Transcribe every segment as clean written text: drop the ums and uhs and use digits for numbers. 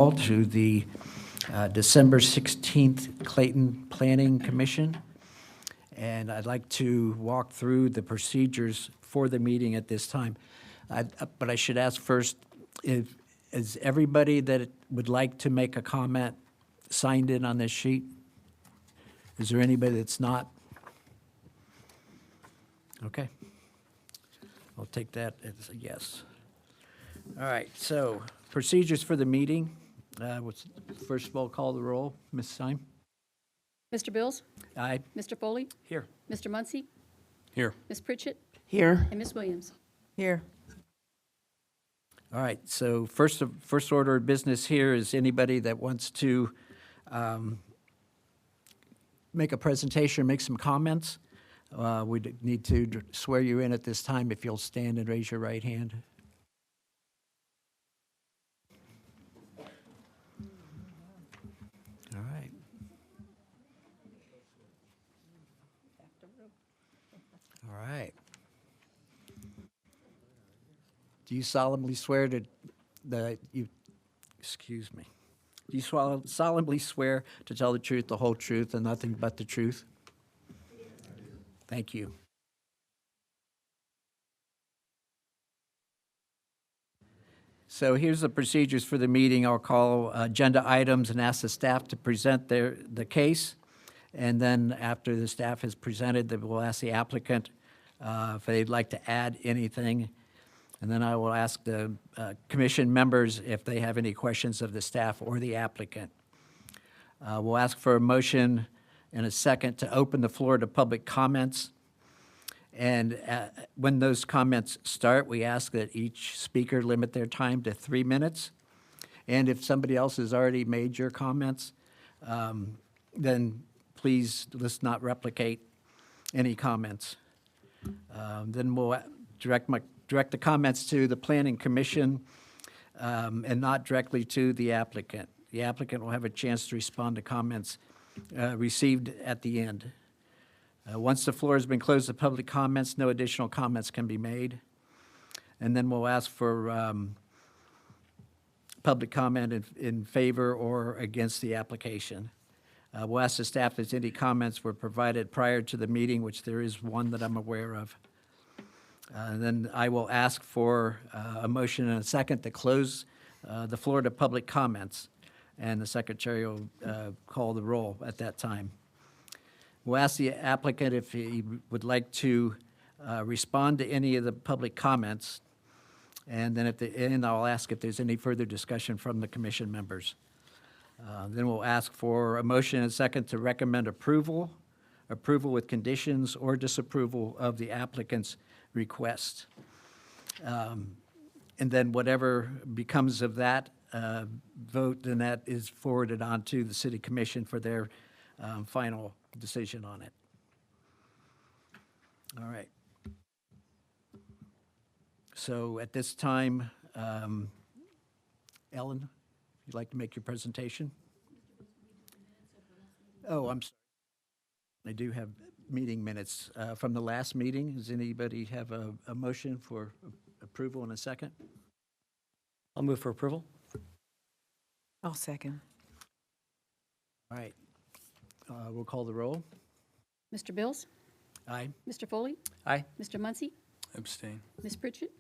To the December 16th Clayton Planning Commission. And I'd like to walk through the procedures for the meeting at this time. But I should ask first, is everybody that would like to make a comment signed in on this sheet? Is there anybody that's not? Okay. I'll take that as a yes. All right, so procedures for the meeting. First of all, call the roll. Ms. Syme? Mr. Bills? Aye. Mr. Foley? Here. Mr. Muncy? Here. Ms. Pritchett? Here. And Ms. Williams? Here. All right, so first order of business here is anybody that wants to make a presentation, make some comments. We need to swear you in at this time. If you'll stand and raise your right hand. All right. All right. Do you solemnly swear to do you solemnly swear to tell the truth, the whole truth, and nothing but the truth? Thank you. So here's the procedures for the meeting. I'll call agenda items and ask the staff to present the case. And then after the staff has presented, we'll ask the applicant if they'd like to add anything. And then I will ask the commission members if they have any questions of the staff or the applicant. We'll ask for a motion and a second to open the floor to public comments. And when those comments start, we ask that each speaker limit their time to 3 minutes. And if somebody else has already made your comments, then please let's not replicate any comments. Then we'll direct the comments to the Planning Commission and not directly to the applicant. The applicant will have a chance to respond to comments received at the end. Once the floor has been closed to public comments, no additional comments can be made. And then we'll ask for public comment in favor or against the application. We'll ask the staff if any comments were provided prior to the meeting, which there is one that I'm aware of. And then I will ask for a motion and a second to close the floor to public comments. And the secretary will call the roll at that time. We'll ask the applicant if he would like to respond to any of the public comments. And then at the end, I'll ask if there's any further discussion from the commission members. Then we'll ask for a motion and a second to recommend approval with conditions or disapproval of the applicant's request. And then whatever becomes of that vote, then that is forwarded on to the city commission for their final decision on it. All right. So at this time, Ellen, if you'd like to make your presentation. Oh, I'm sorry. I do have meeting minutes from the last meeting. Does anybody have a motion for approval in a second? I'll move for approval. I'll second. All right. We'll call the roll. Mr. Bills? Aye. Mr. Foley? Aye. Mr. Muncy? Abstain. Ms. Pritchett?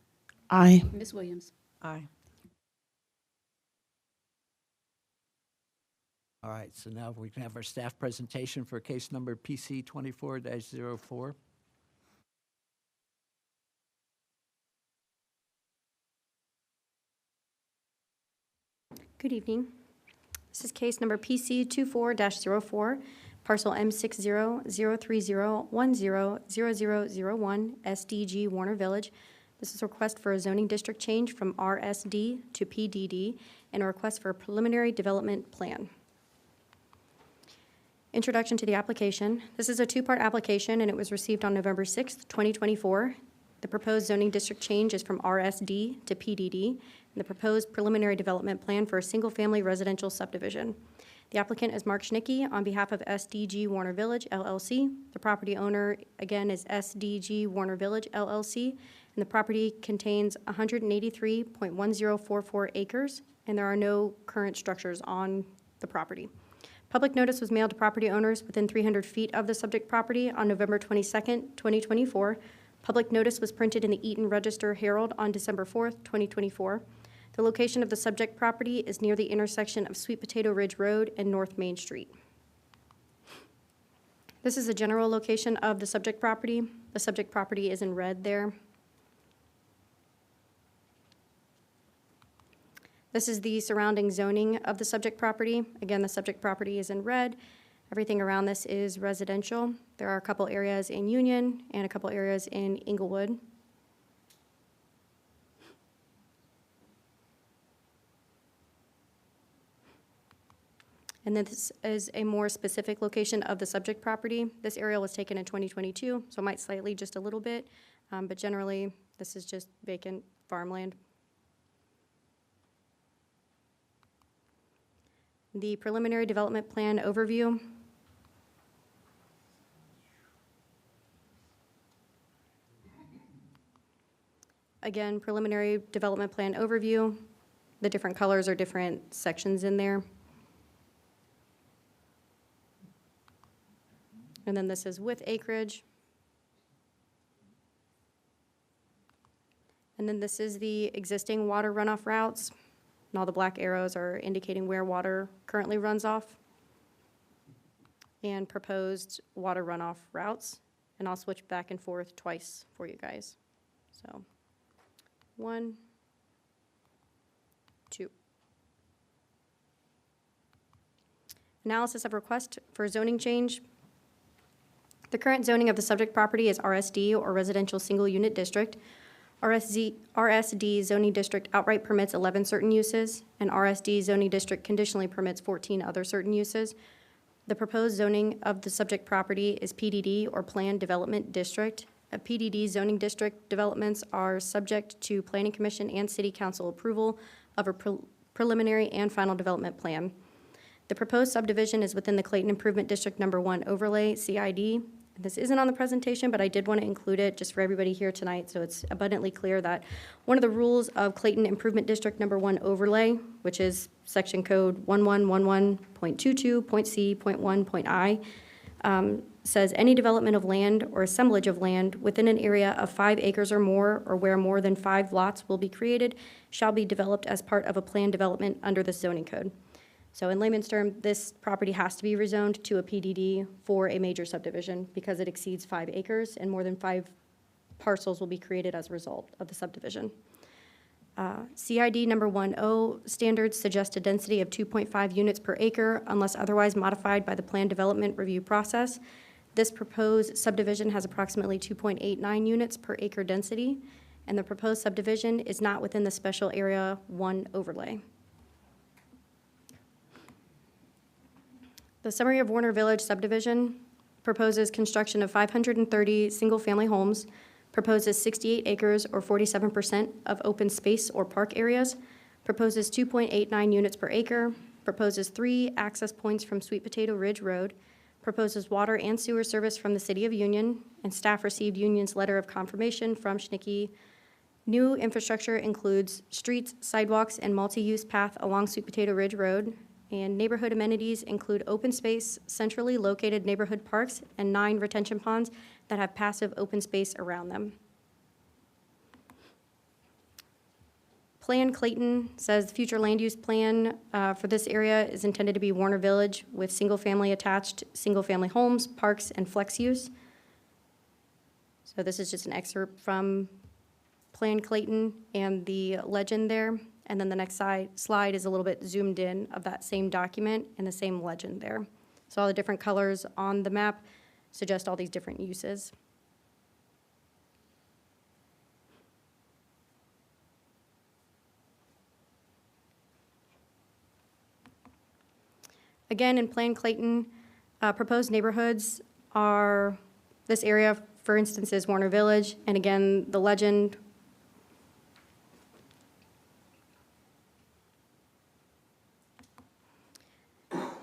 Aye. And Ms. Williams? Aye. All right, so now we can have our staff presentation for case number PC 24-04. Good evening. This is case number PC 24-04, parcel M60-030100001, SDG Warner Village. This is a request for a zoning district change from RSD to PDD and a request for a preliminary development plan. Introduction to the application. This is a two-part application and it was received on November 6th, 2024. The proposed zoning district change is from RSD to PDD, and the proposed preliminary development plan for a single-family residential subdivision. The applicant is Mark Schnicke on behalf of SDG Warner Village, LLC. The property owner, again, is SDG Warner Village, LLC, and the property contains 183.1044 acres and there are no current structures on the property. Public notice was mailed to property owners within 300 feet of the subject property on November 22nd, 2024. Public notice was printed in the Eaton Register Herald on December 4th, 2024. The location of the subject property is near the intersection of Sweet Potato Ridge Road and North Main Street. This is a general location of the subject property. The subject property is in red there. This is the surrounding zoning of the subject property. Again, the subject property is in red. Everything around this is residential. There are a couple areas in Union and a couple areas in Inglewood. And then this is a more specific location of the subject property. This area was taken in 2022, so it might slightly just a little bit, but generally, this is just vacant farmland. The preliminary development plan overview. Again, preliminary development plan overview. The different colors are different sections in there. And then this is with acreage. And then this is the existing water runoff routes. And all the black arrows are indicating where water currently runs off. And proposed water runoff routes. And I'll switch back and forth twice for you guys. So, 1, 2. Analysis of request for zoning change. The current zoning of the subject property is RSD, or Residential Single Unit District. RSD zoning district outright permits 11 certain uses, and RSD zoning district conditionally permits 14 other certain uses. The proposed zoning of the subject property is PDD, or Planned Development District. A PDD zoning district developments are subject to Planning Commission and City Council approval of a preliminary and final development plan. The proposed subdivision is within the Clayton Improvement District Number 1 overlay, CID. This isn't on the presentation, but I did want to include it just for everybody here tonight, so it's abundantly clear that one of the rules of Clayton Improvement District Number 1 overlay, which is section code 1111.22.c.1.I, says any development of land or assemblage of land within an area of 5 acres or more, or where more than 5 lots will be created, shall be developed as part of a planned development under the zoning code. So in layman's terms, this property has to be rezoned to a PDD for a major subdivision because it exceeds 5 acres and more than 5 parcels will be created as a result of the subdivision. CID number 10 standards suggest a density of 2.5 units per acre unless otherwise modified by the plan development review process. This proposed subdivision has approximately 2.89 units per acre density, and the proposed subdivision is not within the special area 1 overlay. The summary of Warner Village subdivision proposes construction of 530 single-family homes, proposes 68 acres or 47% of open space or park areas, proposes 2.89 units per acre, proposes 3 access points from Sweet Potato Ridge Road, proposes water and sewer service from the City of Union, and staff received Union's letter of confirmation from Schnicke. New infrastructure includes streets, sidewalks, and multi-use path along Sweet Potato Ridge Road. And neighborhood amenities include open space, centrally located neighborhood parks, and 9 retention ponds that have passive open space around them. Plan Clayton says the future land use plan for this area is intended to be Warner Village with single-family attached, single-family homes, parks, and flex use. So this is just an excerpt from Plan Clayton and the legend there. And then the next slide is a little bit zoomed in of that same document and the same legend there. So all the different colors on the map suggest all these different uses. Again, in Plan Clayton, proposed neighborhoods are, this area, for instance, is Warner Village. And again, the legend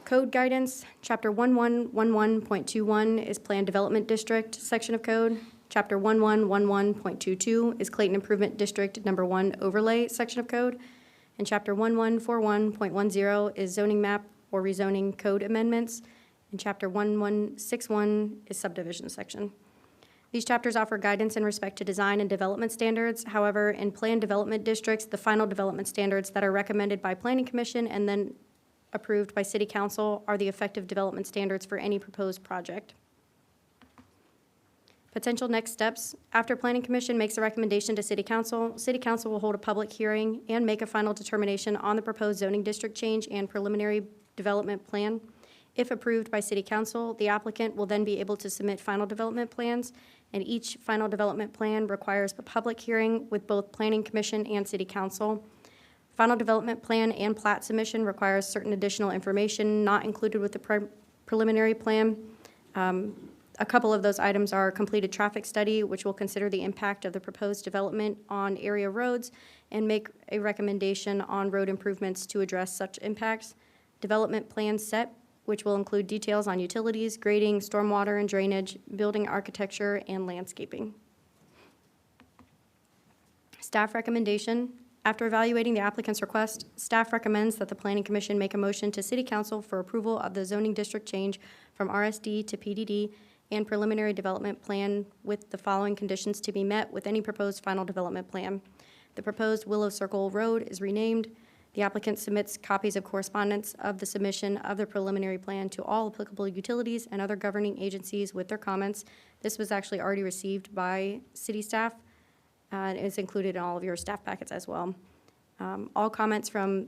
Code guidance, Chapter 1111.21 is Planned Development District section of code. Chapter 1111.22 is Clayton Improvement District Number 1 overlay section of code. And Chapter 1141.10 is zoning map or rezoning code amendments. And Chapter 1161 is subdivision section. These chapters offer guidance in respect to design and development standards. However, in planned development districts, the final development standards that are recommended by Planning Commission and then approved by City Council are the effective development standards for any proposed project. Potential next steps. After Planning Commission makes a recommendation to City Council will hold a public hearing and make a final determination on the proposed zoning district change and preliminary development plan. If approved by City Council, the applicant will then be able to submit final development plans, and each final development plan requires a public hearing with both Planning Commission and City Council. Final development plan and plat submission requires certain additional information not included with the preliminary plan. A couple of those items are completed traffic study, which will consider the impact of the proposed development on area roads and make a recommendation on road improvements to address such impacts. Development plan set, which will include details on utilities, grading, stormwater and drainage, building architecture, and landscaping. Staff recommendation. After evaluating the applicant's request, staff recommends that the Planning Commission make a motion to City Council for approval of the zoning district change from RSD to PDD and preliminary development plan with the following conditions to be met with any proposed final development plan. The proposed Willow Circle Road is renamed. The applicant submits copies of correspondence of the submission of the preliminary plan to all applicable utilities and other governing agencies with their comments. This was actually already received by city staff, and is included in all of your staff packets as well. All comments from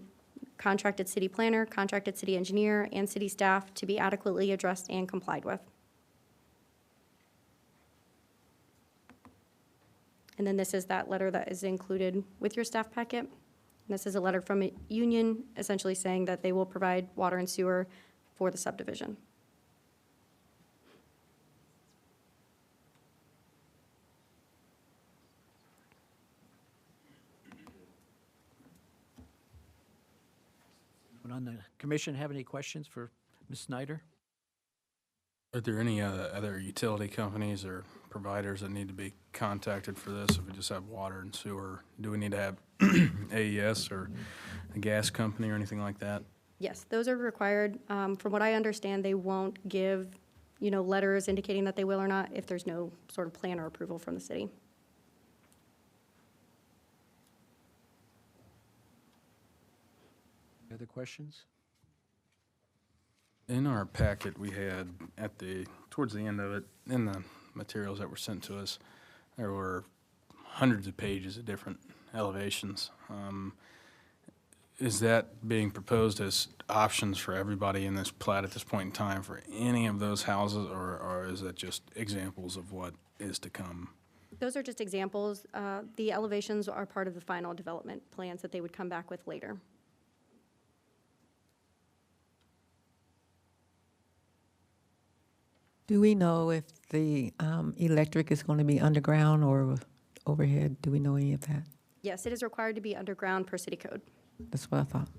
contracted city planner, contracted city engineer, and city staff to be adequately addressed and complied with. And then this is that letter that is included with your staff packet. This is a letter from a union essentially saying that they will provide water and sewer for the subdivision. Anyone on the commission have any questions for Ms. Snyder? Are there any other utility companies or providers that need to be contacted for this? If we just have water and sewer, do we need to have AES or a gas company or anything like that? Yes, those are required. From what I understand, they won't give, letters indicating that they will or not if there's no sort of plan or approval from the city. Any other questions? In our packet, we had towards the end of it, in the materials that were sent to us, there were hundreds of pages of different elevations. Is that being proposed as options for everybody in this plat at this point in time for any of those houses, or is that just examples of what is to come? Those are just examples. The elevations are part of the final development plans that they would come back with later. Do we know if the electric is going to be underground or overhead? Do we know any of that? Yes, it is required to be underground per city code. That's what I thought.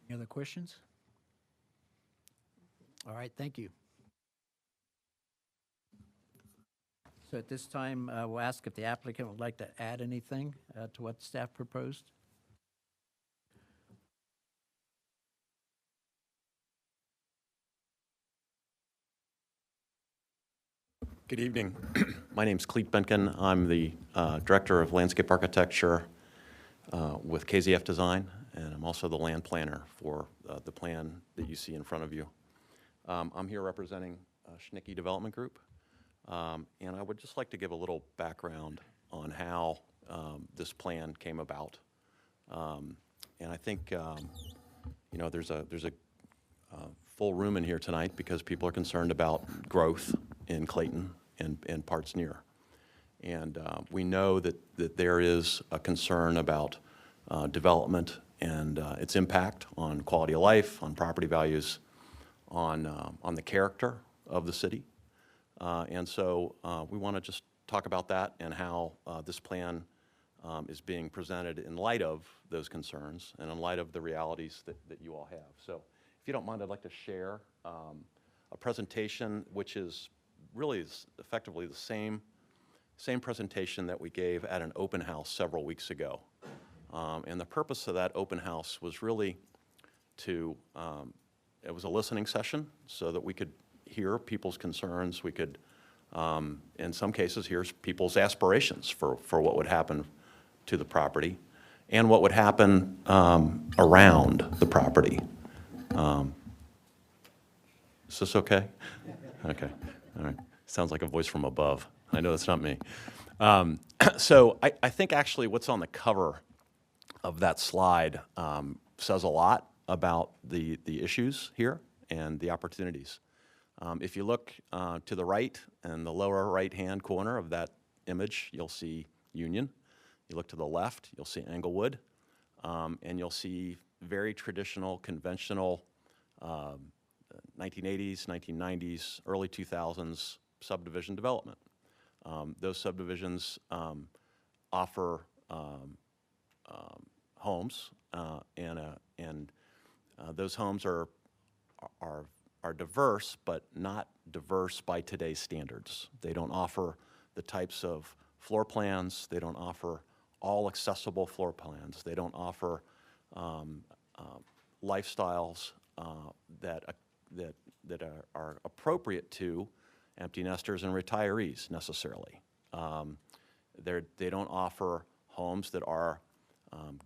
Any other questions? All right, thank you. So at this time, we'll ask if the applicant would like to add anything to what staff proposed. Good evening. My name's Clayton. I'm the Director of Landscape Architecture with KZF Design, and I'm also the land planner for the plan that you see in front of you. I'm here representing Schnicke Development Group, and I would just like to give a little background on how this plan came about. And I think there's a full room in here tonight because people are concerned about growth in Clayton and parts near. And we know that there is a concern about development and its impact on quality of life, on property values, on the character of the city. And so we want to just talk about that and how this plan is being presented in light of those concerns and in light of the realities that you all have. So if you don't mind, I'd like to share a presentation which is really effectively the same presentation that we gave at an open house several weeks ago. And the purpose of that open house was really to, it was a listening session so that we could hear people's concerns. We could, in some cases, hear people's aspirations for what would happen to the property and what would happen around the property. Is this okay? Okay, all right. Sounds like a voice from above. I know that's not me. So I think actually what's on the cover of that slide says a lot about the issues here and the opportunities. If you look to the right in the lower right-hand corner of that image, you'll see Union. You look to the left, you'll see Englewood, and you'll see very traditional, conventional 1980s, 1990s, early 2000s subdivision development. Those subdivisions offer homes, and those homes are diverse, but not diverse by today's standards. They don't offer the types of floor plans. They don't offer all accessible floor plans. They don't offer lifestyles that are appropriate to empty nesters and retirees necessarily. They don't offer homes that are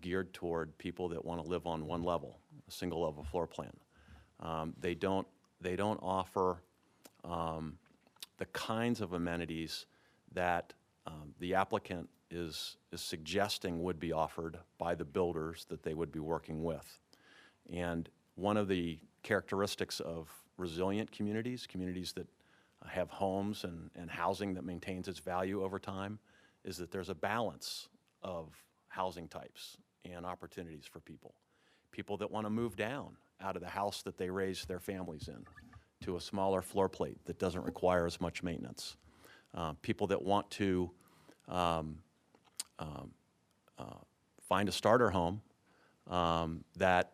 geared toward people that want to live on one level, a single level floor plan. They don't offer the kinds of amenities that the applicant is suggesting would be offered by the builders that they would be working with. And one of the characteristics of resilient communities, communities that have homes and housing that maintains its value over time, is that there's a balance of housing types and opportunities for people. People that want to move down out of the house that they raised their families in to a smaller floor plate that doesn't require as much maintenance. People that want to find a starter home that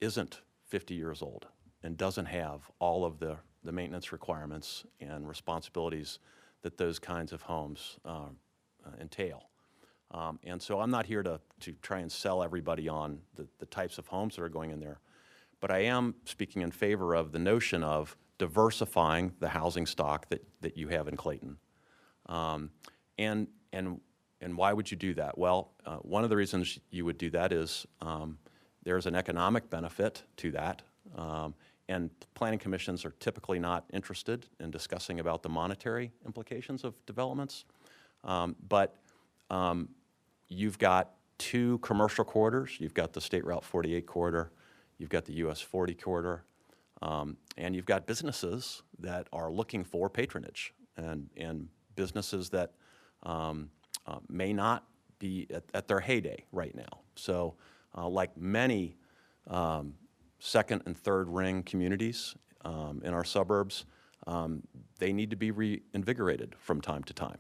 isn't 50 years old and doesn't have all of the maintenance requirements and responsibilities that those kinds of homes entail. And so I'm not here to try and sell everybody on the types of homes that are going in there, but I am speaking in favor of the notion of diversifying the housing stock that you have in Clayton. And why would you do that? Well, one of the reasons you would do that is there's an economic benefit to that. And planning commissions are typically not interested in discussing about the monetary implications of developments. But you've got two commercial corridors. You've got the State Route 48 corridor. You've got the US 40 corridor. And you've got businesses that are looking for patronage and businesses that may not be at their heyday right now. So like many second and third ring communities in our suburbs, they need to be reinvigorated from time to time.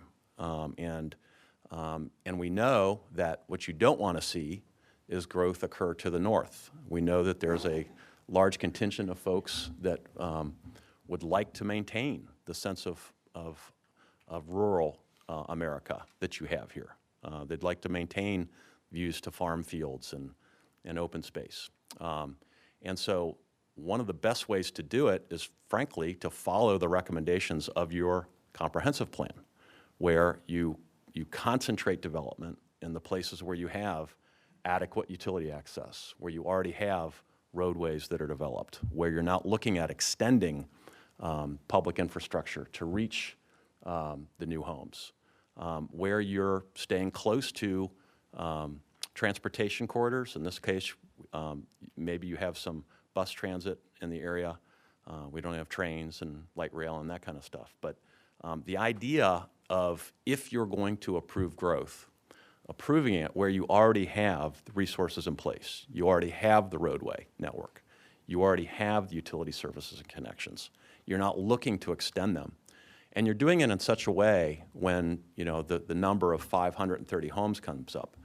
And we know that what you don't want to see is growth occur to the north. We know that there's a large contingent of folks that would like to maintain the sense of rural America that you have here. They'd like to maintain views to farm fields and open space. And so one of the best ways to do it is, frankly, to follow the recommendations of your comprehensive plan, where you concentrate development in the places where you have adequate utility access, where you already have roadways that are developed, where you're not looking at extending public infrastructure to reach the new homes, where you're staying close to transportation corridors. In this case, maybe you have some bus transit in the area. We don't have trains and light rail and that kind of stuff. But the idea of, if you're going to approve growth, approving it where you already have the resources in place. You already have the roadway network. You already have the utility services and connections. You're not looking to extend them. And you're doing it in such a way when, you know, the number of 530 homes comes up.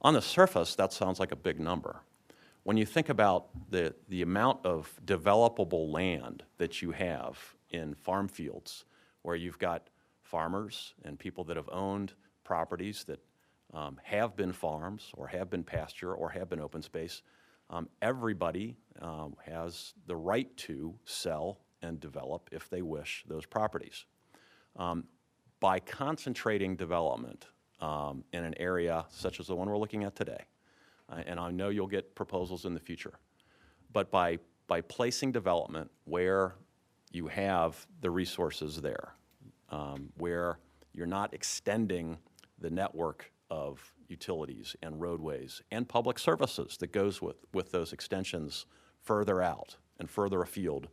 On the surface, that sounds like a big number. when you think about the amount of developable land that you have in farm fields, where you've got farmers and people that have owned properties that have been farms or have been pasture or have been open space, everybody has the right to sell and develop, if they wish, those properties. By concentrating development in an area such as the one we're looking at today, and I know you'll get proposals in the future, but by placing development where you have the resources there, where you're not extending the network of utilities and roadways and public services that goes with those extensions further out and further afield,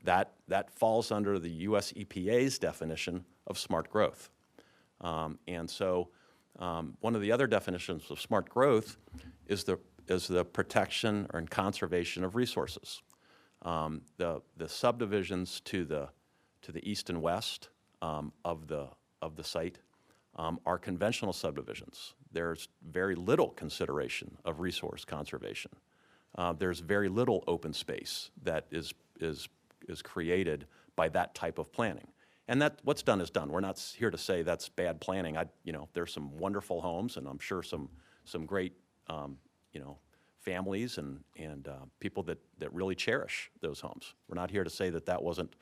that falls under the US EPA's definition of smart growth. And so one of the other definitions of smart growth is the protection and conservation of resources. The subdivisions to the east and west of the site are conventional subdivisions. There's very little consideration of resource conservation. There's very little open space that is created by that type of planning. And that what's done is done. We're not here to say that's bad planning. There's some wonderful homes, and I'm sure some great families and people that really cherish those homes. We're not here to say that wasn't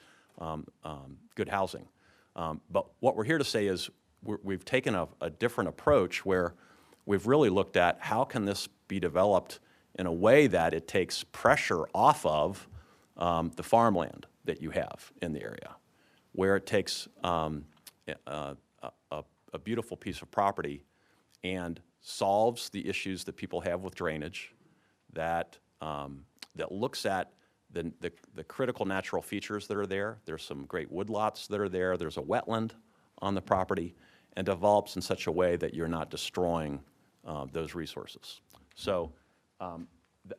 good housing. But what we're here to say is we've taken a different approach where we've really looked at how can this be developed in a way that it takes pressure off of the farmland that you have in the area, where it takes a beautiful piece of property and solves the issues that people have with drainage, that looks at the critical natural features that are there. There's some great woodlots that are there. There's a wetland on the property, and develops in such a way that you're not destroying those resources. So,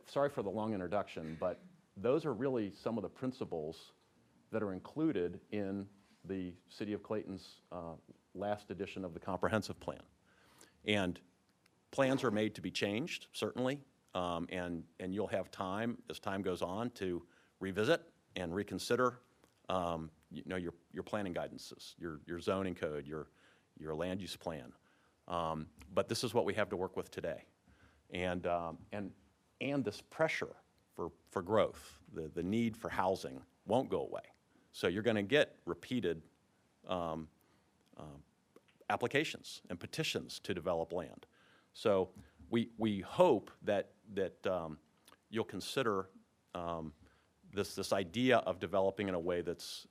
sorry for the long introduction, but those are really some of the principles that are included in the City of Clayton's last edition of the comprehensive plan. And plans are made to be changed, certainly, and you'll have time, as time goes on, to revisit and reconsider your planning guidances, your zoning code, your land use plan. But this is what we have to work with today. And this pressure for growth, the need for housing won't go away. So you're going to get repeated applications and petitions to develop land. So we hope that you'll consider this idea of developing in a way that's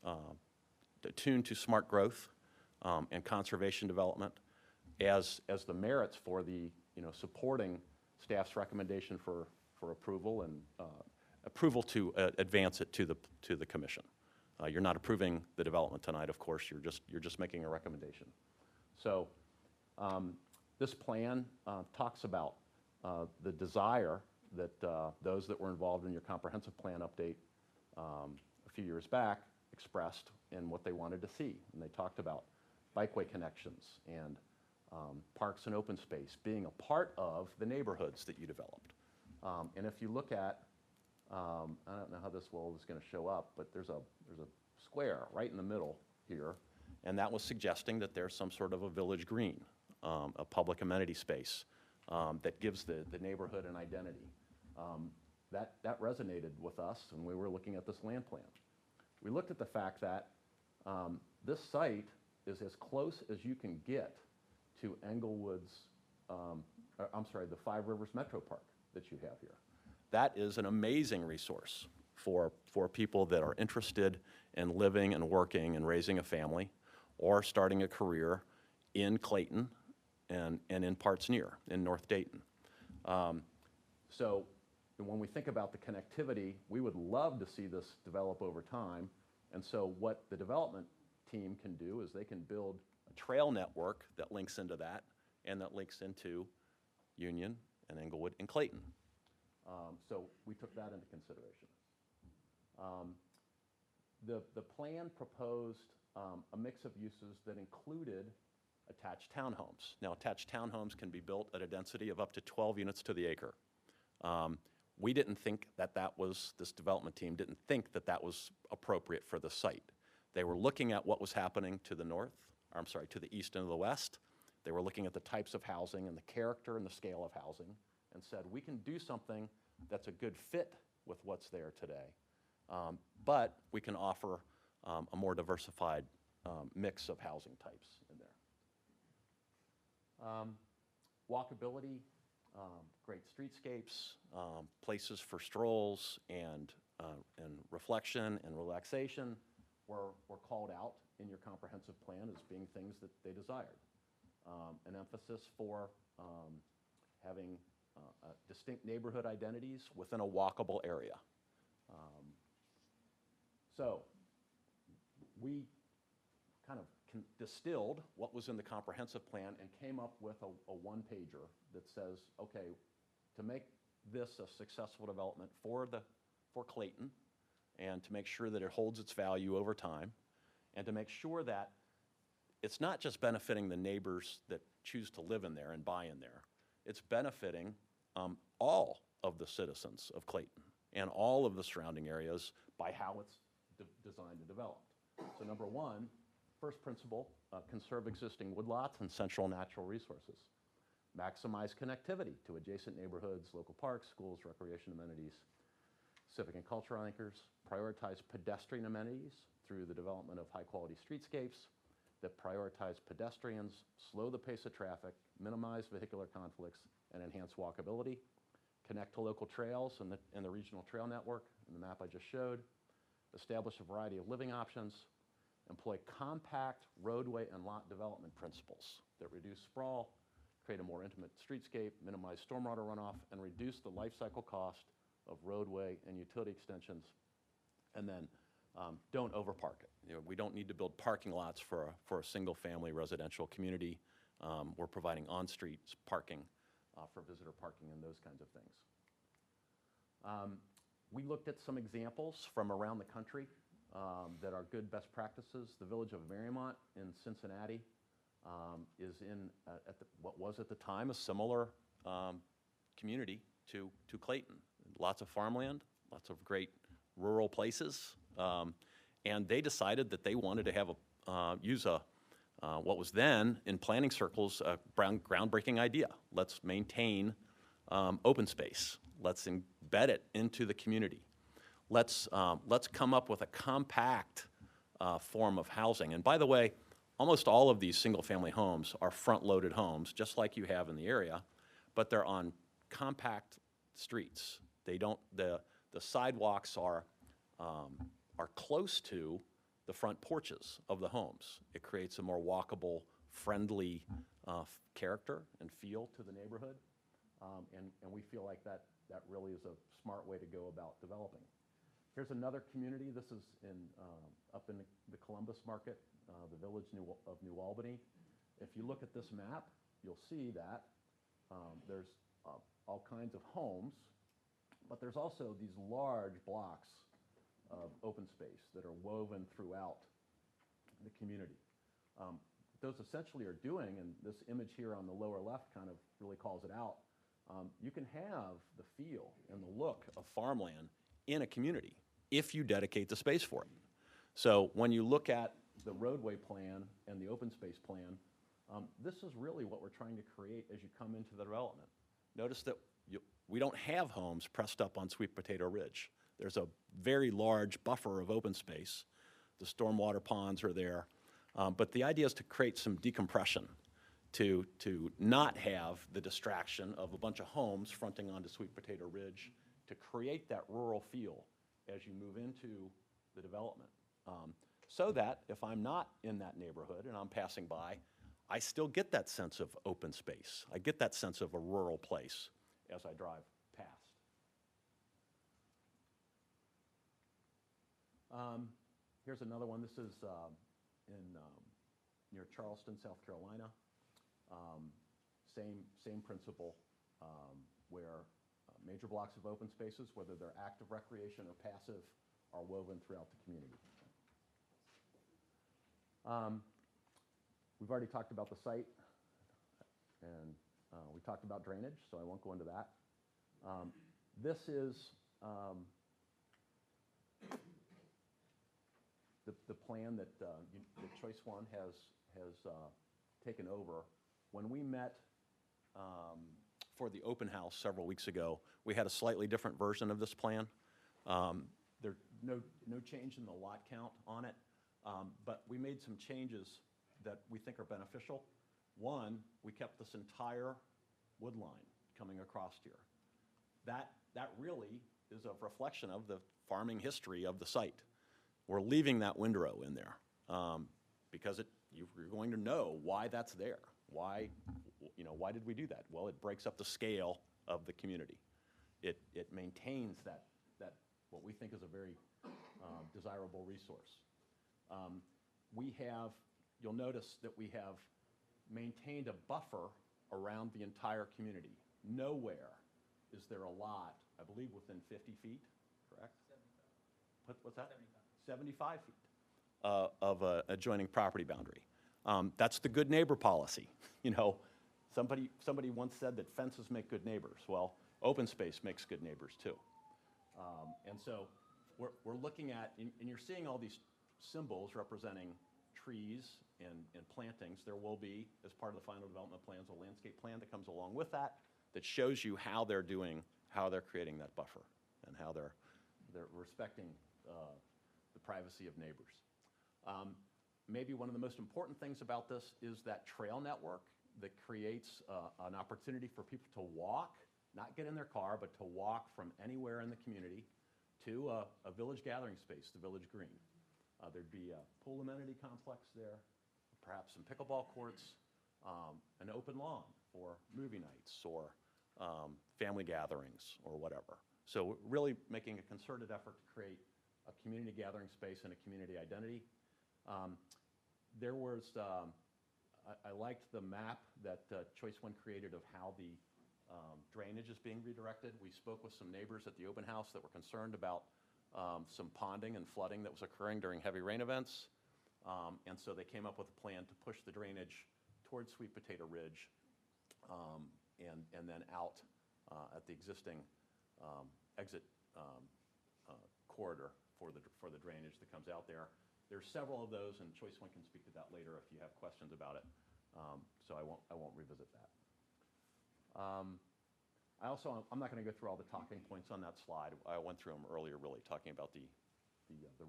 attuned to smart growth and conservation development as the merits for the supporting staff's recommendation for approval and approval to advance it to the commission. You're not approving the development tonight, of course. You're just making a recommendation. So this plan talks about the desire that those that were involved in your comprehensive plan update a few years back expressed in what they wanted to see. And they talked about bikeway connections and parks and open space being a part of the neighborhoods that you developed. And if you look at, I don't know how this well is going to show up, but there's a square right in the middle here, and that was suggesting that there's some sort of a village green, a public amenity space that gives the neighborhood an identity. That resonated with us when we were looking at this land plan. We looked at the fact that this site is as close as you can get to Englewood's, the Five Rivers Metro Park that you have here. That is an amazing resource for people that are interested in living and working and raising a family or starting a career in Clayton and in parts near, in North Dayton. So when we think about the connectivity, we would love to see this develop over time. And so what the development team can do is they can build a trail network that links into that and that links into Union and Englewood and Clayton. So we took that into consideration. The plan proposed a mix of uses that included attached townhomes. Now, attached townhomes can be built at a density of up to 12 units to the acre. We didn't think that this development team didn't think that that was appropriate for the site. They were looking at what was happening to the north, or I'm sorry, to the east and to the west. They were looking at the types of housing and the character and the scale of housing and said, we can do something that's a good fit with what's there today, but we can offer a more diversified mix of housing types in there. Walkability, great streetscapes, places for strolls and reflection and relaxation were called out in your comprehensive plan as being things that they desired. An emphasis for having distinct neighborhood identities within a walkable area. So we kind of distilled what was in the comprehensive plan and came up with a one-pager that says, okay, to make this a successful development for Clayton, and to make sure that it holds its value over time, and to make sure that it's not just benefiting the neighbors that choose to live in there and buy in there, it's benefiting all of the citizens of Clayton and all of the surrounding areas by how it's designed and developed. So number one, first principle, conserve existing woodlots and central natural resources. Maximize connectivity to adjacent neighborhoods, local parks, schools, recreation amenities, civic and cultural anchors. Prioritize pedestrian amenities through the development of high-quality streetscapes that prioritize pedestrians, slow the pace of traffic, minimize vehicular conflicts, and enhance walkability. Connect to local trails and the regional trail network in the map I just showed. Establish a variety of living options. Employ compact roadway and lot development principles that reduce sprawl, create a more intimate streetscape, minimize stormwater runoff, and reduce the life cycle cost of roadway and utility extensions. And then don't overpark it. You know, we don't need to build parking lots for a single-family residential community. We're providing on-street parking for visitor parking and those kinds of things. We looked at some examples from around the country that are good best practices. The village of Mariemont in Cincinnati is in what was at the time a similar community to Clayton. Lots of farmland, lots of great rural places, and they decided that they wanted to have use what was then in planning circles a groundbreaking idea. Let's maintain open space. Let's embed it into the community. Let's come up with a compact form of housing. And by the way, almost all of these single-family homes are front-loaded homes, just like you have in the area, but they're on compact streets. They don't. The sidewalks are close to the front porches of the homes. It creates a more walkable, friendly character and feel to the neighborhood, and we feel like that really is a smart way to go about developing. Here's another community. This is up in the Columbus market, the village of New Albany. If you look at this map, you'll see that there's all kinds of homes, but there's also these large blocks of open space that are woven throughout the community. Those essentially are doing, and this image here on the lower left kind of really calls it out, you can have the feel and the look of farmland in a community if you dedicate the space for it. So when you look at the roadway plan and the open space plan, this is really what we're trying to create as you come into the development. Notice that we don't have homes pressed up on Sweet Potato Ridge. There's a very large buffer of open space. The stormwater ponds are there. But the idea is to create some decompression, to not have the distraction of a bunch of homes fronting onto Sweet Potato Ridge, to create that rural feel as you move into the development. So that if I'm not in that neighborhood and I'm passing by, I still get that sense of open space. I get that sense of a rural place as I drive past. Here's another one. This is near Charleston, South Carolina. Same principle, where major blocks of open spaces, whether they're active recreation or passive, are woven throughout the community. We've already talked about the site, and we talked about drainage, so I won't go into that. This is the plan that Choice One has taken over. When we met for the open house several weeks ago, we had a slightly different version of this plan. There's no change in the lot count on it, but we made some changes that we think are beneficial. One, we kept this entire wood line coming across here. That really is a reflection of the farming history of the site. We're leaving that windrow in there because you're going to know why that's there. Why did we do that? Well, it breaks up the scale of the community. It maintains that what we think is a very desirable resource. You'll notice that we have maintained a buffer around the entire community. Nowhere is there a lot, I believe, within 50 feet, correct? 75. What's that? 75 feet of an adjoining property boundary. That's the good neighbor policy. Somebody once said that fences make good neighbors. Well, open space makes good neighbors too. And so we're looking at, and you're seeing all these symbols representing trees and plantings. There will be, as part of the final development plans, a landscape plan that comes along with that shows you how they're creating that buffer and how they're respecting the privacy of neighbors. Maybe one of the most important things about this is that trail network that creates an opportunity for people to walk, not get in their car, but to walk from anywhere in the community to a village gathering space, the Village Green. There'd be a pool amenity complex there, perhaps some pickleball courts, an open lawn for movie nights or family gatherings or whatever. So really making a concerted effort to create a community gathering space and a community identity. I liked the map that Choice One created of how the drainage is being redirected. We spoke with some neighbors at the open house that were concerned about some ponding and flooding that was occurring during heavy rain events. And so they came up with a plan to push the drainage towards Sweet Potato Ridge and then out at the existing exit corridor for the drainage that comes out there. There's several of those, and Choice One can speak to that later if you have questions about it. So I won't revisit that. I'm not going to go through all the talking points on that slide. I went through them earlier, really talking about the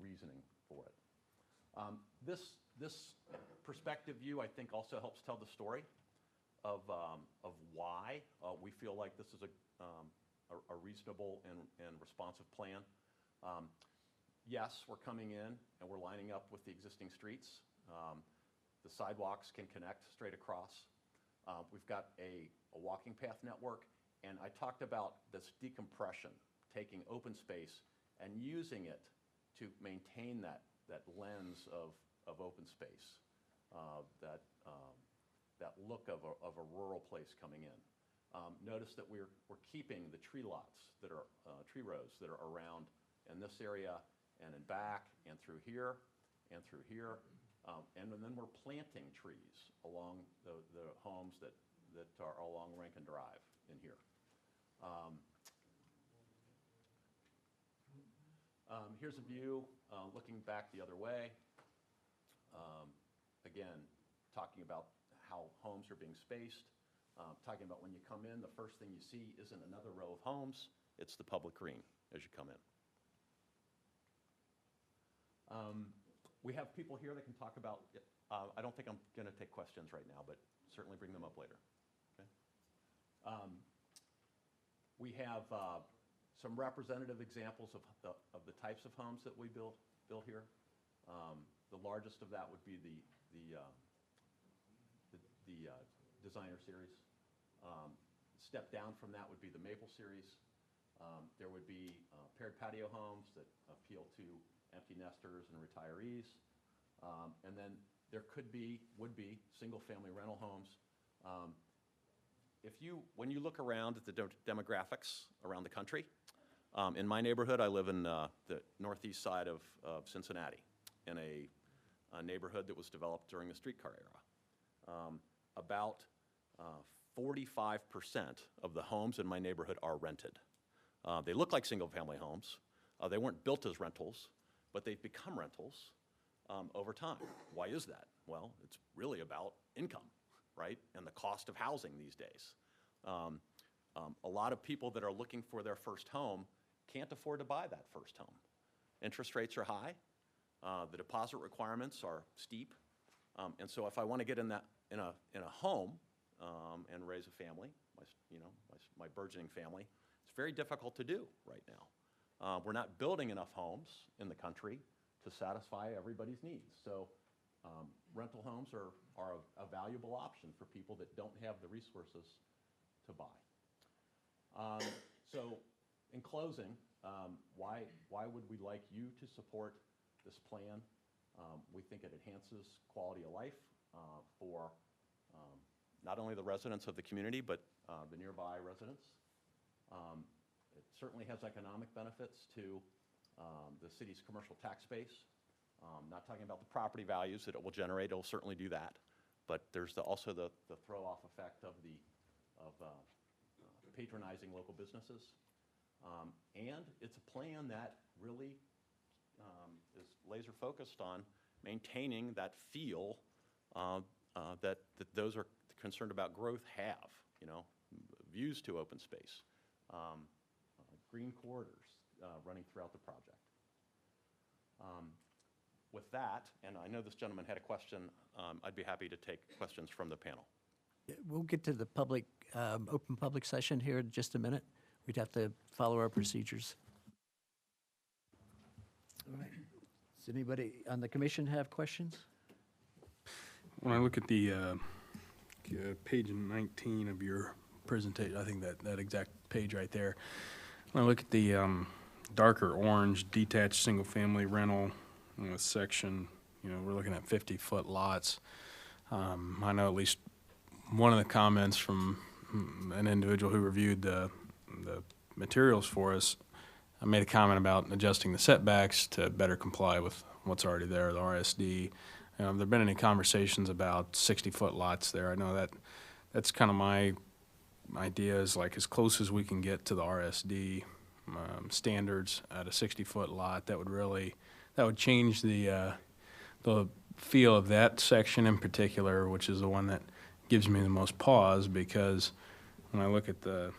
reasoning for it. This perspective view, I think, also helps tell the story of why we feel like this is a reasonable and responsive plan. Yes, we're coming in and we're lining up with the existing streets. The sidewalks can connect straight across. We've got a walking path network, and I talked about this decompression, taking open space and using it to maintain that lens of open space, that look of a rural place coming in. Notice that we're keeping the tree lots that are tree rows that are around in this area and in back and through here and through here. And then we're planting trees along the homes that are along Rankin Drive in here. Here's a view looking back the other way. Again, talking about how homes are being spaced, talking about when you come in, the first thing you see isn't another row of homes, it's the public green as you come in. We have people here that can talk about, I don't think I'm going to take questions right now, but certainly bring them up later. Okay? We have some representative examples of the types of homes that we build here. The largest of that would be the designer series. Step down from that would be the Maple series. There would be paired patio homes that appeal to empty nesters and retirees. And then there would be single-family rental homes. When you look around at the demographics around the country, in my neighborhood, I live in the northeast side of Cincinnati, in a neighborhood that was developed during the streetcar era. About 45% of the homes in my neighborhood are rented. They look like single-family homes. They weren't built as rentals, but they've become rentals over time. Why is that? Well, it's really about income, right, and the cost of housing these days. A lot of people that are looking for their first home can't afford to buy that first home. Interest rates are high. The deposit requirements are steep. And so if I want to get in a home and raise a family, my burgeoning family, it's very difficult to do right now. We're not building enough homes in the country to satisfy everybody's needs. So rental homes are a valuable option for people that don't have the resources to buy. So in closing, why would we like you to support this plan? We think it enhances quality of life for not only the residents of the community, but the nearby residents. It certainly has economic benefits to the city's commercial tax base. Not talking about the property values that it will generate, it will certainly do that. But there's also the throw-off effect of patronizing local businesses. And it's a plan that really is laser focused on maintaining that feel that those are concerned about growth have, views to open space, green corridors running throughout the project. With that, and I know this gentleman had a question, I'd be happy to take questions from the panel. We'll get to the public, open public session here in just a minute. We'd have to follow our procedures. All right. Does anybody on the commission have questions? When I look at the page 19 of your presentation, I think that exact page right there, when I look at the darker orange detached single-family rental section, we're looking at 50-foot lots. I know at least one of the comments from an individual who reviewed the materials for us, I made a comment about adjusting the setbacks to better comply with what's already there, the RSD. Have there been any conversations about 60-foot lots there? I know that's kind of my idea, is like as close as we can get to the RSD standards at a 60-foot lot. That would change the feel of that section in particular, which is the one that gives me the most pause, because when I look at the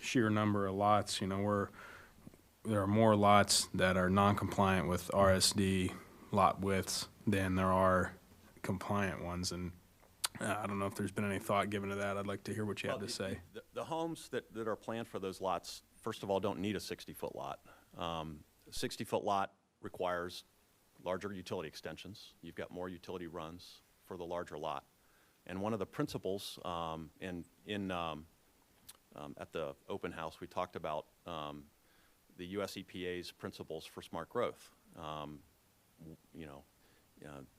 sheer number of lots, there are more lots that are non-compliant with RSD lot widths than there are compliant ones. And I don't know if there's been any thought given to that. I'd like to hear what you have to say. The homes that are planned for those lots, first of all, don't need a 60-foot lot. A 60-foot lot requires larger utility extensions. You've got more utility runs for the larger lot. And one of the principles at the open house, we talked about the US EPA's principles for smart growth.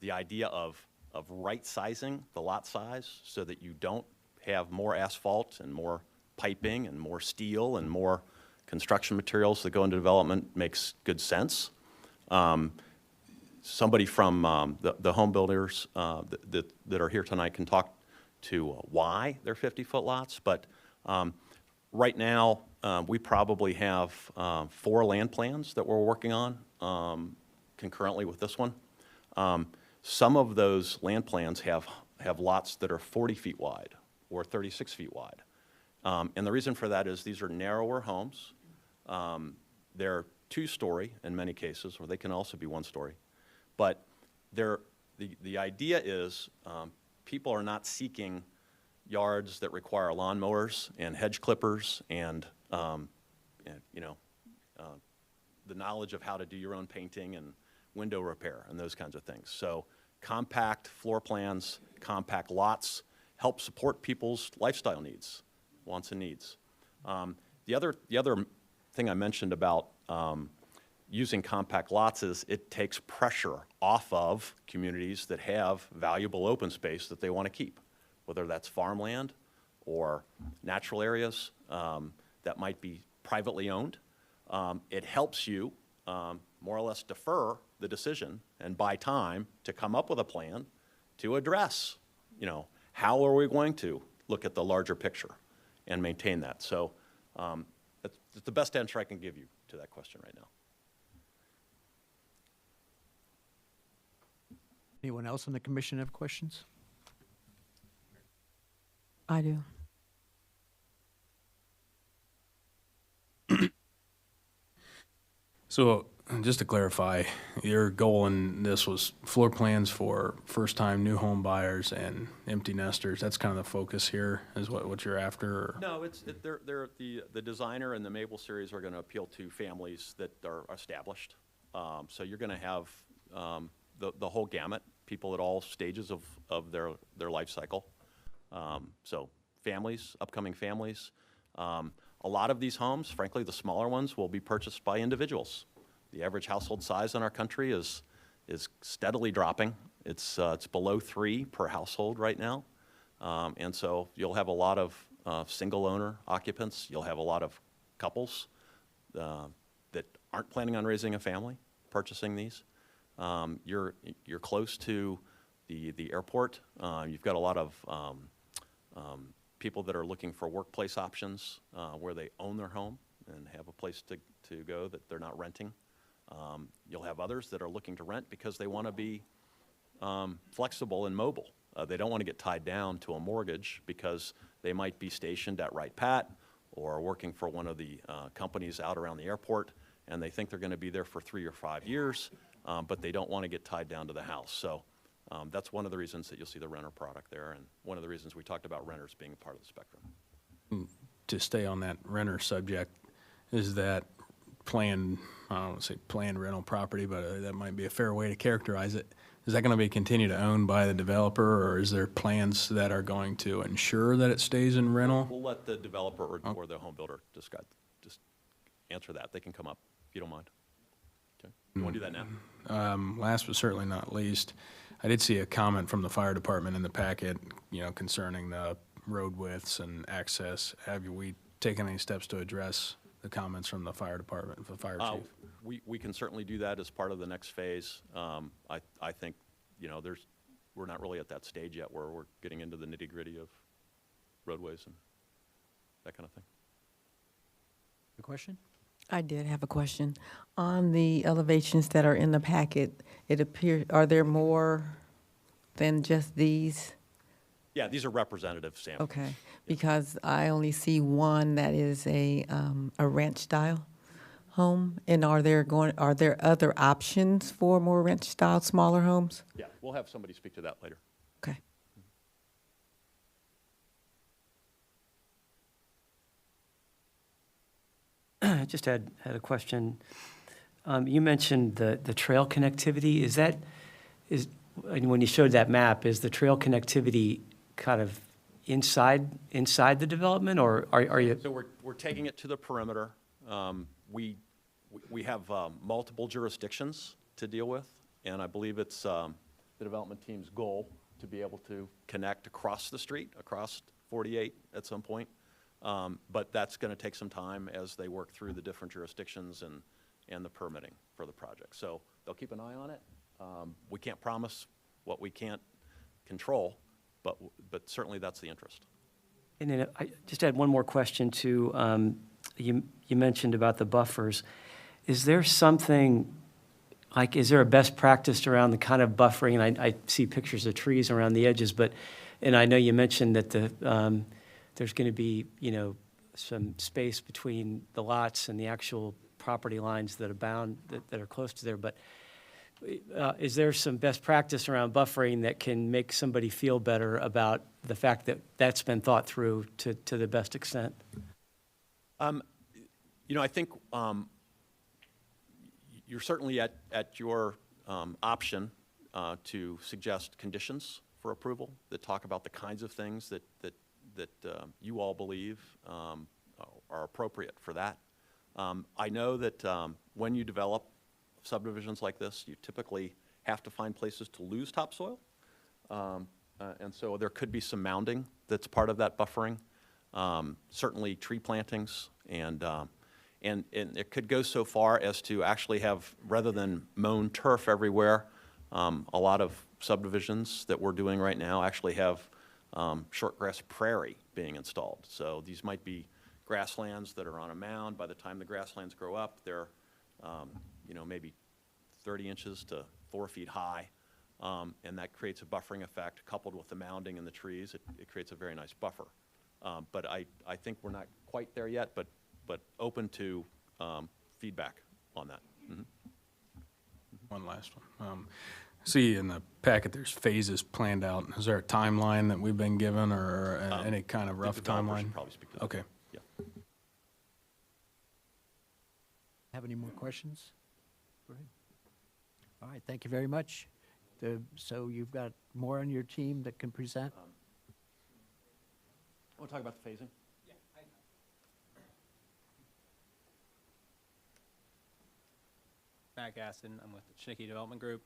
The idea of right-sizing the lot size so that you don't have more asphalt and more piping and more steel and more construction materials that go into development makes good sense. Somebody from the home builders that are here tonight can talk to why they're 50-foot lots, but right now we probably have 4 land plans that we're working on concurrently with this one. Some of those land plans have lots that are 40 feet wide or 36 feet wide. And the reason for that is these are narrower homes. They're 2-story in many cases, or they can also be 1-story. But the idea is people are not seeking yards that require lawnmowers and hedge clippers and the knowledge of how to do your own painting and window repair and those kinds of things. So compact floor plans, compact lots help support people's lifestyle needs, wants and needs. The other thing I mentioned about using compact lots is it takes pressure off of communities that have valuable open space that they want to keep, whether that's farmland or natural areas that might be privately owned. It helps you more or less defer the decision and buy time to come up with a plan to address, how are we going to look at the larger picture and maintain that. So That's the best answer I can give you to that question right now. Anyone else on the commission have questions? I do. So, just to clarify, your goal in this was floor plans for first-time new home buyers and empty nesters. That's kind of the focus here, is what you're after? Or? No, they're the designer and the Maple series are going to appeal to families that are established. So you're going to have the whole gamut, people at all stages of their life cycle. So families, upcoming families. A lot of these homes, frankly, the smaller ones, will be purchased by individuals. The average household size in our country is steadily dropping. It's below 3 per household right now. And so you'll have a lot of single owner occupants. You'll have a lot of couples that aren't planning on raising a family purchasing these. You're close to the airport. You've got a lot of people that are looking for workplace options where they own their home and have a place to go that they're not renting. You'll have others that are looking to rent because they want to be flexible and mobile. They don't want to get tied down to a mortgage because they might be stationed at Wright Pat or working for one of the companies out around the airport, and they think they're going to be there for 3 or 5 years, but they don't want to get tied down to the house. So that's one of the reasons that you'll see the renter product there, and one of the reasons we talked about renters being part of the spectrum. To stay on that renter subject, is that planned, I don't want to say planned rental property, but that might be a fair way to characterize it. Is that going to be continued to own by the developer, or is there plans that are going to ensure that it stays in rental? We'll let the developer or the home builder just answer that. They can come up if you don't mind. Okay. You want to do that now? Last but certainly not least, I did see a comment from the fire department in the packet, concerning the road widths and access. Have we taken any steps to address the comments from the fire department, the fire chief? We can certainly do that as part of the next phase. I think, we're not really at that stage yet where we're getting into the nitty-gritty of roadways and that kind of thing. A question? I did have a question. On the elevations that are in the packet, are there more than just these? Yeah, these are representative samples. Okay, because I only see one that is a ranch style home, and are there other options for more ranch style, smaller homes? Yeah, we'll have somebody speak to that later. Okay. I just had a question. You mentioned the trail connectivity. When you showed that map, is the trail connectivity kind of inside the development, or are you? So we're taking it to the perimeter. We have multiple jurisdictions to deal with, and I believe it's the development team's goal to be able to connect across the street, across 48 at some point. But that's going to take some time as they work through the different jurisdictions and the permitting for the project. So they'll keep an eye on it. We can't promise what we can't control, but certainly that's the interest. And then I just had one more question too. You mentioned about the buffers. Is there something, is there a best practice around the kind of buffering? And I see pictures of trees around the edges, and I know you mentioned that there's going to be, some space between the lots and the actual property lines that are close to there. But is there some best practice around buffering that can make somebody feel better about the fact that that's been thought through to the best extent? I think you're certainly at your option to suggest conditions for approval that talk about the kinds of things that you all believe are appropriate for that. I know that when you develop subdivisions like this, you typically have to find places to lose topsoil. And so there could be some mounding that's part of that buffering. Certainly tree plantings, and it could go so far as to actually have, rather than mown turf everywhere, a lot of subdivisions that we're doing right now actually have shortgrass prairie being installed. So these might be grasslands that are on a mound. By the time the grasslands grow up, they're, maybe 30 inches to 4 feet high. And that creates a buffering effect coupled with the mounding and the trees. It creates a very nice buffer. But I think we're not quite there yet, but open to feedback on that. Mhm. One last one. See in the packet, there's phases planned out. Is there a timeline that we've been given or any kind of The rough developer should timeline? probably speak to that. Okay. Yeah. Have any more questions? Go ahead. All right, thank you very much. So you've got more on your team that can present? Want to talk about the phasing? Matt Gaston, I'm with the Chiniquy Development Group.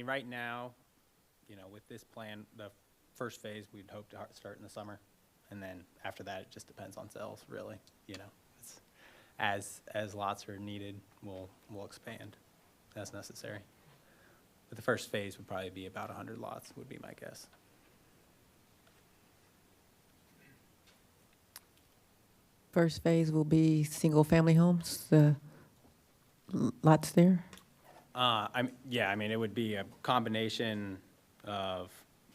Right now, with this plan, the first phase, we'd hope to start in the summer. And then after that, it just depends on sales, really. It's, as lots are needed, we'll expand as necessary. But the first phase would probably be about 100 lots, would be my guess. First phase will be single-family homes, the lots there? It would be a combination of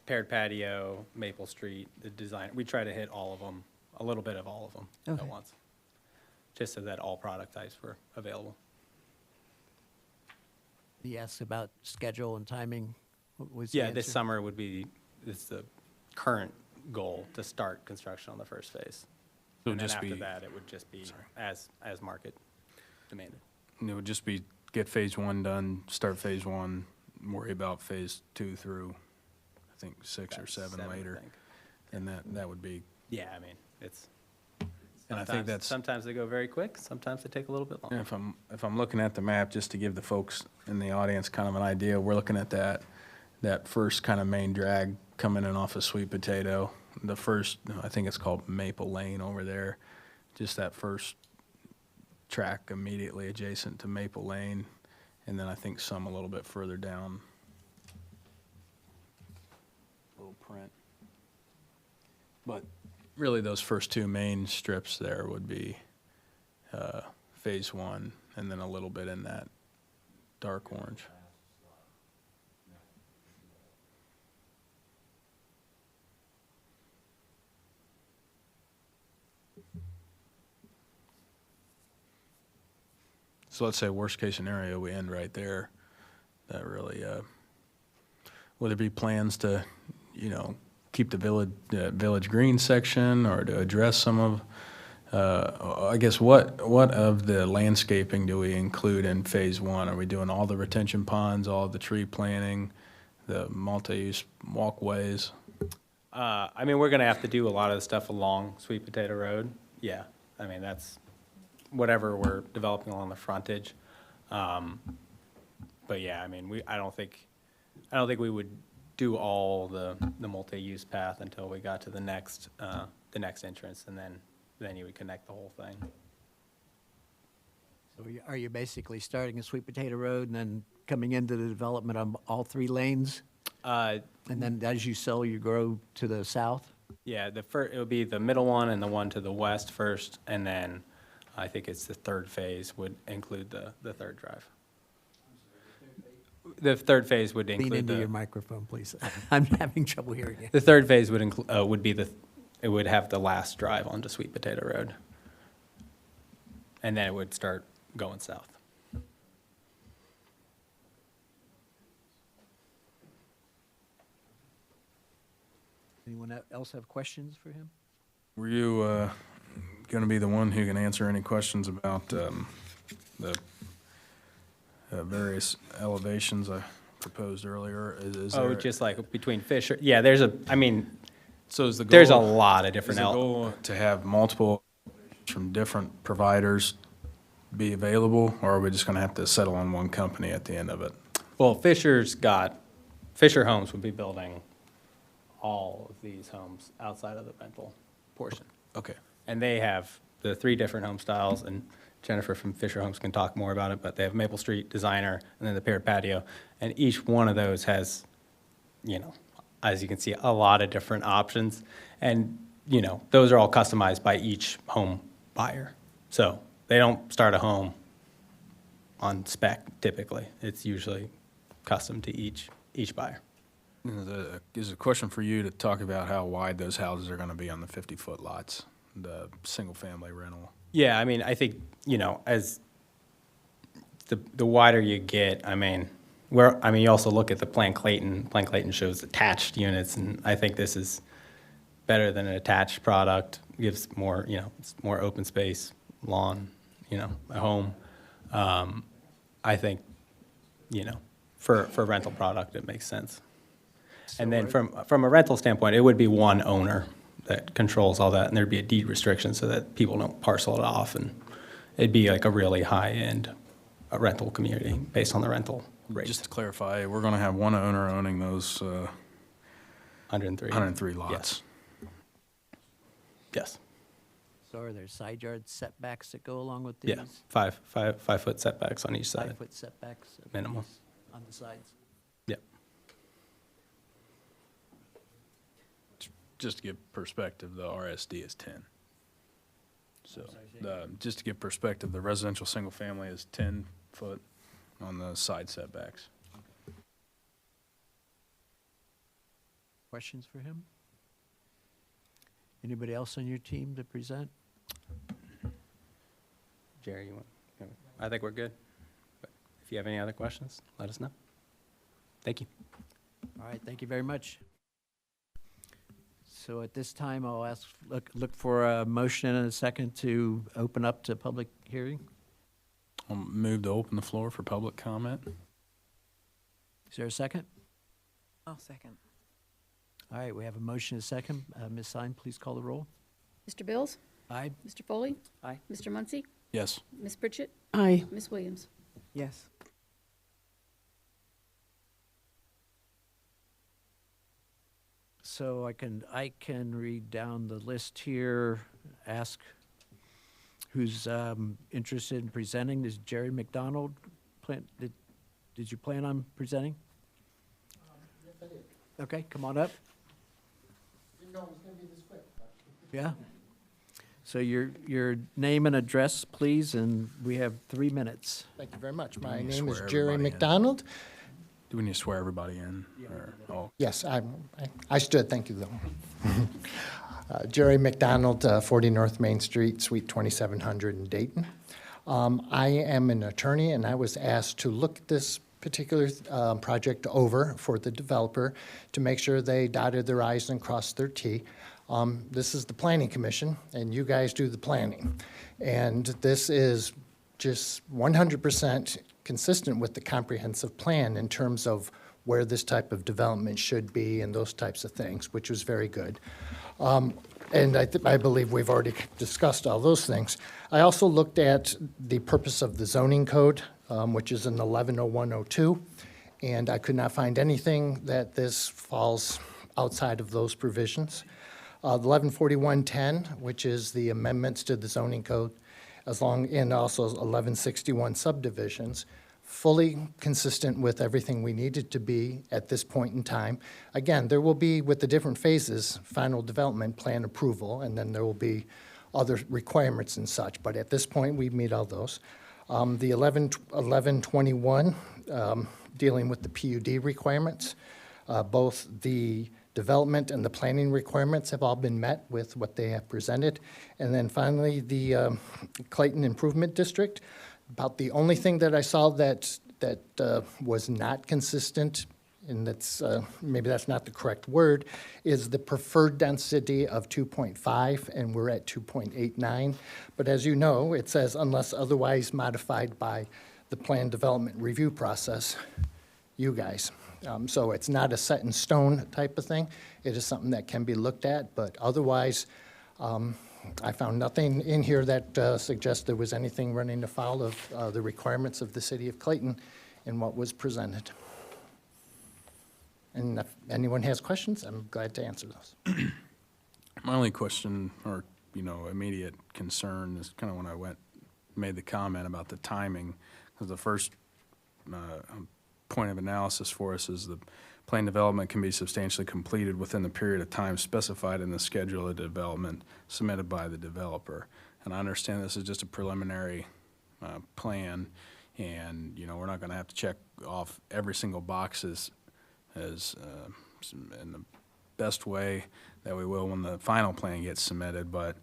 paired patio, Maple Street, the design. We try to hit all of them, a little bit of all of them at Okay. once, just so that all product types were available. He asked about schedule and timing. What was the Yeah, this answer? summer is the current goal to start construction on the first phase. So And then just after be- that, it would just be as market demanded. It would just be get phase 1 done, start phase 1, worry about phase 2 through, I think, 6 or About 7 I later. think. And that would be, Yeah, it's. and I think that's, Sometimes they go very quick, sometimes they take a little bit longer. if I'm looking at the map, just to give the folks in the audience kind of an idea, we're looking at that first kind of main drag coming in off of Sweet Potato. The first, I think it's called Maple Lane over there, just that first track immediately adjacent to Maple Lane, and then I think some a little bit further down. Little print. But really, those first 2 main strips there would be phase 1, and then a little bit in that dark orange. So let's say worst case scenario, we end right there. That really, would there be plans to, keep the village green section or to address some of, I guess, what of the landscaping do we include in phase 1? Are we doing all the retention ponds, all the tree planting, the multi-use walkways? We're gonna have to do a lot of the stuff along Sweet Potato Road. Yeah, that's whatever we're developing along the frontage. But yeah, I don't think we would do all the multi-use path until we got to the next entrance, and then you would connect the whole thing. So are you basically starting at Sweet Potato Road and then coming into the development on all 3 lanes? And then as you sell, you grow to the south? Yeah, it would be the middle one and the one to the west first, and then I think it's the third phase would include the third drive. The third phase would Lean include into your the, microphone, please. I'm having trouble hearing you. the third phase would it would have the last drive onto Sweet Potato Road. And then it would start going south. Anyone else have questions for him? Were you going to be the one who can answer any questions about the various elevations I proposed earlier? Is Oh, there- just like between Fisher, yeah, So is the goal? there's a lot of Is different the goal to have multiple from different providers be available, or are we just going to have to settle on one company at the end of it? Well, Fisher Homes would be building all of these homes outside of the rental portion. Okay. And they have the 3 different home styles, and Jennifer from Fisher Homes can talk more about it, but they have Maple Street, Designer, and then the paired patio. And each one of those has, as you can see, a lot of different options. And you know, those are all customized by each home buyer. So they don't start a home on spec typically. It's usually custom to each buyer. Is a question for you to talk about how wide those houses are going to be on the 50-foot lots, the single-family rental. Yeah, I mean, I think, you know, as the wider you get, I mean, you also look at the Plan Clayton. Plan Clayton shows attached units, and I think this is better than an attached product. Gives more, you know, it's more open space, lawn, you know, a home. I think, you know, for a rental product, it makes sense. And then from a rental standpoint, it would be one owner that controls all that, and there'd be a deed restriction so that people don't parcel it off, and it'd be like a really high-end rental community based on the rental rates. Just to clarify, we're going to have one owner owning those 103 lots. Yes. Yes. So are there side yard setbacks that go along with these? Yeah, five-foot setbacks on each side. 5-foot setbacks? Minimum. On the sides? Yep. Just to give perspective, the RSD is 10. So, just to give perspective, the residential single family is 10 foot on the side setbacks. Questions for him? Anybody else on your team to present? Jerry, you want? I think we're good. But if you have any other questions, let us know. Thank you. All right, thank you very much. So at this time, I'll look for a motion and a second to open up to public hearing. I'll move to open the floor for public comment. Is there a second? I'll second. All right, we have a motion and a second. Ms. Sine, please call the roll. Mr. Bills? Aye. Mr. Foley? Aye. Mr. Muncy? Yes. Ms. Pritchett? Aye. Ms. Williams? Yes. So I can read down the list here, ask who's interested in presenting. Is Jerry McDonald, did you plan on presenting? Yes, I did. Okay, come on up. Didn't know it was gonna be this quick. Yeah. So your name and address, please, and we have 3 minutes. Thank you very much. My You name is swear Jerry everybody in. McDonald. Do we need to swear everybody in? Oh, Yes, I stood, thank you, though. Jerry McDonald, 40 North Main Street, Suite 2700 in Dayton. I am an attorney, and I was asked to look at this particular project over for the developer to make sure they dotted their i's and crossed their t. This is the Planning Commission, and you guys do the planning. And this is just 100% consistent with the comprehensive plan in terms of where this type of development should be and those types of things, which was very good. And I believe we've already discussed all those things. I also looked at the purpose of the zoning code, which is in 110102, and I could not find anything that this falls outside of those provisions. 114110, which is the amendments to the zoning code, and also 1161 subdivisions, fully consistent with everything we needed to be at this point in time. Again, there will be, with the different phases, final development plan approval, and then there will be other requirements and such, but at this point, we meet all those. The 1121, dealing with the PUD requirements, both the development and the planning requirements have all been met with what they have presented. And then finally, the Clayton Improvement District. About the only thing that I saw that was not consistent, and that's maybe that's not the correct word, is the preferred density of 2.5, and we're at 2.89. But as you know, it says unless otherwise modified by the plan development review process, you guys. So it's not a set in stone type of thing. It is something that can be looked at, but otherwise, I found nothing in here that suggests there was anything running afoul of the requirements of the city of Clayton in what was presented. And if anyone has questions, I'm glad to answer those. my only question or, immediate concern is kind of when I made the comment about the timing, because the first point of analysis for us is the plan development can be substantially completed within the period of time specified in the schedule of development submitted by the developer. And I understand this is just a preliminary plan, and, you know, we're not going to have to check off every single box as in the best way that we will when the final plan gets submitted. But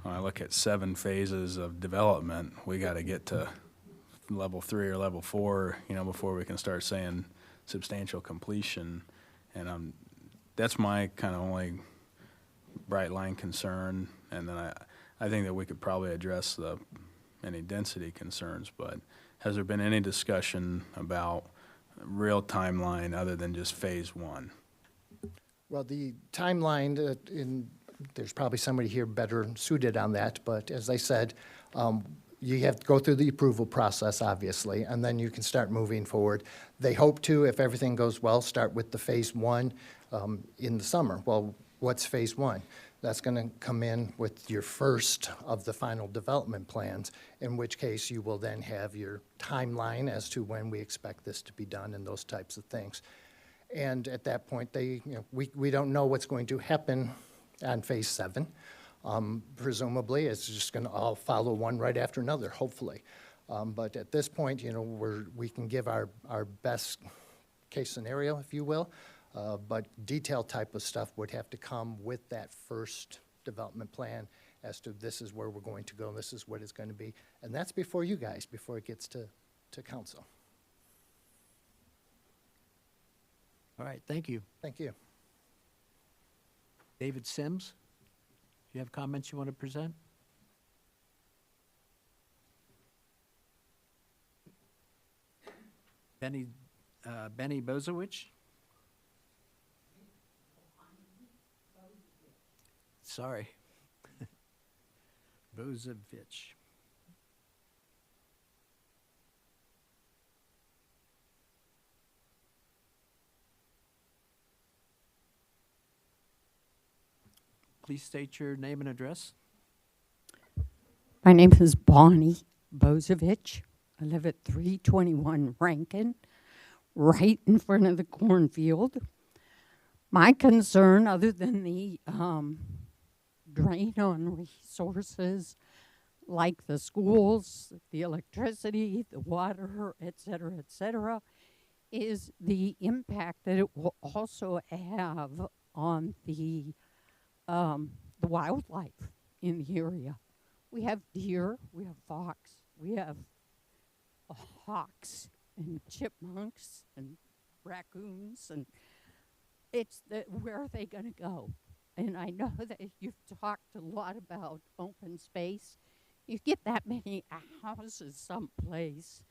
when I look at 7 phases of development, we got to get to level 3 or level 4, you know, before we can start saying substantial completion. And that's my kind of only bright line concern. And then I think that we could probably address any density concerns, but has there been any discussion about real timeline other than just phase 1? Well, the timeline, there's probably somebody here better suited on that, but as I said, you have to go through the approval process, obviously, and then you can start moving forward. They hope to, if everything goes well, start with the phase 1 in the summer. Well, what's phase 1? That's going to come in with your first of the final development plans, in which case you will then have your timeline as to when we expect this to be done and those types of things. And at that point, we don't know what's going to happen on phase 7. Presumably, it's just going to all follow one right after another, hopefully. But at this point, you know, we can give our best case scenario, if you will. But detailed type of stuff would have to come with that first development plan as to this is where we're going to go, this is what it's going to be. And that's before you guys, before it gets to council. All right, thank you. Thank you. David Sims, do you have comments you want to present? Benny Bozowicz? Sorry. Bozovich. Please state your name and address. My name is Bonnie Bozovich. I live at 321 Rankin, right in front of the cornfield. My concern, other than the drain on resources like the schools, the electricity, the water, et cetera, is the impact that it will also have on the wildlife in the area. We have deer, we have fox, we have hawks and chipmunks and raccoons, and where are they going to go? And I know that you've talked a lot about open space. You get that many houses someplace,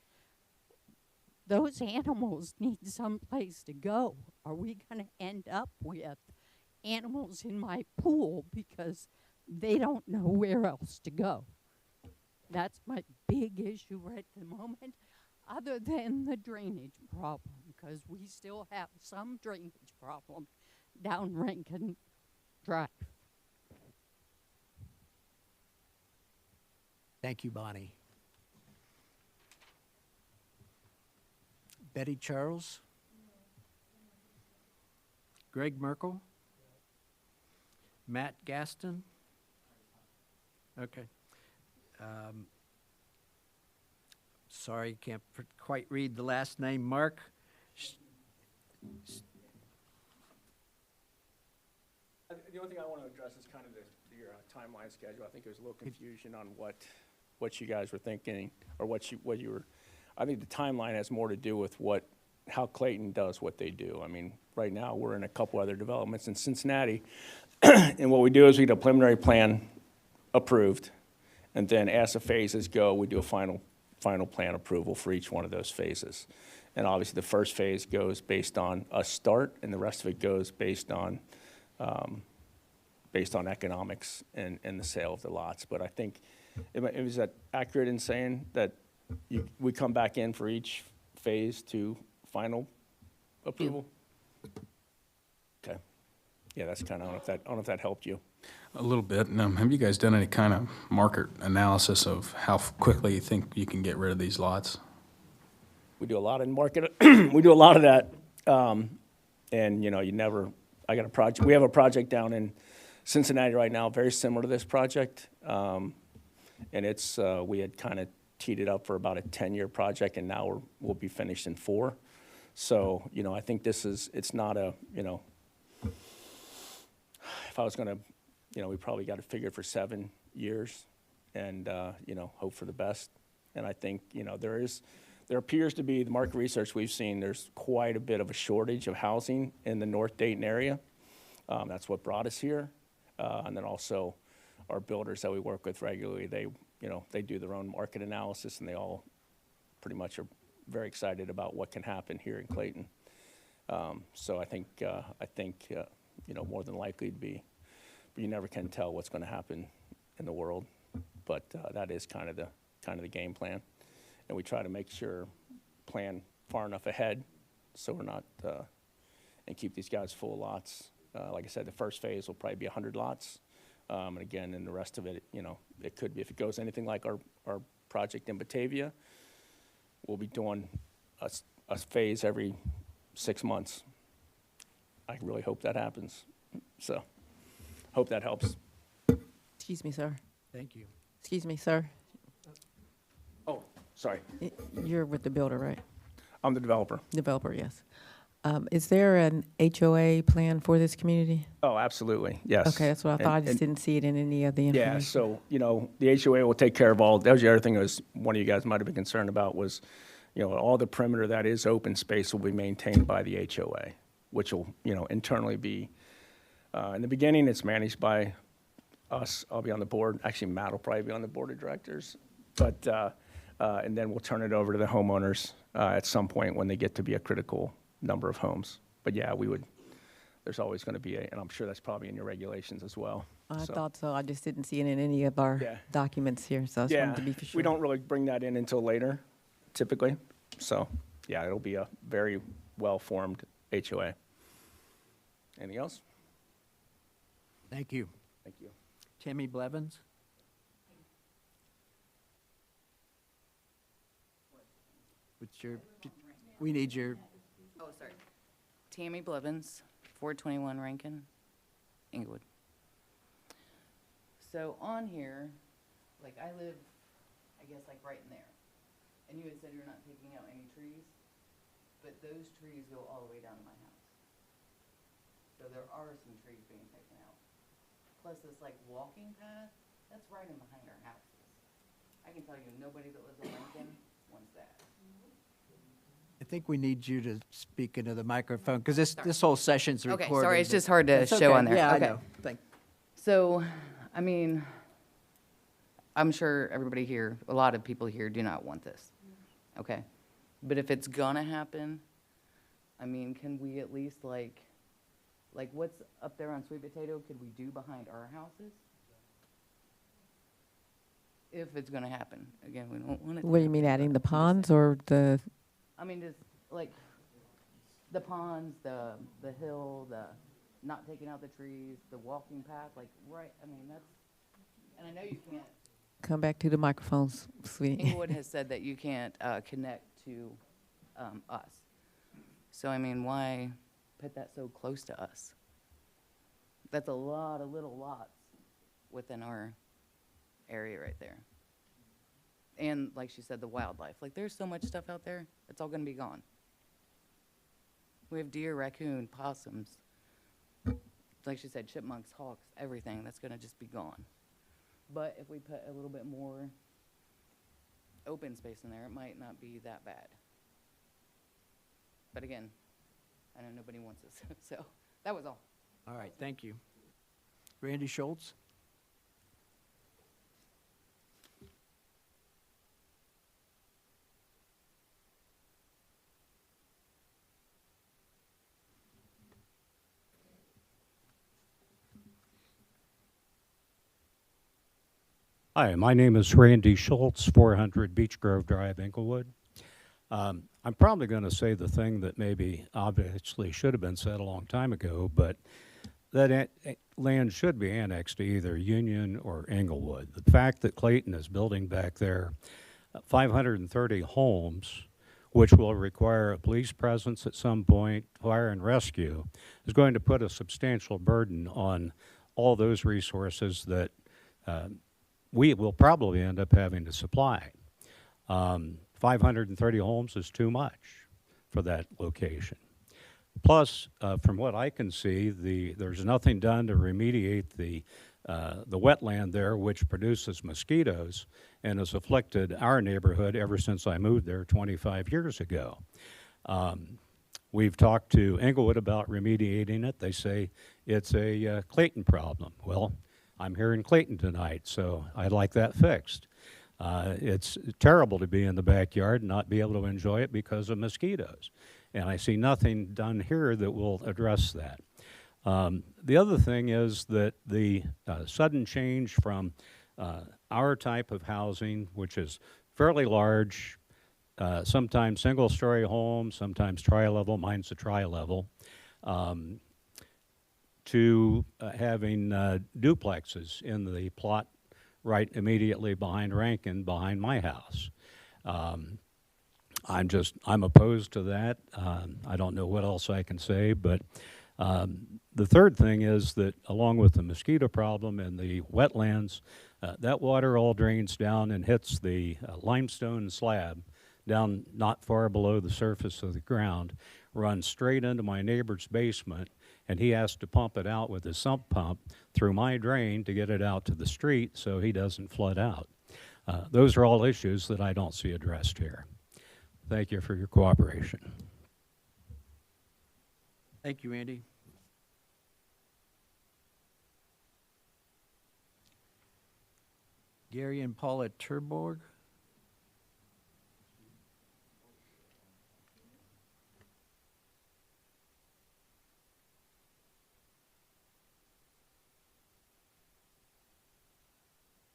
those animals need some place to go. Are we going to end up with animals in my pool because they don't know where else to go? That's my big issue right at the moment, other than the drainage problem, because we still have some drainage problem down Rankin Drive. Thank you, Bonnie. Betty Charles? Greg Merkel? Matt Gaston? Okay. Sorry, can't quite read the last name. Mark? The only thing I want to address is kind of your timeline schedule. I think there's a little confusion on what you guys were thinking, or what you were. I think the timeline has more to do with how Clayton does what they do. I mean, right now we're in a couple other developments in Cincinnati, and what we do is we get a preliminary plan approved, and then as the phases go, we do a final plan approval for each one of those phases. And obviously, the first phase goes based on a start, and the rest of it goes based on economics and the sale of the lots. But I think, is that accurate in saying that we come back in for each phase to final approval? Yeah. Okay. Yeah, that's kind of, I don't know if that helped you. A little bit. Have you guys done any kind of market analysis of how quickly you think you can get rid of these lots? We do a lot in market. We do a lot of that. And, you know, I got a project, we have a project down in Cincinnati right now, very similar to this project. And it's, we had kind of teed it up for about a 10-year project, and now we'll be finished in 4. So, you know, I think it's not a, you know, if I was going to, you know, we probably got it figured for 7 years and, you know, hope for the best. And I think, you know, there appears to be, the market research we've seen, there's quite a bit of a shortage of housing in the North Dayton area. That's what brought us here. And then also our builders that we work with regularly, they, you know, they do their own market analysis, and they all pretty much are very excited about what can happen here in Clayton. So I think, you know, more than likely to be, but you never can tell what's going to happen in the world. But that is kind of the game plan, and we try to make sure plan far enough ahead so we're not and keep these guys full of lots. Like I said, the first phase will probably be 100 lots, and again, and the rest of it, you know, it could be, if it goes anything like our project in Batavia, we'll be doing a phase every 6 months. I really hope that happens. So, hope that helps. Excuse me, sir. Thank you. Excuse me, sir. Oh, sorry. You're with the builder, right? I'm the developer. Developer, yes. Is there an HOA plan for this community? Oh, absolutely, yes. Okay, that's what I thought. I just And- didn't see it in any of the information. Yeah, so, you know, the HOA will take care of all, that was the other thing was, one of you guys might have been concerned about was, you know, all the perimeter that is open space will be maintained by the HOA, which will, you know, internally be, in the beginning, it's managed by us. I'll be on the board. Actually, Matt will probably be on the board of directors. But, and then we'll turn it over to the homeowners at some point when they get to be a critical number of homes. But yeah, there's always going to be and I'm sure that's probably in your regulations as well. I So, thought so. I just didn't see it in any of our Yeah. documents here, so I just yeah, wanted to be for sure. we don't really bring that in until later, typically. So, yeah, it'll be a very well-formed HOA. Anything else? Thank you. Thank you. Tammy Blevins? We need your, Oh, sorry. Tammy Blevins, 421 Rankin, Inglewood. So on here, like I live, I guess like right in there. And you had said you're not taking out any trees, but those trees go all the way down to my house. So there are some trees being taken out. Plus this like walking path, that's right in behind our houses. I can tell you, nobody that lives in Lincoln wants that. I think we need you to speak into the microphone, because this whole session's recorded. Okay, sorry, it's but- just hard to That's show okay. on there. Yeah, I Okay. know. So, I mean, I'm sure everybody here, a lot of people here do not want this, okay? But if it's gonna happen, I mean, can we at least like what's up there on Sweet Potato, could we do behind our houses? If it's gonna happen, again, we don't want it to What do you mean, happen, adding but the I'm just ponds saying. or the, I mean, just like the ponds, the hill, the not taking out the trees, the walking path, like, right, I mean, that's, and I know you can't, come back to the microphones, sweetie. Inglewood has said that you can't connect to us. So, I mean, why put that so close to us? That's a lot of little lots within our area right there. And like she said, the wildlife. Like, there's so much stuff out there, it's all gonna be gone. We have deer, raccoon, possums. Like she said, chipmunks, hawks, everything, that's gonna just be gone. But if we put a little bit more open space in there, it might not be that bad. But again, I know nobody wants this, so that was all. All right, thank you. Randy Schultz? Hi, my name is Randy Schultz, 400 Beech Grove Drive, Inglewood. I'm probably going to say the thing that maybe obviously should have been said a long time ago, but that land should be annexed to either Union or Inglewood. The fact that Clayton is building back there 530 homes which will require a police presence at some point, fire and rescue, is going to put a substantial burden on all those resources that we will probably end up having to supply. 530 homes is too much for that location. Plus, from what I can see, there's nothing done to remediate the wetland there, which produces mosquitoes and has afflicted our neighborhood ever since I moved there 25 years ago. We've talked to Englewood about remediating it. They say it's a Clayton problem. Well, I'm here in Clayton tonight, so I'd like that fixed. It's terrible to be in the backyard and not be able to enjoy it because of mosquitoes. And I see nothing done here that will address that. The other thing is that the sudden change from our type of housing, which is fairly large, sometimes single-story homes, sometimes tri-level, mine's a tri-level, to having duplexes in the plot right immediately behind Rankin, behind my house. I'm opposed to that. I don't know what else I can say, but the third thing is that along with the mosquito problem and the wetlands, that water all drains down and hits the limestone slab down not far below the surface of the ground, runs straight into my neighbor's basement, and he has to pump it out with his sump pump through my drain to get it out to the street so he doesn't flood out. Those are all issues that I don't see addressed here. Thank you for your cooperation. Thank you, Andy. Gary and Paula Terborg.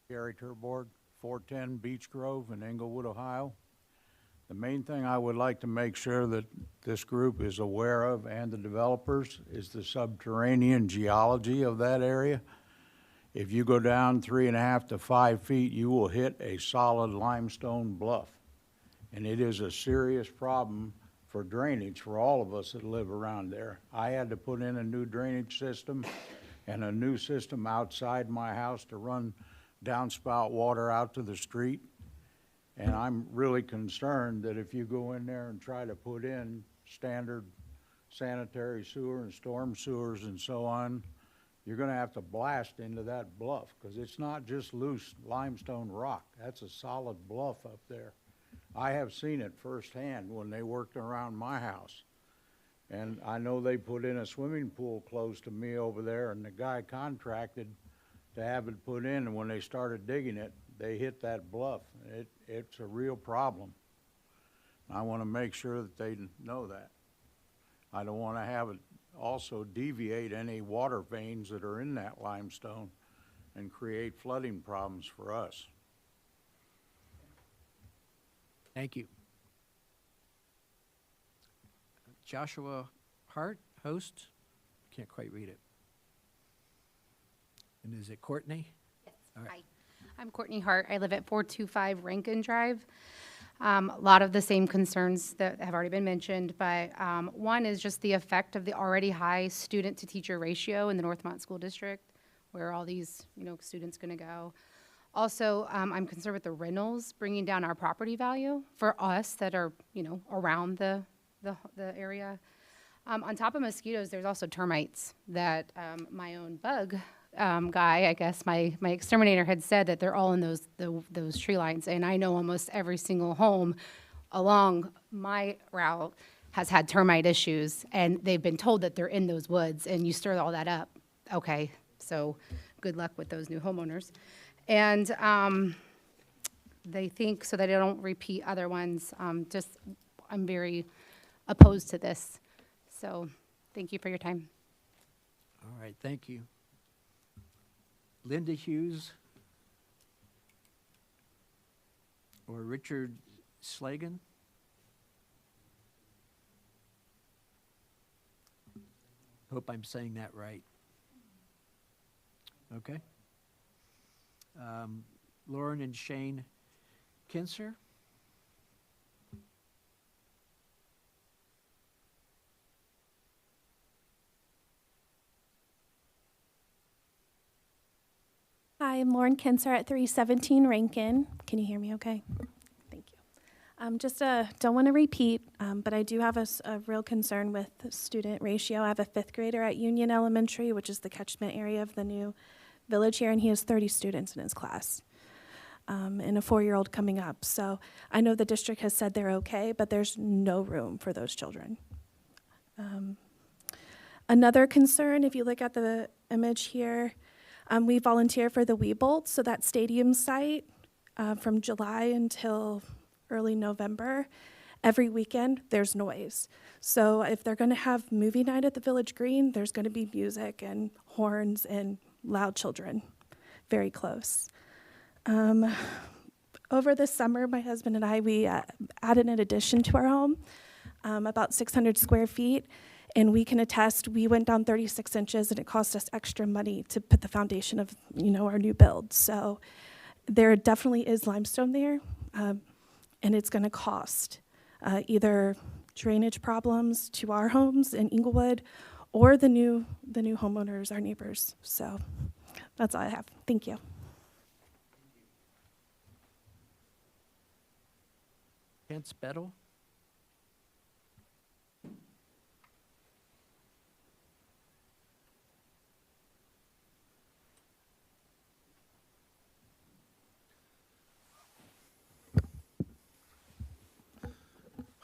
Gary Terborg, 410 Beech Grove in Englewood, Ohio. The main thing I would like to make sure that this group is aware of, and the developers, is the subterranean geology of that area. If you go down 3.5 to 5 feet, you will hit a solid limestone bluff. And it is a serious problem for drainage for all of us that live around there. I had to put in a new drainage system and a new system outside my house to run downspout water out to the street. And I'm really concerned that if you go in there and try to put in standard sanitary sewer and storm sewers and so on, you're gonna have to blast into that bluff, because it's not just loose limestone rock. That's a solid bluff up there. I have seen it firsthand when they worked around my house. And I know they put in a swimming pool close to me over there, and the guy contracted to have it put in, and when they started digging it, they hit that bluff. It's a real problem. I want to make sure that they know that. I don't want to have it also deviate any water veins that are in that limestone and create flooding problems for us. Thank you. Joshua Hart, host. Can't quite read it. And is it Courtney? Yes. All right. Hi. I'm Courtney Hart. I live at 425 Rankin Drive. A lot of the same concerns that have already been mentioned, but one is just the effect of the already high student-to-teacher ratio in the Northmont School District, where are all these, students going to go? Also, I'm concerned with the rentals bringing down our property value for us that are, around the area. On top of mosquitoes, there's also termites that my own bug guy, I guess my exterminator had said that they're all in those tree lines, and I know almost every single home along my route has had termite issues, and they've been told that they're in those woods, and you stir all that up. Okay, so good luck with those new homeowners. And they think so that they don't repeat other ones. I'm very opposed to this. So thank you for your time. All right, thank you. Linda Hughes or Richard Slagan? Hope I'm saying that right. Okay. Lauren and Shane Kinser? Hi, I'm Lauren Kinser at 317 Rankin. Can you hear me okay? Thank you. Don't want to repeat, but I do have a real concern with the student ratio. I have a 5th grader at Union Elementary, which is the catchment area of the new village here, and he has 30 students in his class, and a 4-year-old coming up. So I know the district has said they're okay, but there's no room for those children. Another concern, if you look at the image here, we volunteer for the Weebolt, so that stadium site from July until early November. Every weekend, there's noise. So if they're going to have movie night at the Village Green, there's going to be music and horns and loud children, very close. Over the summer, my husband and I, we added an addition to our home, about 600 square feet. And we can attest, we went down 36 inches and it cost us extra money to put the foundation of, our new build. So there definitely is limestone there, and it's gonna cost either drainage problems to our homes in Inglewood or the new homeowners, our neighbors. So that's all I have. Thank you. Kent Spettle?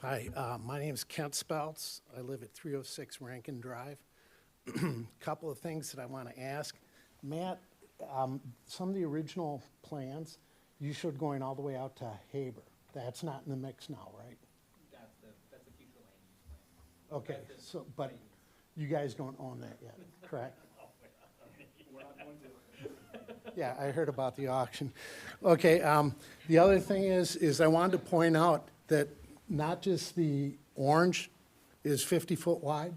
Hi, my name is Kent Speltz. I live at 306 Rankin Drive. Couple of things that I want to ask. Matt, some of the original plans, you showed going all the way out to Haber. That's not in the mix now, right? That's the future land use plan. Okay, so, but you guys don't own that yet, correct? We're not going to. Yeah, I heard about the auction. Okay, the other thing is I wanted to point out that not just the orange is 50 foot wide,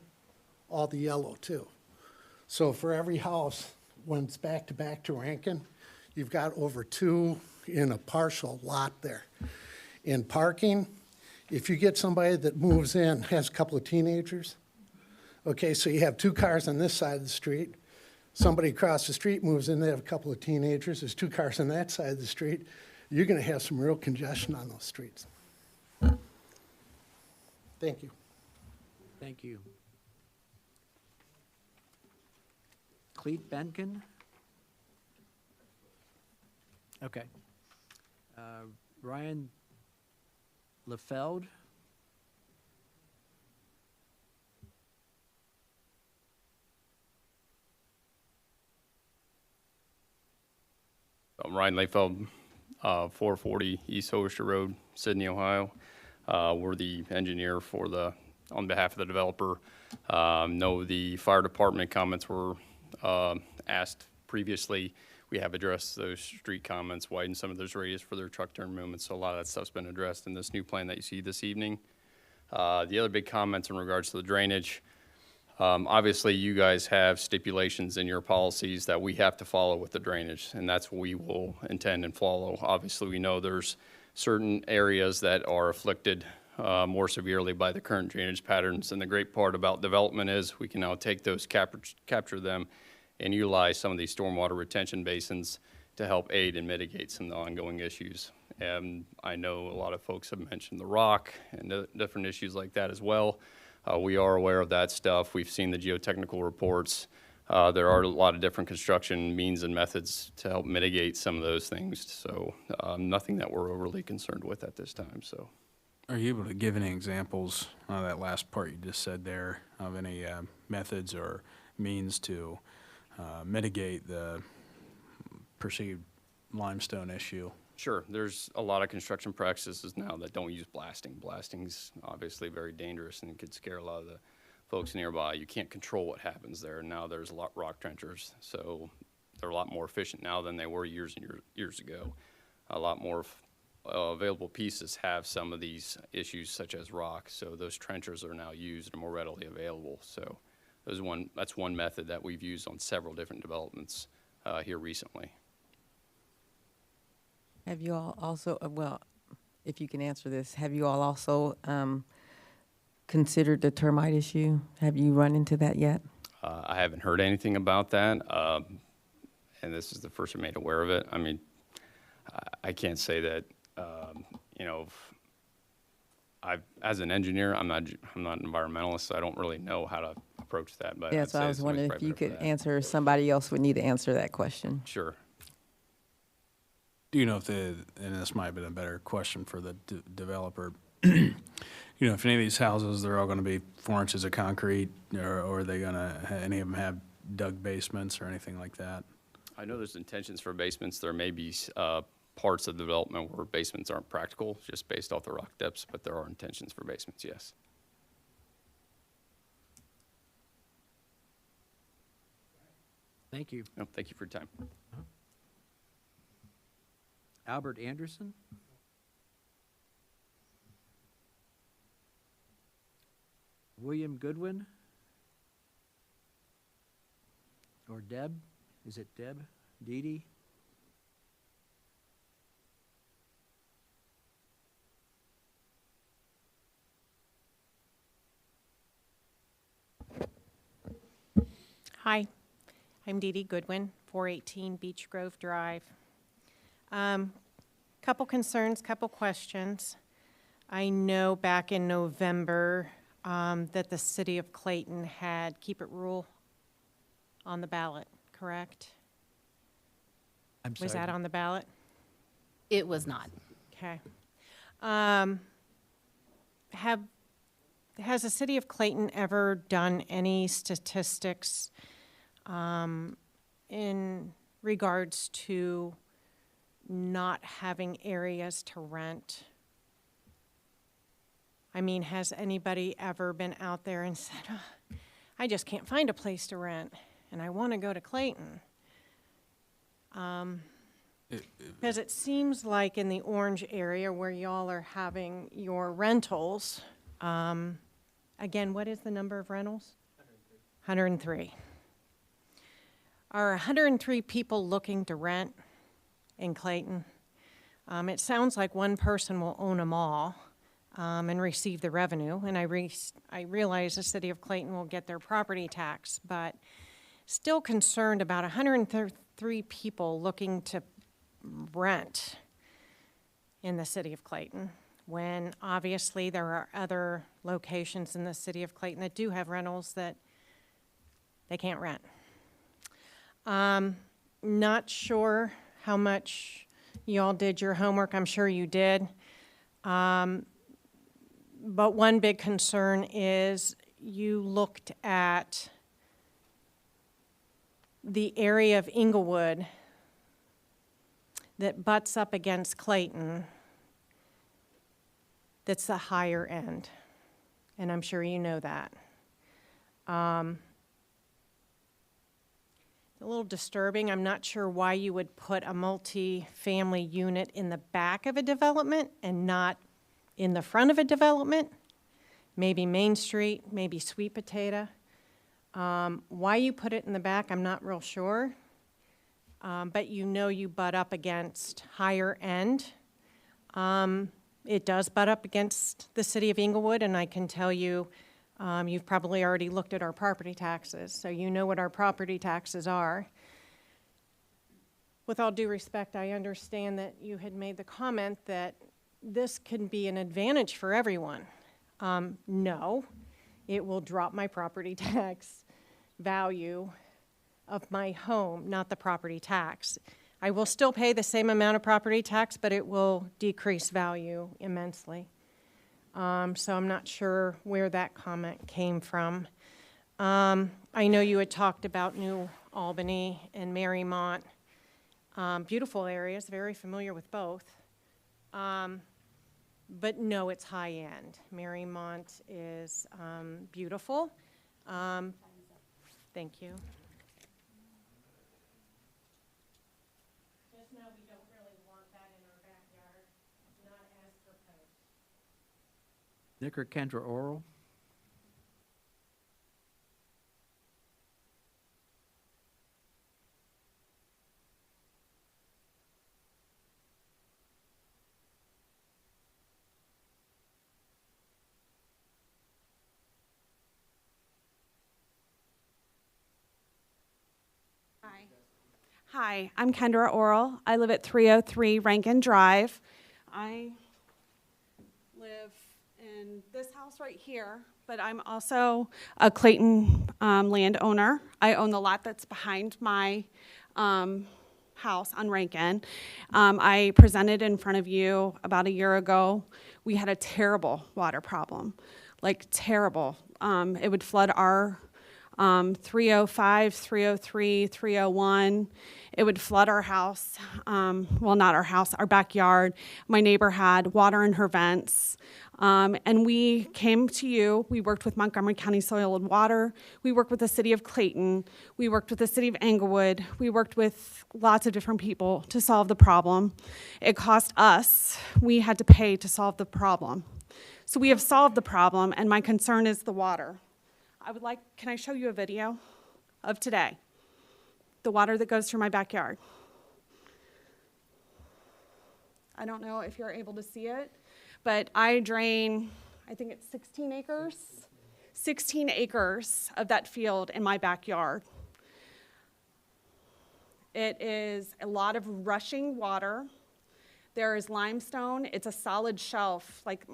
all the yellow too. So for every house, when it's back to Rankin, you've got over 2 in a partial lot there. In parking, if you get somebody that moves in, has a couple of teenagers, okay, so you have 2 cars on this side of the street, somebody across the street moves in, they have a couple of teenagers, there's 2 cars on that side of the street, you're gonna have some real congestion on those streets. Thank you. Thank you. Clayton Benkin? Okay. Ryan Lefeld? I'm Ryan Layfeld, 440 East Hollister Road, Sydney, Ohio. We're the engineer on behalf of the developer. No, the fire department comments were asked previously. We have addressed those street comments, widened some of those radius for their truck turn movements, so a lot of that stuff's been addressed in this new plan that you see this evening. The other big comments in regards to the drainage, obviously you guys have stipulations in your policies that we have to follow with the drainage, and that's what we will intend and follow. Obviously, we know there's certain areas that are afflicted more severely by the current drainage patterns, and the great part about development is we can now take those, capture them, and utilize some of these stormwater retention basins to help aid and mitigate some of the ongoing issues. And I know a lot of folks have mentioned the rock and different issues like that as well. We are aware of that stuff. We've seen the geotechnical reports. There are a lot of different construction means and methods to help mitigate some of those things. So nothing that we're overly concerned with at this time. So, Are you able to give any examples of that last part you just said there, of any methods or means to mitigate the perceived limestone issue? Sure. There's a lot of construction practices now that don't use blasting. Blasting's obviously very dangerous and could scare a lot of the folks nearby. You can't control what happens there. Now there's a lot rock trenchers, so they're a lot more efficient now than they were years and years ago. A lot more available pieces have some of these issues such as rock, so those trenchers are now used and more readily available. So that's one method that we've used on several different developments here recently. Have you all also, well, if you can answer this, have you all also considered the termite issue? Have you run into that yet? I haven't heard anything about that. and this is the first I'm made aware of it. I mean, I can't say that, you know, as an engineer, I'm not an environmentalist, so I don't really know how to approach that, but Yeah, I'd so say I was somebody's wondering if probably you better could for that. answer, somebody else would need to answer that question. Sure. Do you know if and this might have been a better question for the developer, you know, if any of these houses, they're all going to be 4 inches of concrete, or are they going to, any of them have dug basements or anything like that? I know there's intentions for basements. There may be parts of the development where basements aren't practical, just based off the rock depths, but there are intentions for basements, yes. Thank you. No, thank you for your time. Albert Anderson? William Goodwin? Or Deb? Is it Deb? Dee Dee? Hi, I'm Dee Dee Goodwin, 418 Beech Grove Drive. Couple concerns, couple questions. I know back in November that the city of Clayton had keep it rural on the ballot, correct? I'm sorry. Was that on the ballot? It was not. Okay. Has the city of Clayton ever done any statistics in regards to not having areas to rent? I mean, has anybody ever been out there and said, oh, I just can't find a place to rent and I want to go to Clayton? Because it seems like in the Orange area where y'all are having your rentals, again, what is the number of rentals? 103. Are 103 people looking to rent in Clayton? It sounds like one person will own them all and receive the revenue, and I realize the city of Clayton will get their property tax, but still concerned about 103 people looking to rent in the city of Clayton, when obviously there are other locations in the city of Clayton that do have rentals that they can't rent. Not sure how much y'all did your homework. I'm sure you did. But one big concern is you looked at the area of Inglewood that butts up against Clayton that's the higher end. And I'm sure you know that. A little disturbing. I'm not sure why you would put a multi-family unit in the back of a development and not in the front of a development. Maybe Main Street, maybe Sweet Potato. Why you put it in the back, I'm not real sure. But you know you butt up against higher end. It does butt up against the city of Inglewood, and I can tell you, you've probably already looked at our property taxes, so you know what our property taxes are. With all due respect, I understand that you had made the comment that this can be an advantage for everyone. No, it will drop my property tax value of my home, not the property tax. I will still pay the same amount of property tax, but it will decrease value immensely. So I'm not sure where that comment came from. I know you had talked about New Albany and Marymount. Beautiful areas, very familiar with both. But no, it's high end. Marymount is beautiful. Thank you. Just know we don't really want that in our backyard, not as proposed. Nick or Kendra Oral? Hi, I'm Kendra Oral. I live at 303 Rankin Drive. I live in this house right here, but I'm also a Clayton landowner. I own the lot that's behind my house on Rankin. I presented in front of you about a year ago. We had a terrible water problem, like terrible. It would flood our 305, 303, 301. It would flood our house. Well, not our house, our backyard. My neighbor had water in her vents. And we came to you. We worked with Montgomery County Soil and Water. We worked with the city of Clayton. We worked with the city of Englewood. We worked with lots of different people to solve the problem. It cost us. We had to pay to solve the problem. So we have solved the problem, and my concern is the water. Can I show you a video of today? The water that goes through my backyard. I don't know if you're able to see it, but I drain, I think it's 16 acres. 16 acres of that field in my backyard. It is a lot of rushing water. There is limestone. It's a solid shelf. Like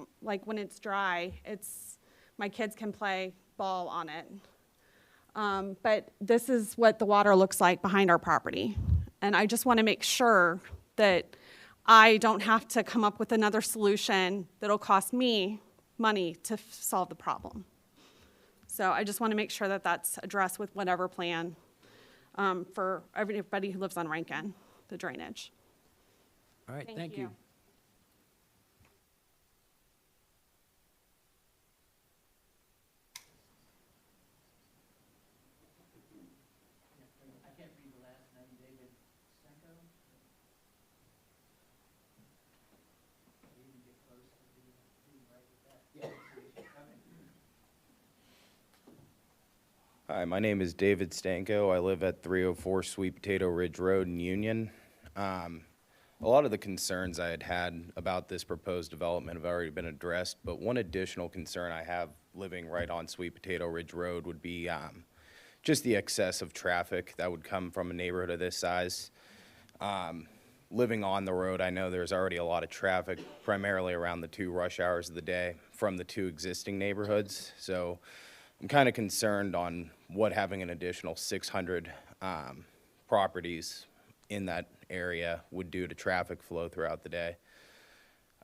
when it's dry, my kids can play ball on it. But this is what the water looks like behind our property. And I just want to make sure that I don't have to come up with another solution that'll cost me money to solve the problem. So I just want to make sure that that's addressed with whatever plan for everybody who lives on Rankin, the drainage. All right, thank you. Hi, my name is David Stanko. I live at 304 Sweet Potato Ridge Road in Union. A lot of the concerns I had about this proposed development have already been addressed, but one additional concern I have living right on Sweet Potato Ridge Road would be just the excess of traffic that would come from a neighborhood of this size. Living on the road, I know there's already a lot of traffic, primarily around the 2 rush hours of the day from the 2 existing neighborhoods. So I'm kind of concerned on what having an additional 600 properties in that area would do to traffic flow throughout the day.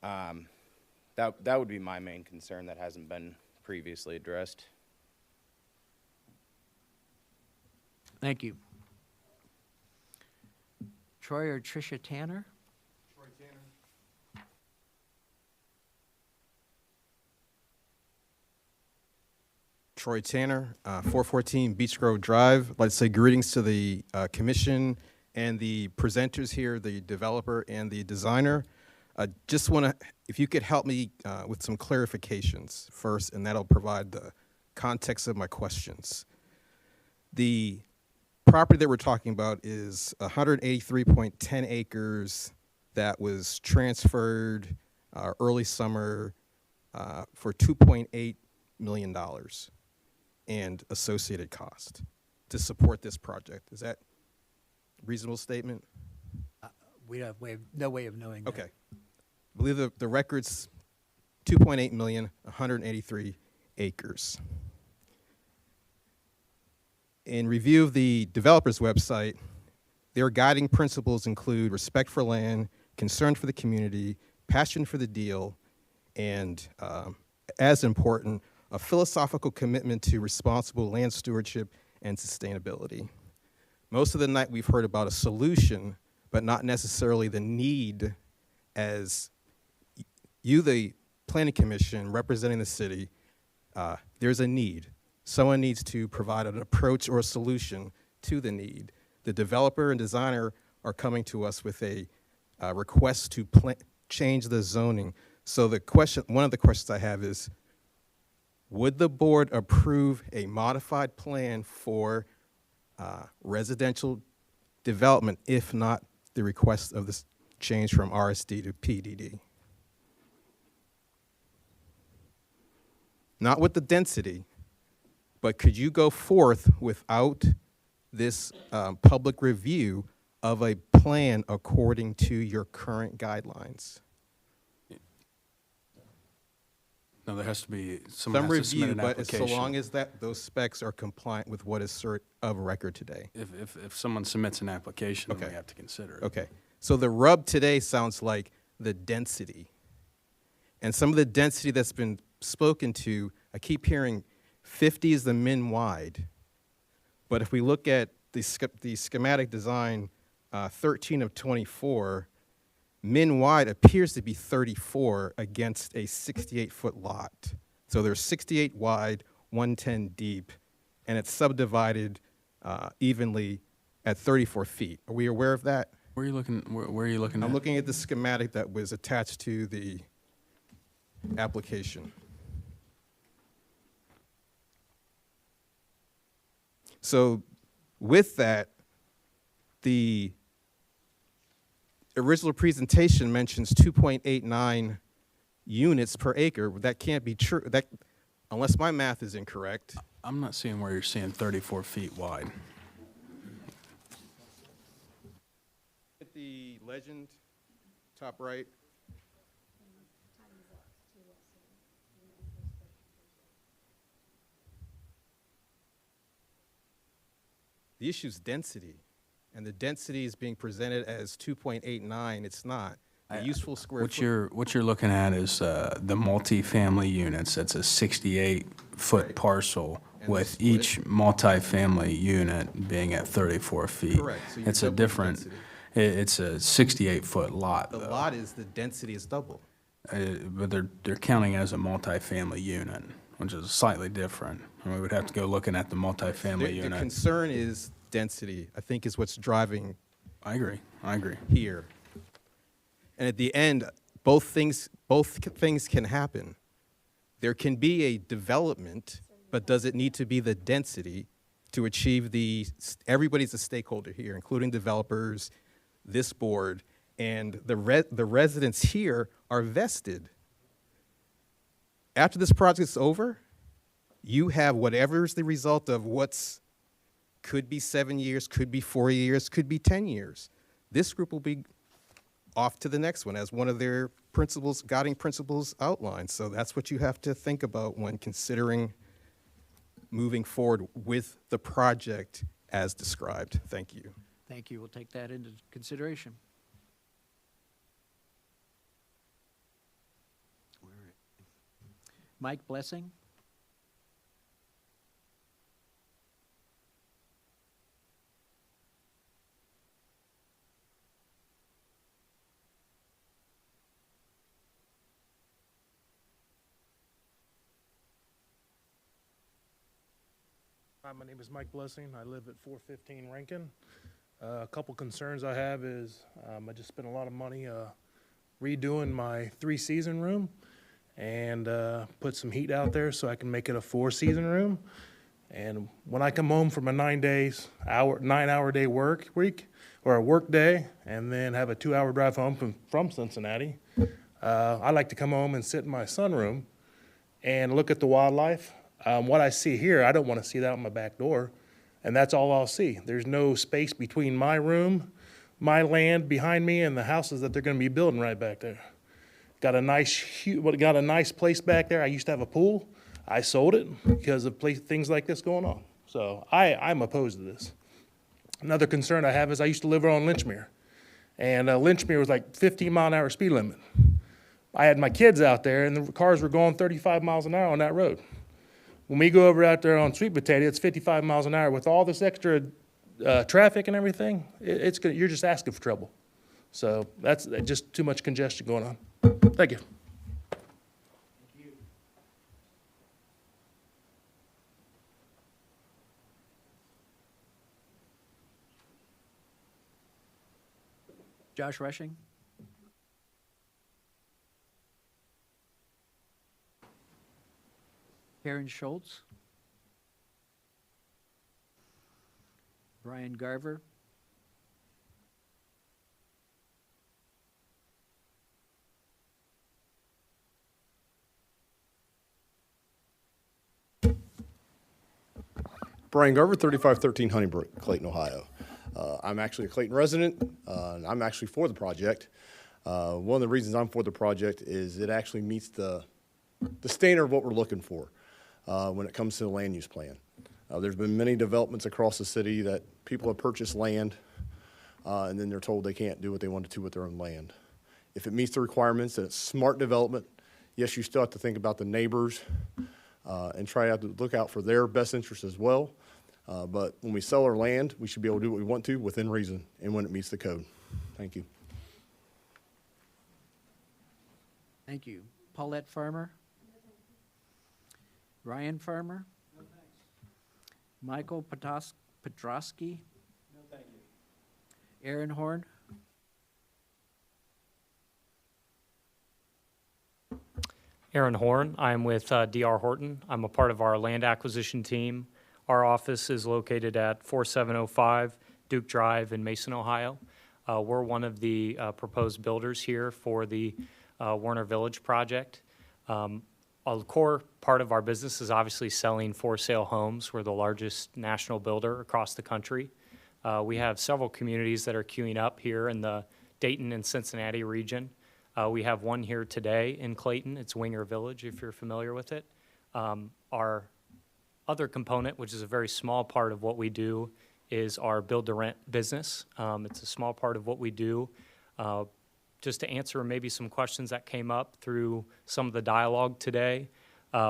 That would be my main concern that hasn't been previously addressed. Thank you. Troy or Tricia Tanner? Troy Tanner. Troy Tanner, 414 Beach Grove Drive. I'd like to say greetings to the commission and the presenters here, the developer and the designer. Just want to, if you could help me with some clarifications first, and that'll provide the context of my questions. The property that we're talking about is 183.10 acres that was transferred early summer for $2.8 million and associated cost to support this project. Is that a reasonable statement? We have no way of knowing that. Okay. I believe the record's 2.8 million, 183 acres. In review of the developer's website, their guiding principles include respect for land, concern for the community, passion for the deal, and as important, a philosophical commitment to responsible land stewardship and sustainability. Most of the night we've heard about a solution, but not necessarily the need. As you, the Planning Commission, representing the city, there's a need. Someone needs to provide an approach or a solution to the need. The developer and designer are coming to us with a request to change the zoning. So the question, one of the questions I have is, would the board approve a modified plan for residential development if not the request of this change from RSD to PDD? Not with the density, but could you go forth without this public review of a plan according to your current guidelines. No, there has to be, Some someone has to submit review, an but application. so long as those specs are compliant with what is of record today. If someone submits an application, then we have to consider it. Okay. So the rub today sounds like the density. And some of the density that's been spoken to, I keep hearing 50 is the min wide. But if we look at the schematic design 13 of 24, min wide appears to be 34 against a 68-foot lot. So there's 68 wide, 110 deep, and it's subdivided evenly at 34 feet. Are we aware of that? Where are you looking, where are you looking at? I'm looking at the schematic that was attached to the application. So with that, the original presentation mentions 2.89 units per acre. That can't be true, unless my math is incorrect. I'm not seeing where you're seeing 34 feet wide. At the legend, top right. The issue is density, and the density is being presented as 2.89. It's not. The useful square What foot. you're looking at is the multifamily units. That's a 68-foot parcel with each multifamily unit being at 34 feet. Correct. So you're It's a doubling different, density. it's a 68-foot lot, The though. lot is, the density is double. But they're counting as a multifamily unit, which is slightly different. And we would have to go looking at the multifamily The unit. concern is density, I think, is what's driving. I agree. Here. And at the end, both things can happen. There can be a development, but does it need to be the density to achieve everybody's a stakeholder here, including developers, this board, and the residents here are vested. After this project's over, you have whatever's the result of could be 7 years, could be 4 years, could be 10 years. This group will be off to the next one as one of their guiding principles outlined. So that's what you have to think about when considering moving forward with the project as described. Thank you. Thank you. We'll take that into consideration. Mike Blessing? Hi, my name is Mike Blessing. I live at 415 Rankin. A couple concerns I have is I just spent a lot of money redoing my 3-season room and put some heat out there so I can make it a 4-season room. And when I come home from a 9-hour day work week or a work day and then have a 2-hour drive home from Cincinnati, I like to come home and sit in my sunroom and look at the wildlife. What I see here, I don't want to see that out my back door, and that's all I'll see. There's no space between my room, my land behind me, and the houses that they're going to be building right back there. Got a nice place back there. I used to have a pool. I sold it because of things like this going on. So I'm opposed to this. Another concern I have is I used to live on Lynchmere, and Lynchmere was like 15-mile-an-hour speed limit. I had my kids out there, and the cars were going 35 miles an hour on that road. When we go over out there on Sweet Potato, it's 55 miles an hour. With all this extra traffic and everything, you're just asking for trouble. So that's just too much congestion going on. Thank you. Josh Rushing? Karen Schultz? Brian Garver? Brian Garver, 3513 Honeybrook, Clayton, Ohio. I'm actually a Clayton resident, and I'm actually for the project. One of the reasons I'm for the project is it actually meets the standard of what we're looking for when it comes to the land use plan. There's been many developments across the city that people have purchased land, and then they're told they can't do what they want to do with their own land. If it meets the requirements and it's smart development, yes, you still have to think about the neighbors and try to look out for their best interests as well. But when we sell our land, we should be able to do what we want to within reason and when it meets the code. Thank you. Thank you. Paulette Farmer? Ryan Farmer? No, thanks. Michael Petrosky? No, thank you. Aaron Horn? Aaron Horn. I'm with D.R. Horton. I'm a part of our land acquisition team. Our office is located at 4705 Duke Drive in Mason, Ohio. We're one of the proposed builders here for the Warner Village project. A core part of our business is obviously selling for sale homes. We're the largest national builder across the country. We have several communities that are queuing up here in the Dayton and Cincinnati region. We have one here today in Clayton. It's Winger Village, if you're familiar with it. Our other component, which is a very small part of what we do, is our build-to-rent business. It's a small part of what we do. Just to answer maybe some questions that came up through some of the dialogue today,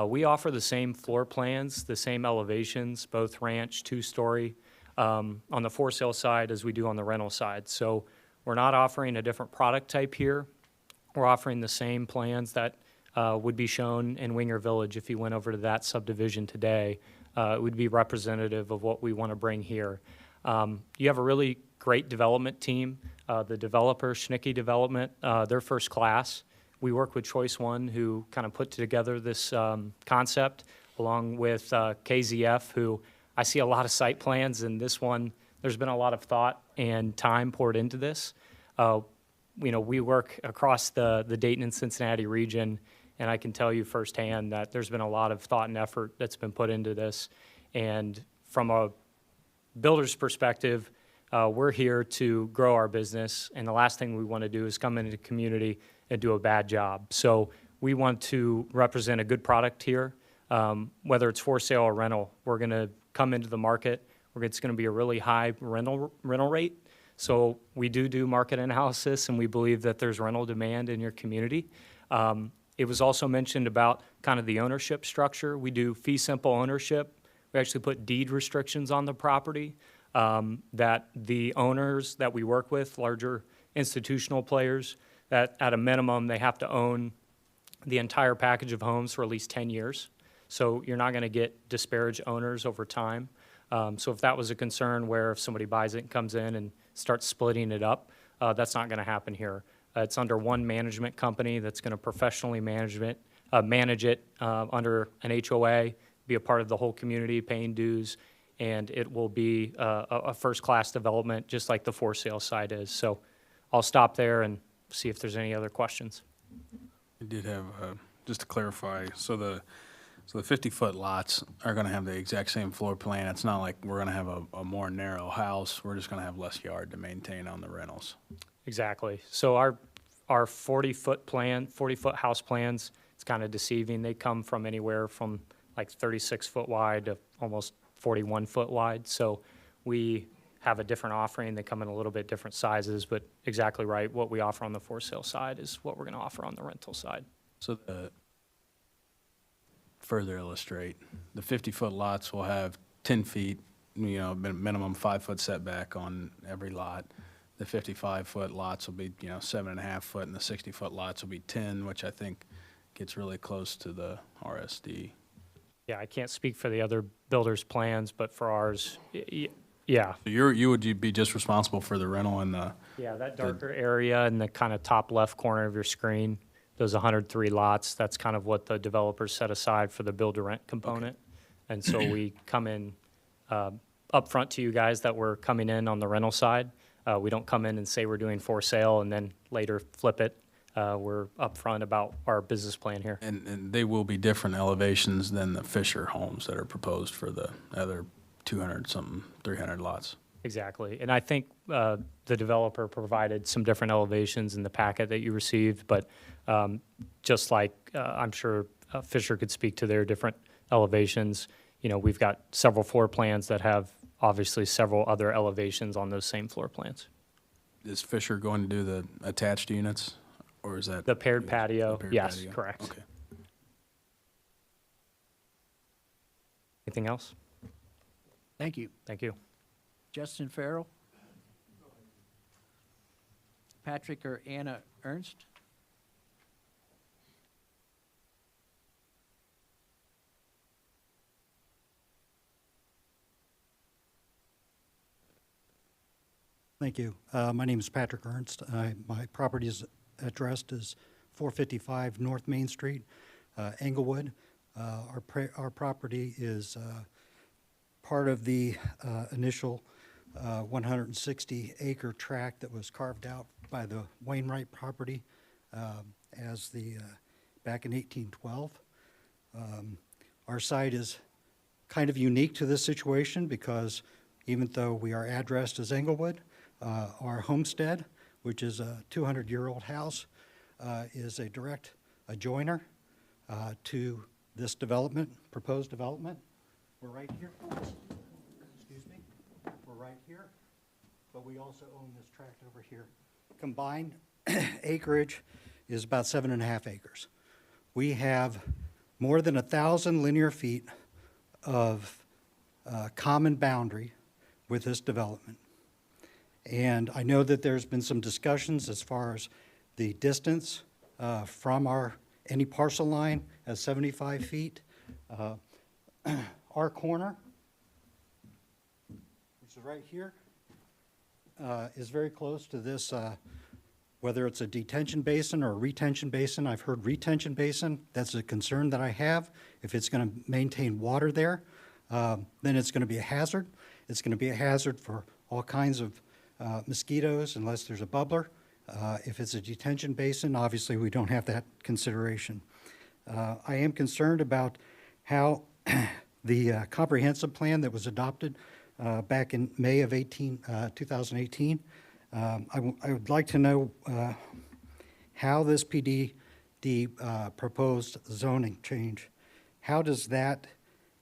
we offer the same floor plans, the same elevations, both ranch, two-story, on the for sale side as we do on the rental side. So we're not offering a different product type here. We're offering the same plans that would be shown in Winger Village. If you went over to that subdivision today, it would be representative of what we want to bring here. You have a really great development team. The developer, Schnicke Development, they're first class. We work with Choice One, who kind of put together this concept, along with KZF, who I see a lot of site plans, and this one, there's been a lot of thought and time poured into this. We work across the Dayton and Cincinnati region, and I can tell you firsthand that there's been a lot of thought and effort that's been put into this. And from a builder's perspective, we're here to grow our business, and the last thing we want to do is come into the community and do a bad job. So we want to represent a good product here, whether it's for sale or rental. We're going to come into the market. It's going to be a really high rental rate. So we do market analysis, and we believe that there's rental demand in your community. It was also mentioned about kind of the ownership structure. We do fee simple ownership. We actually put deed restrictions on the property that the owners that we work with, larger institutional players, that at a minimum they have to own the entire package of homes for at least 10 years. So you're not going to get disparaged owners over time. So if that was a concern where if somebody buys it and comes in and starts splitting it up, that's not going to happen here. It's under one management company that's going to professionally manage it under an HOA, be a part of the whole community, paying dues, and it will be a first-class development, just like the for sale side is. So I'll stop there and see if there's any other questions. We did have, just to clarify, so the 50-foot lots are going to have the exact same floor plan. It's not like we're going to have a more narrow house. We're just going to have less yard to maintain on the rentals. Exactly. So our 40-foot house plans, it's kind of deceiving. They come from anywhere from like 36-foot wide to almost 41-foot wide. So we have a different offering. They come in a little bit different sizes, but exactly right. What we offer on the for sale side is what we're going to offer on the rental side. So further illustrate, the 50-foot lots will have 10 feet, minimum 5-foot setback on every lot. The 55-foot lots will be, 7.5 foot, and the 60-foot lots will be 10, which I think gets really close to the RSD. Yeah, I can't speak for the other builders' plans, but for ours, yeah. So you would be just responsible for the rental and the... Yeah, that darker area in the kind of top left corner of your screen, those 103 lots, that's kind of what the developers set aside for the build-to-rent component. Okay. And so we come in upfront to you guys that we're coming in on the rental side. We don't come in and say we're doing for sale and then later flip it. We're upfront about our business plan here. And they will be different elevations than the Fisher homes that are proposed for the other 200-something, 300 lots. Exactly. And I think the developer provided some different elevations in the packet that you received, but just like I'm sure Fisher could speak to their different elevations, you know, we've got several floor plans that have obviously several other elevations on those same floor plans. Is Fisher going to do the attached units, or is that? The paired patio, paired yes, patio? correct. Okay. Anything else? Thank you. Thank you. Justin Farrell? Patrick or Anna Ernst? Thank you. My name is Patrick Ernst. My property is addressed as 455 North Main Street, Englewood. Our property is part of the initial 160-acre tract that was carved out by the Wainwright property as the back in 1812. Our site is kind of unique to this situation because even though we are addressed as Englewood, our homestead, which is a 200-year-old house, is a direct adjoiner to this development, proposed development. We're right here. Excuse me. We're right here, but we also own this tract over here. Combined acreage is about 7.5 acres. We have more than 1,000 linear feet of common boundary with this development. And I know that there's been some discussions as far as the distance from any parcel line at 75 feet. Our corner, which is right here, is very close to this, whether it's a detention basin or a retention basin. I've heard retention basin. That's a concern that I have. If it's going to maintain water there, then it's going to be a hazard. It's going to be a hazard for all kinds of mosquitoes unless there's a bubbler. If it's a detention basin, obviously we don't have that consideration. I am concerned about how the comprehensive plan that was adopted back in May of 2018, I would like to know how this PD proposed zoning change, how does that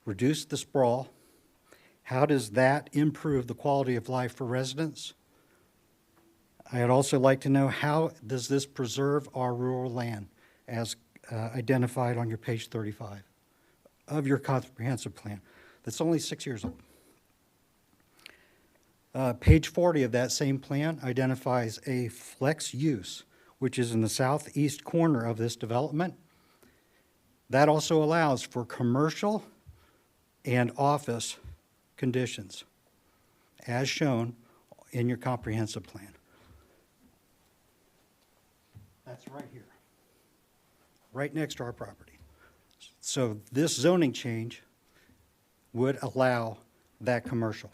reduce the sprawl? How does that improve the quality of life for residents? I'd also like to know how does this preserve our rural land as identified on your page 35 of your comprehensive plan that's only 6 years old. Page 40 of that same plan identifies a flex use, which is in the southeast corner of this development. That also allows for commercial and office conditions as shown in your comprehensive plan. That's right here, right next to our property. So this zoning change would allow that commercial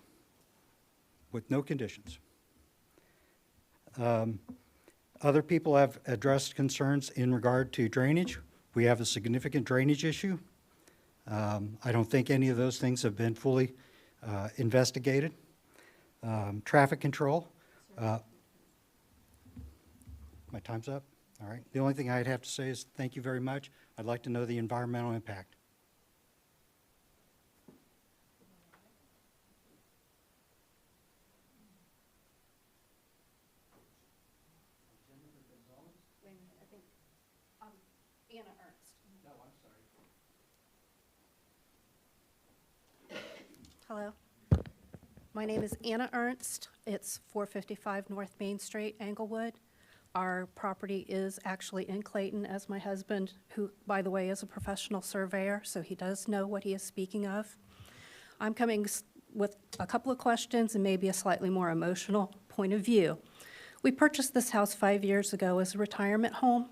with no conditions. Other people have addressed concerns in regard to drainage. We have a significant drainage issue. I don't think any of those things have been fully investigated. Traffic control. My time's up? All right. The only thing I'd have to say is thank you very much. I'd like to know the environmental impact. Anna Ernst. No, I'm sorry. Hello. My name is Anna Ernst. It's 455 North Main Street, Englewood. Our property is actually in Clayton, as my husband, who, by the way, is a professional surveyor, so he does know what he is speaking of. I'm coming with a couple of questions and maybe a slightly more emotional point of view. We purchased this house 5 years ago as a retirement home.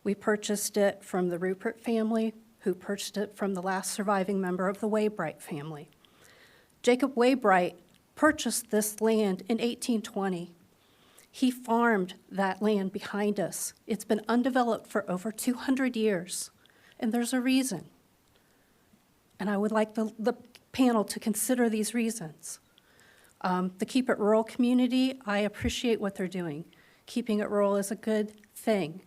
We purchased it from the Rupert family, who purchased it from the last surviving member of the Waybright family. Jacob Waybright purchased this land in 1820. He farmed that land behind us. It's been undeveloped for over 200 years, and there's a reason. And I would like the panel to consider these reasons. The Keep It Rural community, I appreciate what they're doing. Keeping it rural is a good thing.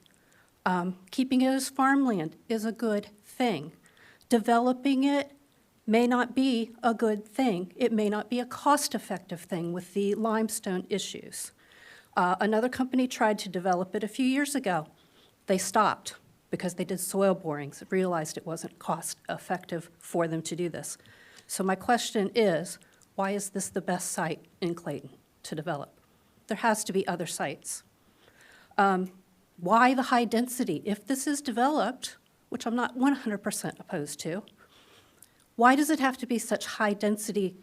Keeping it as farmland is a good thing. Developing it may not be a good thing. It may not be a cost-effective thing with the limestone issues. Another company tried to develop it a few years ago. They stopped because they did soil borings, realized it wasn't cost-effective for them to do this. So my question is, why is this the best site in Clayton to develop? There has to be other sites. Why the high density? If this is developed, which I'm not 100% opposed to, why does it have to be such high density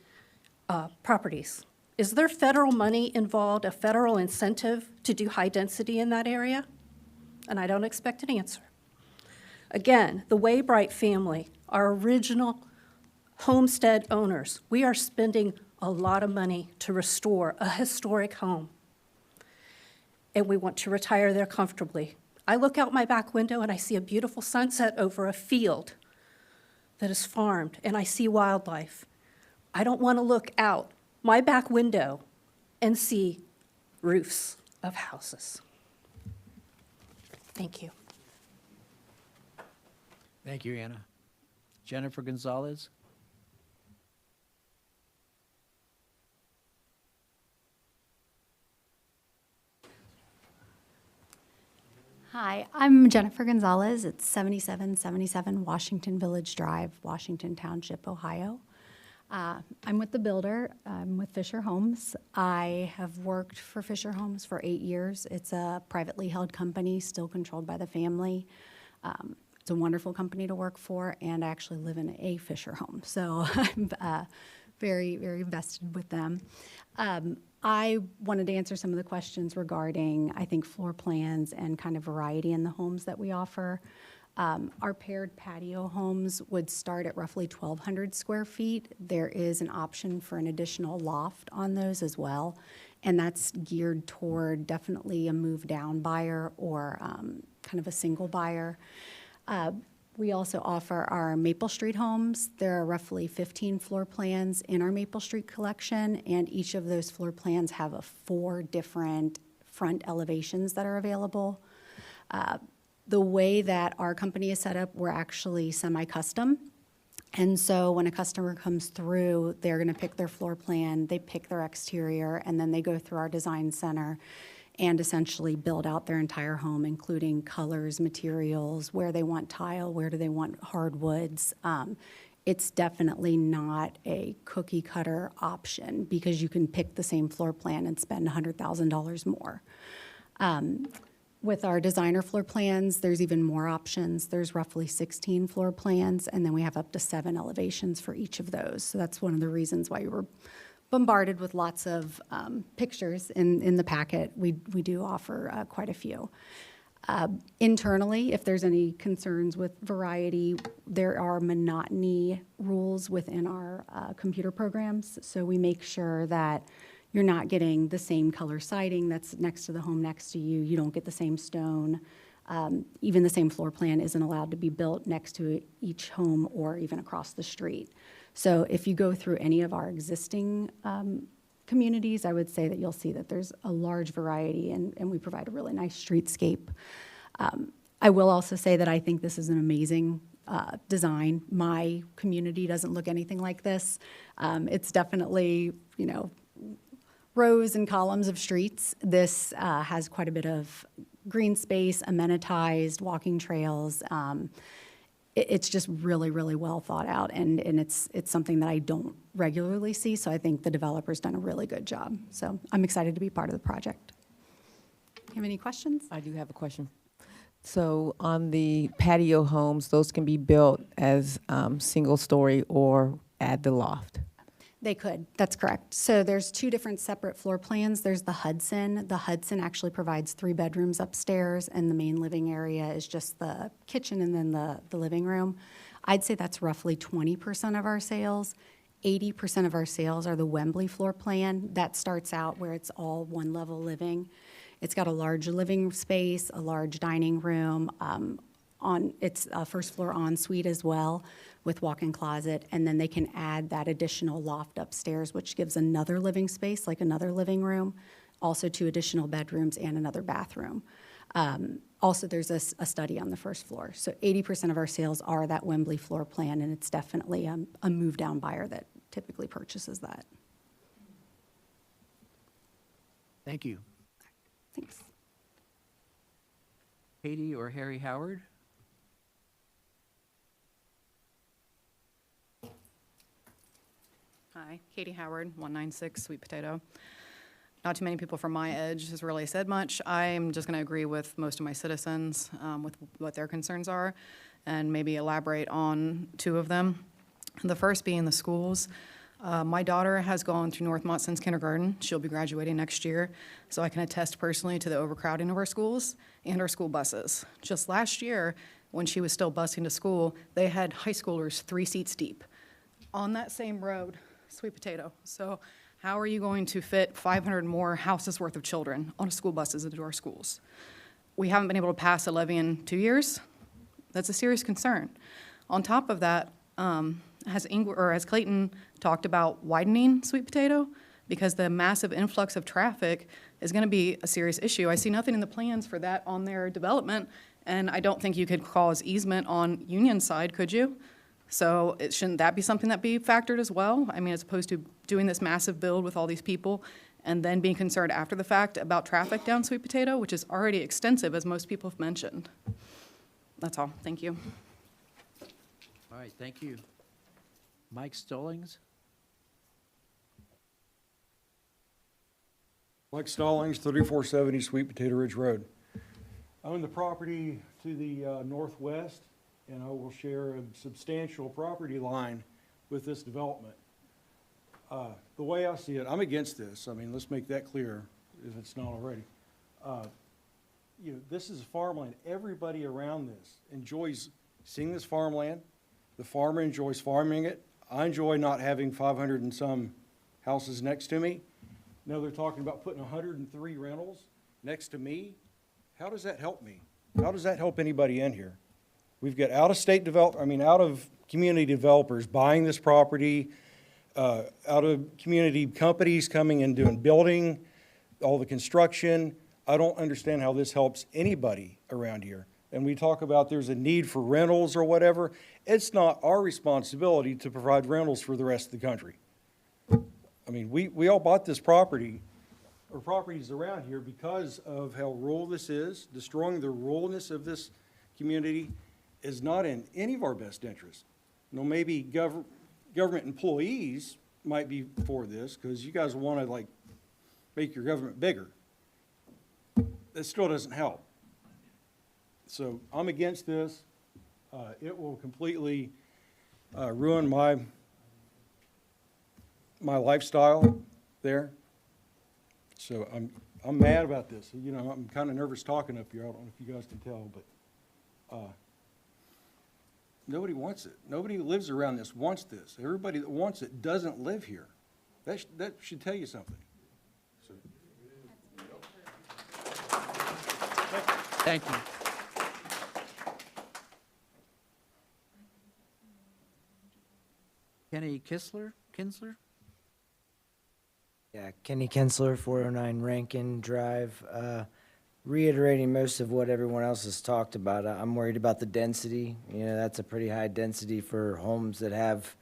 properties? Is there federal money involved, a federal incentive to do high density in that area? And I don't expect an answer. Again, the Waybright family, our original homestead owners, we are spending a lot of money to restore a historic home. And we want to retire there comfortably. I look out my back window and I see a beautiful sunset over a field that is farmed, and I see wildlife. I don't want to look out my back window and see roofs of houses. Thank you. Thank you, Anna. Jennifer Gonzalez? Hi, I'm Jennifer Gonzalez. It's 7777 Washington Village Drive, Washington Township, Ohio. I'm with the builder. I'm with Fisher Homes. I have worked for Fisher Homes for 8 years. It's a privately held company, still controlled by the family. It's a wonderful company to work for, and I actually live in a Fisher home, so I'm very, very vested with them. I wanted to answer some of the questions regarding, I think, floor plans and kind of variety in the homes that we offer. Our paired patio homes would start at roughly 1,200 square feet. There is an option for an additional loft on those as well, and that's geared toward definitely a move-down buyer or kind of a single buyer. We also offer our Maple Street homes. There are roughly 15 floor plans in our Maple Street collection, and each of those floor plans have 4 different front elevations that are available. The way that our company is set up, we're actually semi-custom. And so when a customer comes through, they're going to pick their floor plan, they pick their exterior, and then they go through our design center and essentially build out their entire home, including colors, materials, where they want tile, where do they want hardwoods. It's definitely not a cookie cutter option because you can pick the same floor plan and spend $100,000 more. With our designer floor plans, there's even more options. There's roughly 16 floor plans, and then we have up to 7 elevations for each of those. So that's one of the reasons why we were bombarded with lots of pictures in the packet. We do offer quite a few. Internally, if there's any concerns with variety, there are monotony rules within our computer programs. So we make sure that you're not getting the same color siding that's next to the home next to you. You don't get the same stone. Even the same floor plan isn't allowed to be built next to each home or even across the street. So if you go through any of our existing communities, I would say that you'll see that there's a large variety, and we provide a really nice streetscape. I will also say that I think this is an amazing design. My community doesn't look anything like this. It's definitely, rows and columns of streets. This has quite a bit of green space, amenitized, walking trails. It's just really, really well thought out, and it's something that I don't regularly see, so I think the developer's done a really good job. So I'm excited to be part of the project. You have any questions? I do have a question. So on the patio homes, those can be built as single story or add the loft? They could, that's correct. So there's 2 different separate floor plans. There's the Hudson. The Hudson actually provides 3 bedrooms upstairs, and the main living area is just the kitchen and then the living room. I'd say that's roughly 20% of our sales. 80% of our sales are the Wembley floor plan. That starts out where it's all one level living. It's got a large living space, a large dining room. it's a first floor ensuite as well with walk-in closet, and then they can add that additional loft upstairs, which gives another living space, like another living room, also 2 additional bedrooms and another bathroom. Also, there's a study on the first floor. So 80% of our sales are that Wembley floor plan, and it's definitely a move-down buyer that typically purchases that. Thank you. Thanks. Katie or Harry Howard? Hi, Katie Howard, 196 Sweet Potato. Not too many people from my edge has really said much. I'm just going to agree with most of my citizens with what their concerns are and maybe elaborate on 2 of them. The first being the schools. My daughter has gone through Northmont since kindergarten. She'll be graduating next year, so I can attest personally to the overcrowding of our schools and our school buses. Just last year, when she was still busing to school, they had high schoolers 3 seats deep on that same road, Sweet Potato. So how are you going to fit 500 more houses worth of children on school buses into our schools? We haven't been able to pass a levy in 2 years. That's a serious concern. On top of that, has Clayton talked about widening Sweet Potato? Because the massive influx of traffic is going to be a serious issue. I see nothing in the plans for that on their development, and I don't think you could cause easement on Union side, could you? So shouldn't that be something that be factored as well? I mean, as opposed to doing this massive build with all these people and then being concerned after the fact about traffic down Sweet Potato, which is already extensive, as most people have mentioned. That's all. Thank you. All right, thank you. Mike Stallings? Mike Stallings, 3470 Sweet Potato Ridge Road. I own the property to the northwest, and I will share a substantial property line with this development. The way I see it, I'm against this. I mean, let's make that clear if it's not already. This is farmland. Everybody around this enjoys seeing this farmland. The farmer enjoys farming it. I enjoy not having 500 and some houses next to me. Now they're talking about putting 103 rentals next to me. How does that help me? How does that help anybody in here? We've got out of community developers buying this property, out of community companies coming and doing building, all the construction. I don't understand how this helps anybody around here. And we talk about there's a need for rentals or whatever. It's not our responsibility to provide rentals for the rest of the country. I mean, we all bought this property or properties around here because of how rural this is. Destroying the ruralness of this community is not in any of our best interests. Maybe government employees might be for this because you guys want to make your government bigger. That still doesn't help. So I'm against this. It will completely ruin my lifestyle there. So I'm mad about this. I'm kind of nervous talking up here. I don't know if you guys can tell, but nobody wants it. Nobody who lives around this wants this. Everybody that wants it doesn't live here. That should tell you something. So. Thank you. Kenny Kinsler? Yeah, Kenny Kinsler, 409 Rankin Drive. Reiterating most of what everyone else has talked about, I'm worried about the density. That's a pretty high density for homes that have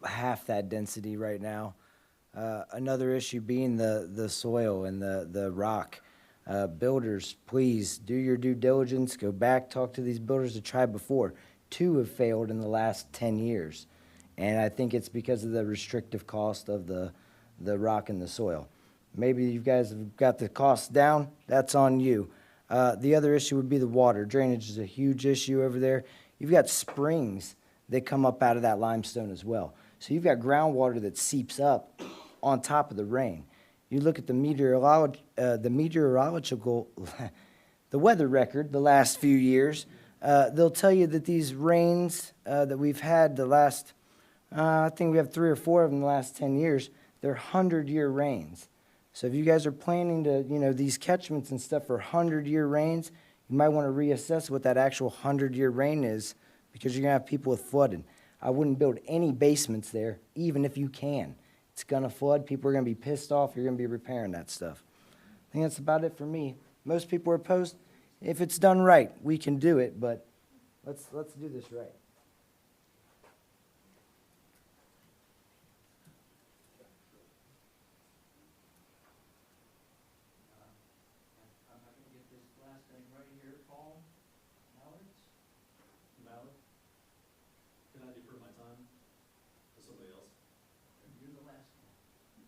half that density right now. Another issue being the soil and the rock. Builders, please do your due diligence. Go back, talk to these builders that tried before. 2 have failed in the last 10 years. And I think it's because of the restrictive cost of the rock and the soil. Maybe you guys have got the costs down. That's on you. The other issue would be the water. Drainage is a huge issue over there. You've got springs that come up out of that limestone as well. So you've got groundwater that seeps up on top of the rain. You look at the meteorological, the weather record the last few years, they'll tell you that these rains that we've had the last, I think we have 3 or 4 of them in the last 10 years, they're 100-year rains. So if you guys are planning to, these catchments and stuff for 100-year rains, you might want to reassess what that actual 100-year rain is, because you're going to have people with flooding. I wouldn't build any basements there, even if you can. It's going to flood. People are going to be pissed off. You're going to be repairing that stuff. I think that's about it for me. Most people are opposed. If it's done right, we can do it, but let's do this right. I'm not gonna get this last name right here, Paul Mallards? Mallard? Can I defer my time to somebody else? You're the last one.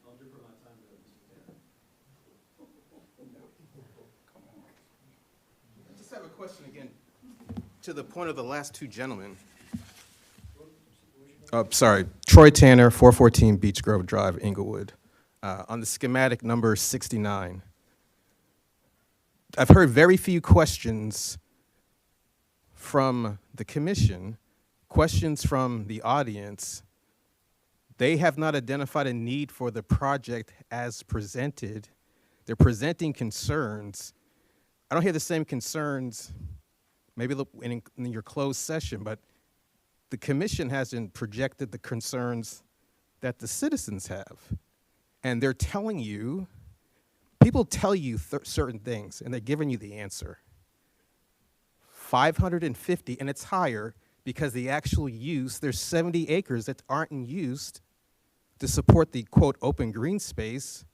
I'll defer my time to Mr. Tanner. I just have a question again, to the point of the last two gentlemen. Sorry, Troy Tanner, 414 Beach Grove Drive, Inglewood. On the schematic number 69. I've heard very few questions from the commission, questions from the audience. They have not identified a need for the project as presented. They're presenting concerns. I don't hear the same concerns, maybe in your closed session, but the commission hasn't projected the concerns that the citizens have. And they're telling you, people tell you certain things, and they're giving you the answer. 550, and it's higher because the actual use, there's 70 acres that aren't in use to support the, quote, open green space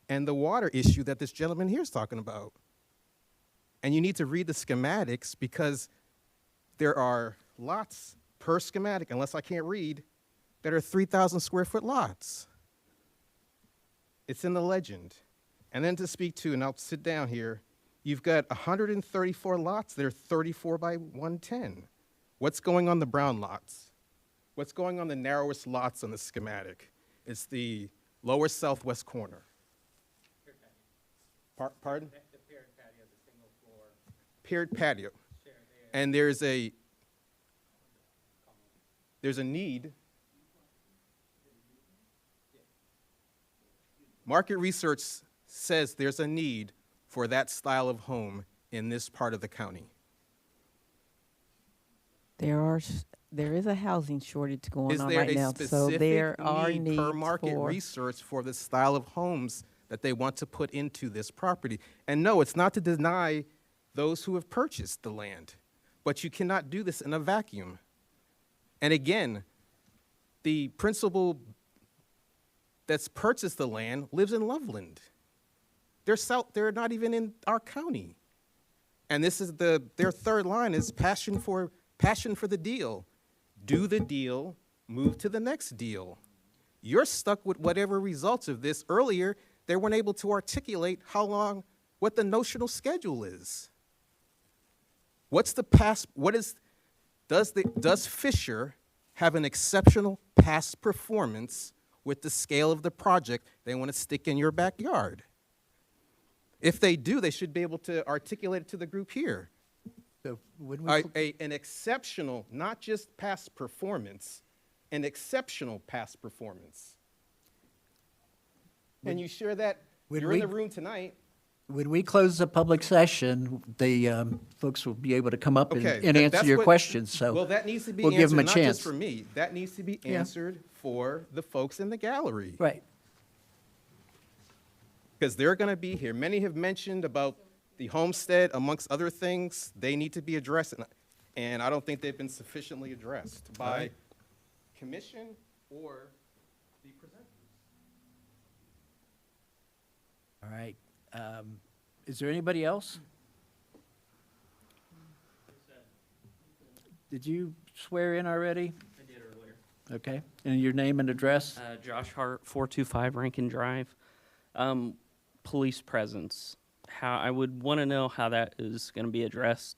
and the water issue that this gentleman here is talking about. And you need to read the schematics because there are lots per schematic, unless I can't read, that are 3,000 square foot lots. It's in the legend. And then to speak to, and I'll sit down here, you've got 134 lots that are 34 by 110. What's going on the brown lots? What's going on the narrowest lots on the schematic? It's the lower southwest corner. Pardon? The paired patio is a single floor. Paired patio. And there's a need. Market research says there's a need for that style of home in this part of the county. There is a housing shortage going on right now, Is so there a there specific are need needs per market for. research for the style of homes that they want to put into this property? And no, it's not to deny those who have purchased the land, but you cannot do this in a vacuum. And again, the principal that's purchased the land lives in Loveland. They're not even in our county. And this is their third line is passion for the deal. Do the deal, move to the next deal. You're stuck with whatever results of this. Earlier, they weren't able to articulate what the notional schedule is. Does Fisher have an exceptional past performance with the scale of the project they want to stick in your backyard? If they do, they should be able to articulate it to the group here. So when we An exceptional, not just past performance, an exceptional past performance. And you share that, you're in the room tonight. When we close the public session, the folks will be able to come up and Okay, answer that's your what- questions, so. Well, that needs to be we'll give them answered, a not chance. just for me. That needs to be Yeah. answered for the folks in the gallery. Right. Because they're going to be here. Many have mentioned about the homestead, amongst other things. They need to be addressed, and I don't think they've been sufficiently addressed by right. commission or the presenters. All right. Is there anybody else? Did you swear in already? I did earlier. Okay. And your name and address? Josh Hart, 425 Rankin Drive. Police presence. How I would want to know how that is going to be addressed.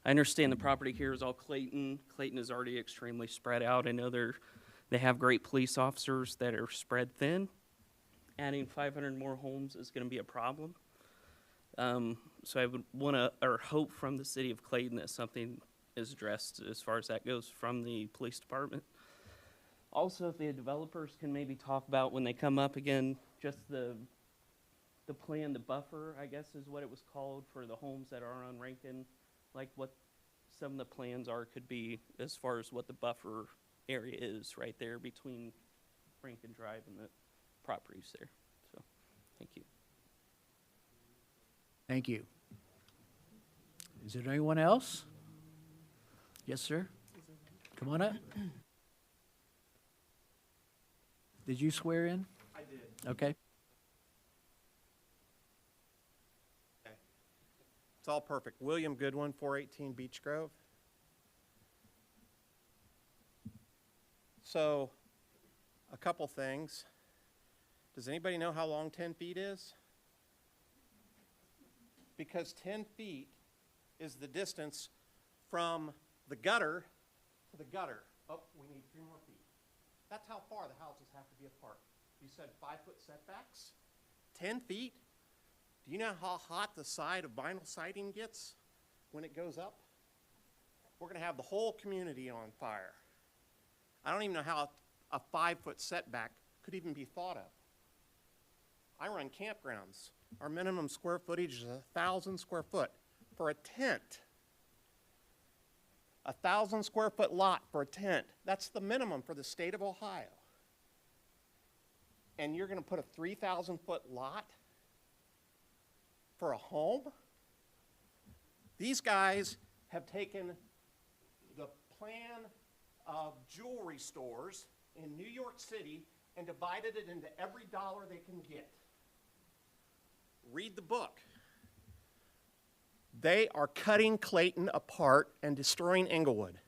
I understand the property here is all Clayton. Clayton is already extremely spread out. I know they have great police officers that are spread thin. Adding 500 more homes is going to be a problem. So I would want to, or hope from the city of Clayton that something is addressed as far as that goes from the police department. Also, if the developers can maybe talk about when they come up again, just the the plan, the buffer, I guess is what it was called, for the homes that are on Rankin, like what some of the plans are, could be as far as what the buffer area is right there between Rankin Drive and the properties there. So, thank you. Thank you. Is there anyone else? Yes, sir. Come on up. Did you swear in? I did. Okay. It's all perfect. William Goodwin, 418 Beach Grove. So, a couple things. Does anybody know how long 10 feet is? Because 10 feet is the distance from the gutter to the gutter. Oh, we need 3 more feet. That's how far the houses have to be apart. You said 5-foot setbacks? 10 feet? Do you know how hot the side of vinyl siding gets when it goes up? We're going to have the whole community on fire. I don't even know how a 5-foot setback could even be thought of. I run campgrounds. Our minimum square footage is 1,000 square foot for a tent. 1,000 square foot lot for a tent. That's the minimum for the state of Ohio. And you're going to put a 3,000 foot lot for a home? These guys have taken the plan of jewelry stores in New York City and divided it into every dollar they can get. Read the book. They are cutting Clayton apart and destroying Englewood.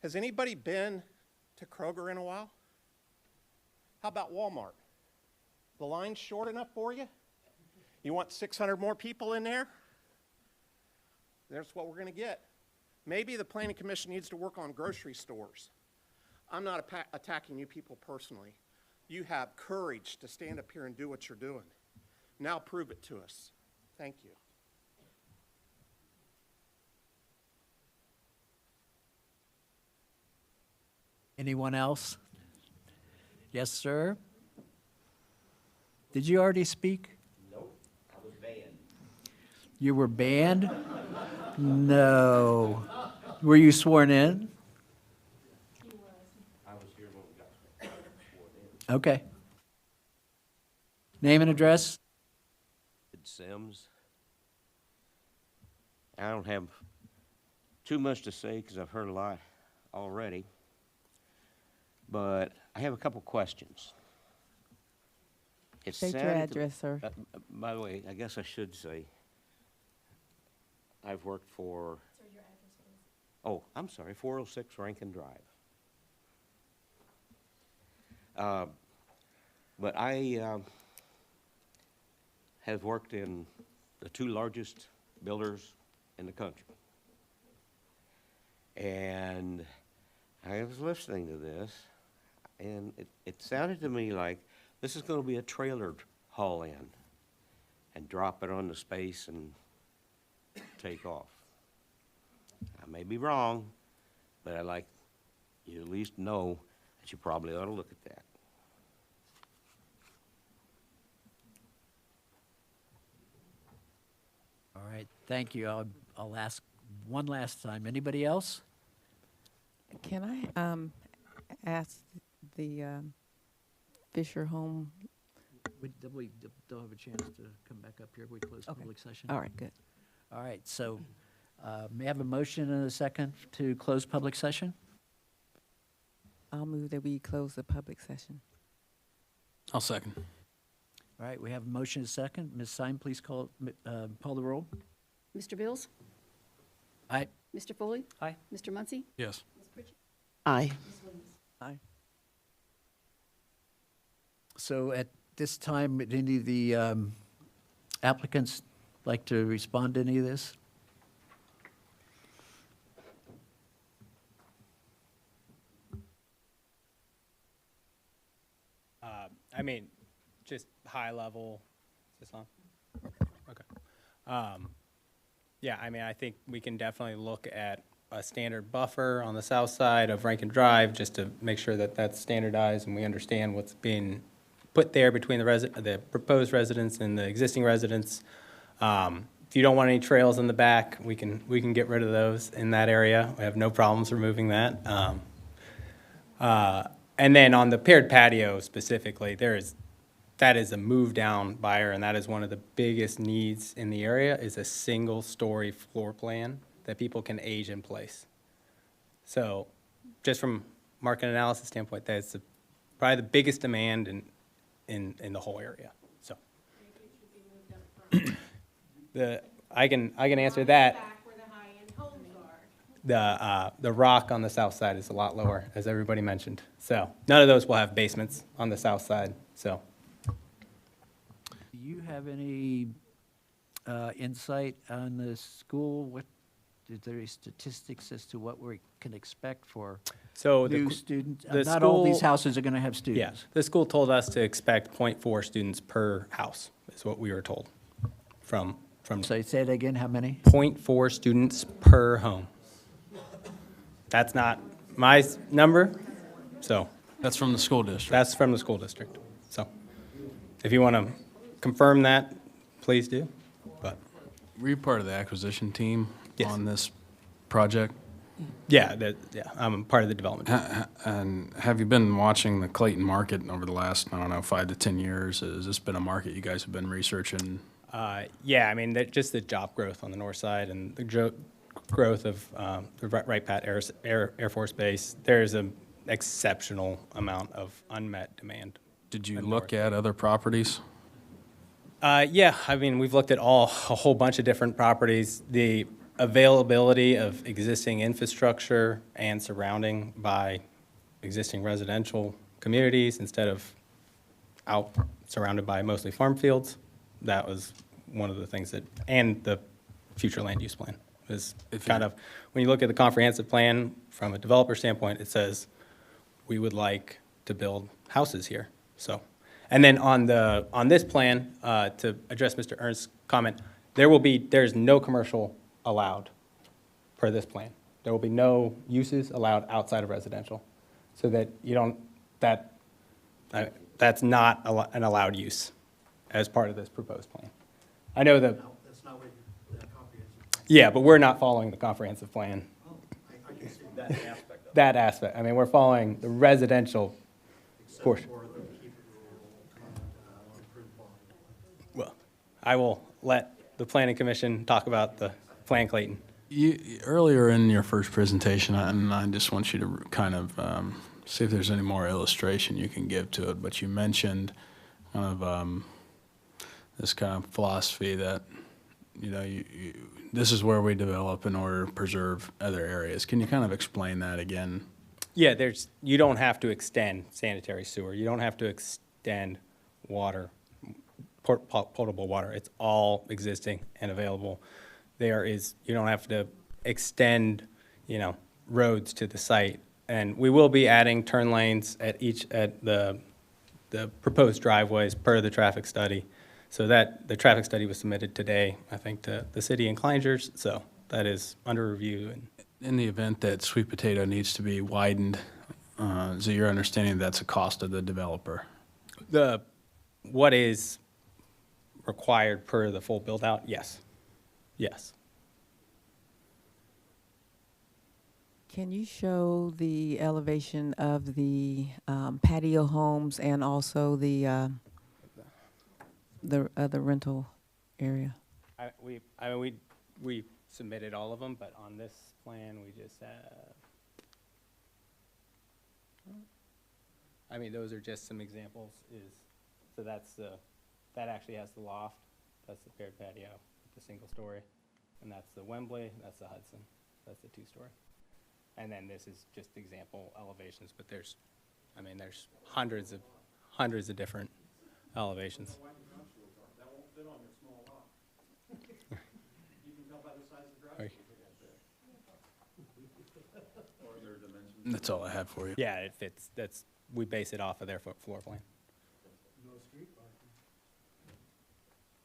Has anybody been to Kroger in a while? How about Walmart? The line's short enough for you? You want 600 more people in there? That's what we're going to get. Maybe the Planning Commission needs to work on grocery stores. I'm not attacking you people personally. You have courage to stand up here and do what you're doing. Now prove it to us. Thank you. Anyone else? Yes, sir. Did you already speak? Nope, I was banned. You were banned? No. Were you sworn in? I was here when we got sworn in. Okay. Name and address? Sims. I don't have too much to say because I've heard a lot already, but I have a couple questions. State your address, sir. By the way, I guess I should say, I've worked for, Sir, your address, please. oh, I'm sorry, 406 Rankin Drive. But I have worked in the 2 largest builders in the country. And I was listening to this, and it sounded to me like this is going to be a trailer haul in and drop it on the space and take off. I may be wrong, but I'd like you to at least know that you probably ought to look at that. All right, thank you. I'll ask one last time. Anybody else? Can I ask the Fisher Home? They'll have a chance to come back up here. We close Okay. public session. All right, good. All right, so may I have a motion and a second to close public session? I'll move that we close the public session. I'll second. All right, we have a motion and a second. Ms. Syme, please call the roll. Mr. Bills? Aye. Mr. Foley? Aye. Mr. Muncy? Yes. Ms. Pritchett? Aye. Ms. Williams? Aye. So at this time, would any of the applicants like to respond to any of this? I mean, just high level. Is this on? Okay. Yeah, I mean, I think we can definitely look at a standard buffer on the south side of Rankin Drive just to make sure that that's standardized and we understand what's being put there between the proposed residence and the existing residence. If you don't want any trails in the back, we can get rid of those in that area. We have no problems removing that. And then on the paired patio specifically, that is a move down buyer, and that is one of the biggest needs in the area, is a single story floor plan that people can age in place. So just from market analysis standpoint, that's probably the biggest demand in the whole area, so. I can answer that. The rock on the south side is a lot lower, as everybody mentioned. So none of those will have basements on the south side, so. Do you have any insight on the school? Is there any statistics as to what we can expect for So new students? the Not all these school- houses are going to have Yeah, students. the school told us to expect 0.4 students per house, is what we were told from. So say it again, how many? 0.4 students per home. That's not my number, so. That's from the school district. That's from the school district, so. If you want to confirm that, please do, but. Were you part of the acquisition team Yes. on this project? Yeah, I'm part of the development. And have you been watching the Clayton market over the last, I don't know, 5 to 10 years? Has this been a market you guys have been researching? Yeah, I mean, just the job growth on the north side and the growth of the Wright-Patt Air Force Base, there's an exceptional amount of unmet demand. Did you look at other properties? Yeah, I mean, we've looked at a whole bunch of different properties. The availability of existing infrastructure and surrounding by existing residential communities instead of surrounded by mostly farm fields, that was one of the things and the future land use plan is kind of, when you look at the comprehensive plan from a developer standpoint, it says we would like to build houses here, so. And then on this plan, to address Mr. Ernst's comment, there's no commercial allowed per this plan. There will be no uses allowed outside of residential, so that that's not an allowed use as part of this proposed plan. I know that. That's not what the comprehensive. Yeah, but we're not following the comprehensive plan. I can see that aspect of it. That aspect. I mean, we're following the residential portion. Except for the keep it rural comment on improved quality of life. Well, I will let the planning commission talk about the plan, Clayton. Earlier in your first presentation, and I just want you to kind of see if there's any more illustration you can give to it, but you mentioned kind of this kind of philosophy that, this is where we develop in order to preserve other areas. Can you kind of explain that again? Yeah, you don't have to extend sanitary sewer. You don't have to extend water, potable water. It's all existing and available. You don't have to extend, roads to the site. And we will be adding turn lanes at the proposed driveways per the traffic study. So that, the traffic study was submitted today, I think, to the city and Kleinger's, so that is under review. And In the event that Sweet Potato needs to be widened, is it your understanding that's a cost of the developer? What is required per the full build-out? Yes. Yes. Can you show the elevation of the patio homes and also the other rental area? We submitted all of them, but on this plan, we just have, those are just some examples. So that actually has the loft, that's the paired patio, the single story, and that's the Wembley, that's the Hudson, that's the 2-story. And then this is just example elevations, but there's hundreds of different elevations. That won't fit on your small lot. You can tell by the size of the driveway. Or their dimensions. That's all I have for you. Yeah, it fits. We base it off of their floor plan. No street parking.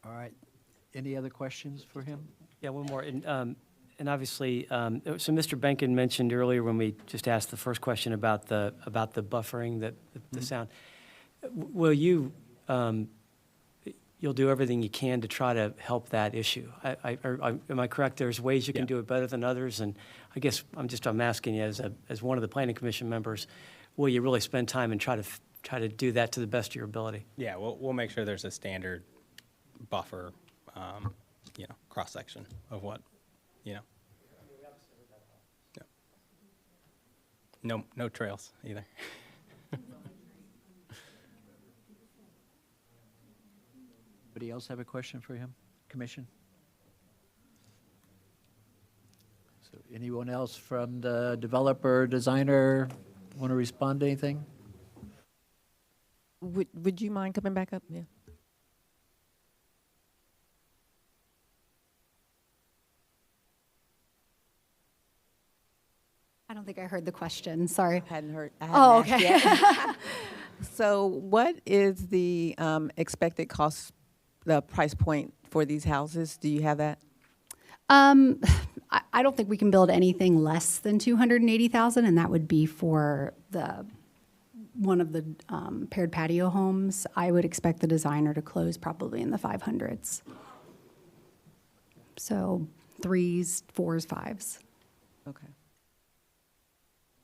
All right. Any other questions for him? Yeah, one more. And obviously, so Mr. Benkin mentioned earlier when we just asked the first question about the buffering, the sound. Will you, you'll do everything you can to try to help that issue? Am I correct? There's ways you can do it better than others, and I guess I'm asking you as one of the planning commission members, will you really spend time and try to do that to the best of your ability? Yeah, we'll make sure there's a standard buffer, cross-section of what, Yeah. No trails either. Anybody else have a question for him, Commission? So anyone else from the developer, designer, want to respond to anything? Would you mind coming back up? Yeah. I don't think I heard the question, sorry. Hadn't heard. Oh, okay. So what is the expected cost, the price point for these houses? Do you have that? I don't think we can build anything less than 280,000, and that would be for one of the paired patio homes. I would expect the designer to close probably in the 500s. So 3s, 4s, 5s. Okay.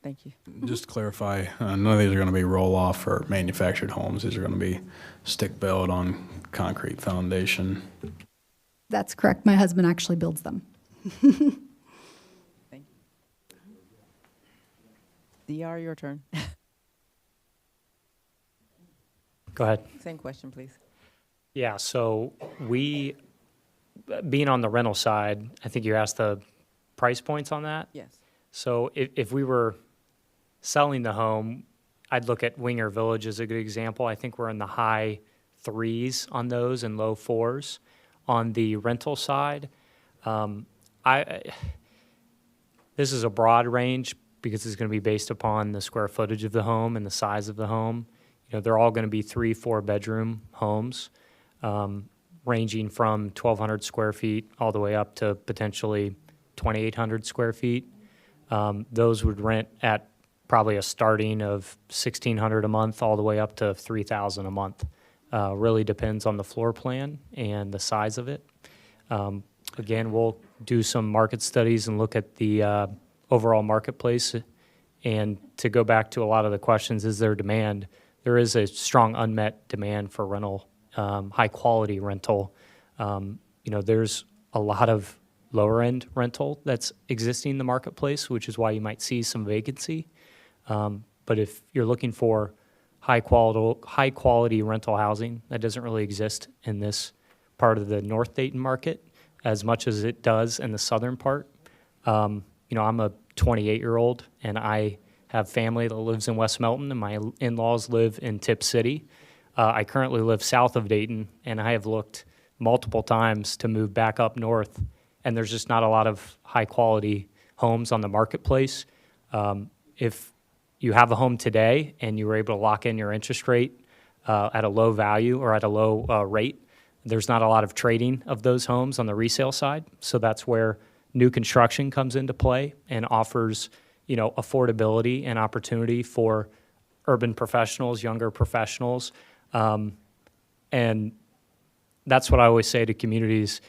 Thank you. Just to clarify, none of these are going to be roll-off or manufactured homes. These are going to be stick-built on concrete foundation. That's correct. My husband actually builds them. Thank you. DR, your turn. Go ahead. Same question, please. Yeah, so being on the rental side, I think you asked the price points on that? Yes. So if we were selling the home, I'd look at Winger Village as a good example. I think we're in the high 3s on those and low 4s. On the rental side, this is a broad range because it's going to be based upon the square footage of the home and the size of the home. They're all going to be 3-4 bedroom homes, ranging from 1,200 square feet all the way up to potentially 2,800 square feet. Those would rent at probably a starting of $1,600 a month all the way up to $3,000 a month. Really depends on the floor plan and the size of it. Again, we'll do some market studies and look at the overall marketplace. And to go back to a lot of the questions, is there demand? There is a strong unmet demand for rental, high-quality rental. There's a lot of lower-end rental that's existing in the marketplace, which is why you might see some vacancy. But if you're looking for high quality rental housing, that doesn't really exist in this part of the North Dayton market as much as it does in the southern part. I'm a 28-year-old, and I have family that lives in West Melton, and my in-laws live in Tip City. I currently live south of Dayton, and I have looked multiple times to move back up north, and there's just not a lot of high-quality homes on the marketplace. If you have a home today and you were able to lock in your interest rate at a low value or at a low rate, there's not a lot of trading of those homes on the resale side. So that's where new construction comes into play and offers, affordability and opportunity for urban professionals, younger professionals. And that's what I always say to communities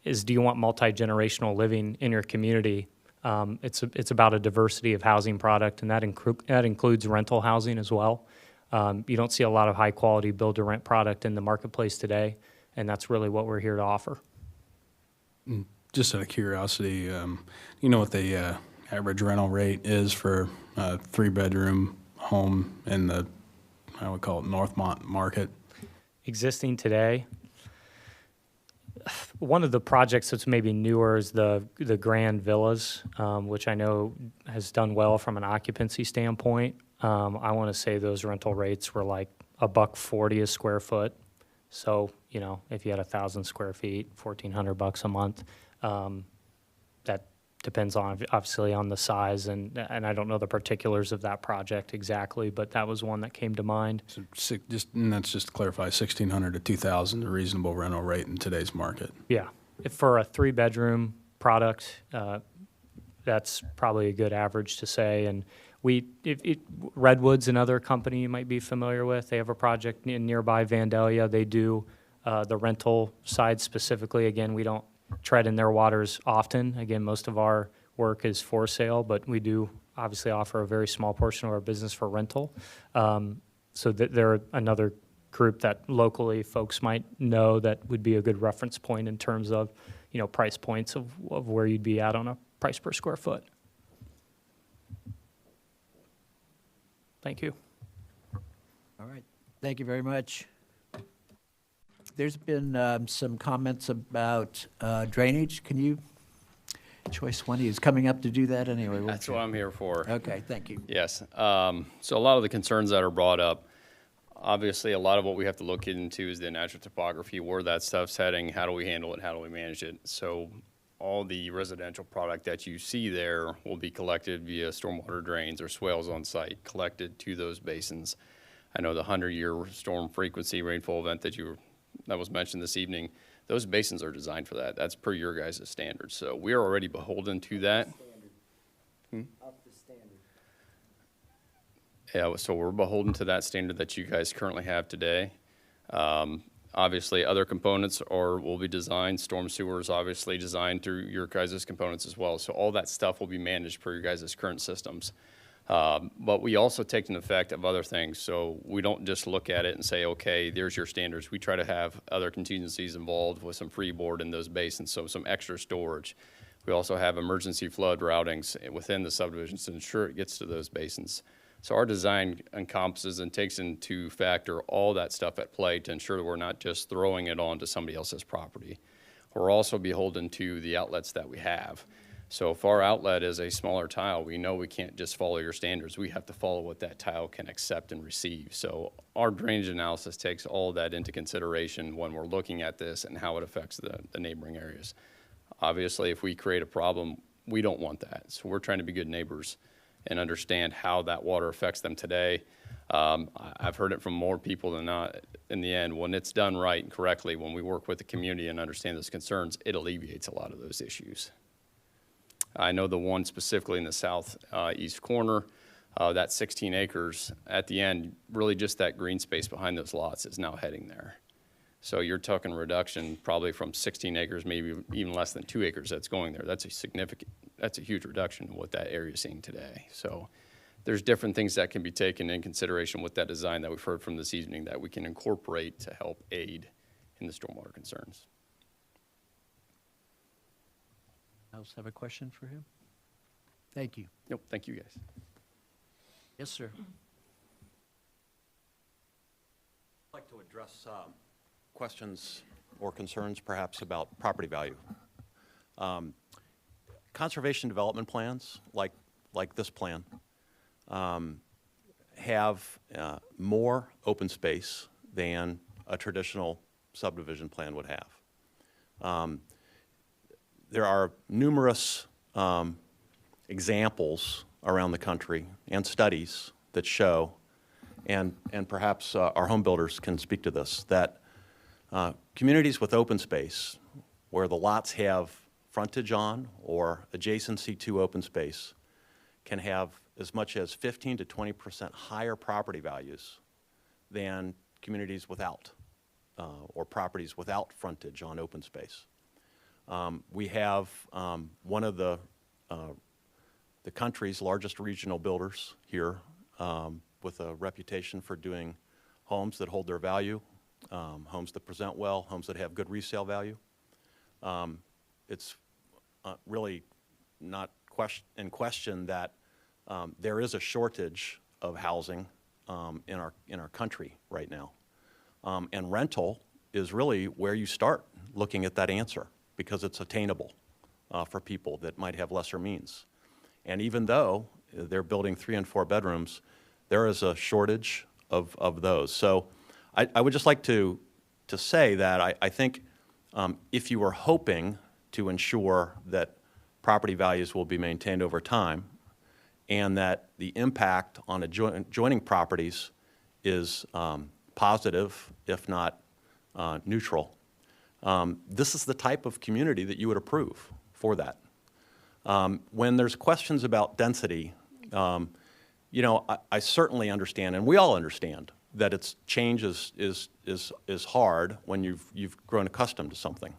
is, do you want multi-generational living in your community? It's about a diversity of housing product, and that includes rental housing as well. You don't see a lot of high-quality build-to-rent product in the marketplace today, and that's really what we're here to offer. Just out of curiosity, you know what the average rental rate is for a 3-bedroom home in the, I would call it Northmont market? Existing today, one of the projects that's maybe newer is the Grand Villas, which I know has done well from an occupancy standpoint. I want to say those rental rates were like $140 a square foot. So, if you had 1,000 square feet, $1,400 a month. That depends on obviously on the size, and I don't know the particulars of that project exactly, but that was one that came to mind. So that's just to clarify, $1,600 to $2,000, a reasonable rental rate in today's market. Yeah, for a 3-bedroom product, that's probably a good average to say. And Redwood's another company you might be familiar with. They have a project in nearby Vandalia. They do the rental side specifically. Again, we don't tread in their waters often. Again, most of our work is for sale, but we do obviously offer a very small portion of our business for rental. So they're another group that locally folks might know that would be a good reference point in terms of, price points of where you'd be at on a price per square foot. Thank you. All right, thank you very much. There's been some comments about drainage. Can you, choice one, he's coming up to do that anyway. That's what I'm here for. Okay, thank you. Yes. So a lot of the concerns that are brought up, obviously a lot of what we have to look into is the natural topography, where that stuff's heading, how do we handle it, how do we manage it. So all the residential product that you see there will be collected via stormwater drains or swales on site, collected to those basins. I know the 100-year storm frequency rainfall event that was mentioned this evening, those basins are designed for that. That's per your guys' standards. So we are already beholden to that. Up the standard. Yeah, so we're beholden to that standard that you guys currently have today. Obviously, other components will be designed. Storm sewer is obviously designed through your guys' components as well. So all that stuff will be managed per your guys' current systems. But we also take an effect of other things. So we don't just look at it and say, okay, there's your standards. We try to have other contingencies involved with some freeboard in those basins, so some extra storage. We also have emergency flood routings within the subdivisions to ensure it gets to those basins. So our design encompasses and takes into factor all that stuff at play to ensure that we're not just throwing it onto somebody else's property. We're also beholden to the outlets that we have. So if our outlet is a smaller tile, we know we can't just follow your standards. We have to follow what that tile can accept and receive. So our drainage analysis takes all that into consideration when we're looking at this and how it affects the neighboring areas. Obviously, if we create a problem, we don't want that. So we're trying to be good neighbors and understand how that water affects them today. I've heard it from more people than not. In the end, when it's done right and correctly, when we work with the community and understand those concerns, it alleviates a lot of those issues. I know the one specifically in the southeast corner, that 16 acres, at the end, really just that green space behind those lots is now heading there. So you're talking reduction probably from 16 acres, maybe even less than 2 acres that's going there. That's a huge reduction in what that area is seeing today. So there's different things that can be taken in consideration with that design that we've heard from this evening that we can incorporate to help aid in the stormwater concerns. Else have a question for him? Thank you. Nope, thank you guys. Yes, sir. I'd like to address questions or concerns perhaps about property value. Conservation development plans, like this plan, have more open space than a traditional subdivision plan would have. There are numerous examples around the country and studies that show, and perhaps our home builders can speak to this, that communities with open space, where the lots have frontage on or adjacency to open space, can have as much as 15 to 20% higher property values than communities without, or properties without frontage on open space. We have one of the country's largest regional builders here, with a reputation for doing homes that hold their value, homes that present well, homes that have good resale value. It's really not in question that there is a shortage of housing in our country right now. And rental is really where you start looking at that answer, because it's attainable for people that might have lesser means. And even though they're building 3 and 4 bedrooms, there is a shortage of those. So I would just like to say that I think if you are hoping to ensure that property values will be maintained over time and that the impact on adjoining properties is positive, if not neutral, this is the type of community that you would approve for that. When there's questions about density, you know, I certainly understand, and we all understand, that it's change is hard when you've grown accustomed to something.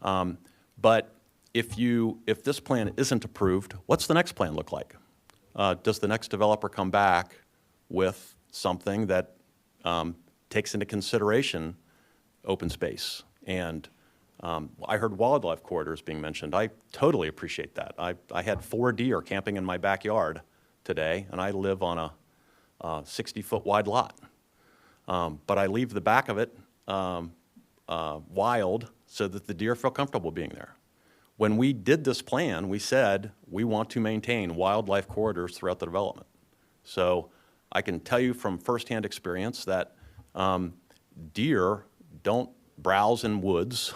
But if this plan isn't approved, what's the next plan look like? Does the next developer come back with something that takes into consideration open space? And I heard wildlife corridors being mentioned. I totally appreciate that. I had 4 deer camping in my backyard today, and I live on a 60-foot wide lot. But I leave the back of it wild so that the deer feel comfortable being there. When we did this plan, we said we want to maintain wildlife corridors throughout the development. So I can tell you from firsthand experience that deer don't browse in woods.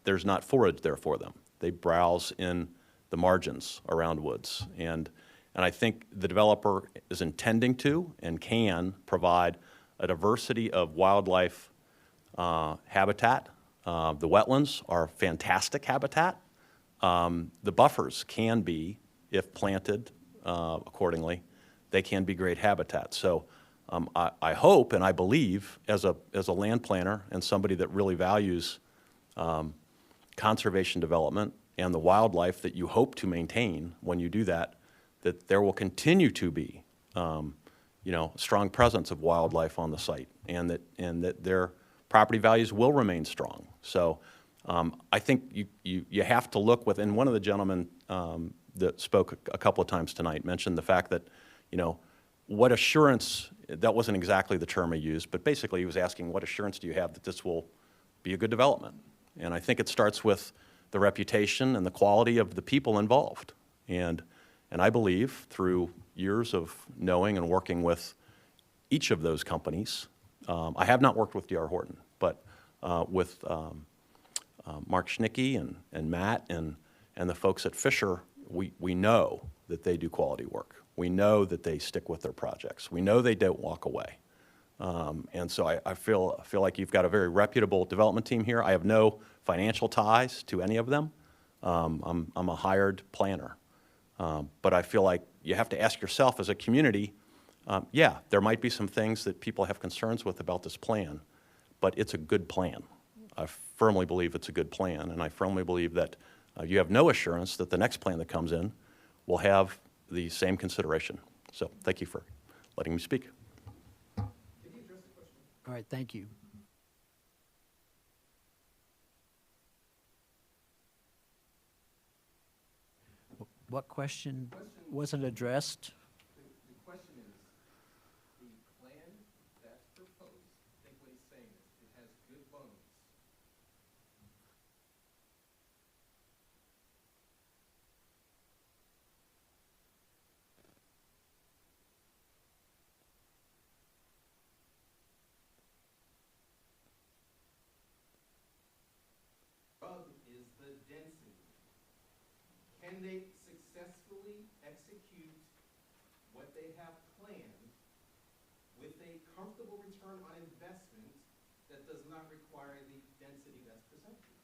There's not forage there for them. They browse in the margins around woods. And I think the developer is intending to and can provide a diversity of wildlife habitat. The wetlands are fantastic habitat. The buffers can be, if planted accordingly, they can be great habitat. So I hope and I believe, as a land planner and somebody that really values conservation development and the wildlife that you hope to maintain when you do that, that there will continue to be you know, a strong presence of wildlife on the site, and that their property values will remain strong. So I think you have to look with, and one of the gentlemen that spoke a couple of times tonight mentioned the fact that, you know, what assurance, that wasn't exactly the term he used, but basically he was asking, what assurance do you have that this will be a good development? And I think it starts with the reputation and the quality of the people involved. And I believe through years of knowing and working with each of those companies, I have not worked with D.R. Horton, but with Mark Schnicke and Matt and the folks at Fisher, we know that they do quality work. We know that they stick with their projects. We know they don't walk away. And so I feel like you've got a very reputable development team here. I have no financial ties to any of them. I'm a hired planner. But I feel like you have to ask yourself as a community, yeah, there might be some things that people have concerns with about this plan, but it's a good plan. I firmly believe it's a good plan, and I firmly believe that you have no assurance that the next plan that comes in will have the same consideration. So thank you for letting me speak. All right, thank you. What question wasn't addressed? The question is, the plan that's proposed, I think what he's saying is it has good bones. Rub is the density. Can they successfully execute what they have planned with a comfortable return on investment that does not require the density that's presented?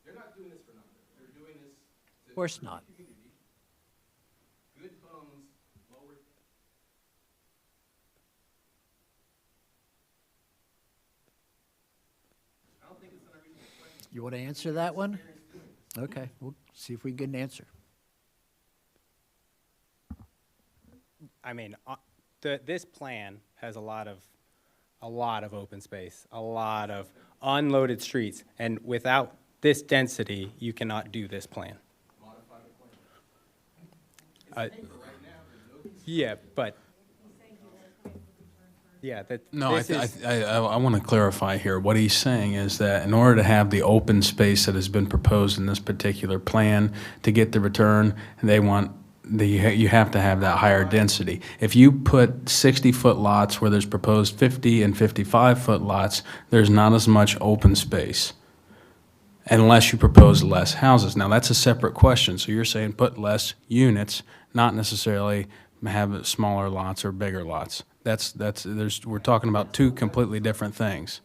They're not doing this for nothing. They're doing this to Of course not. community. Good bones, lower. I don't think it's an unreasonable question. You want to answer that one? Okay, we'll see if we can get an answer. I mean, this plan has a lot of open space, a lot of unloaded streets, and without this density, you cannot do this plan. Modify the plan. Yeah, but yeah, that No, this is, I want to clarify here. What he's saying is that in order to have the open space that has been proposed in this particular plan to get the return, you have to have that higher density. If you put 60-foot lots where there's proposed 50 and 55-foot lots, there's not as much open space unless you propose less houses. Now, that's a separate question. So you're saying put less units, not necessarily have smaller lots or bigger lots. We're talking about two completely different things.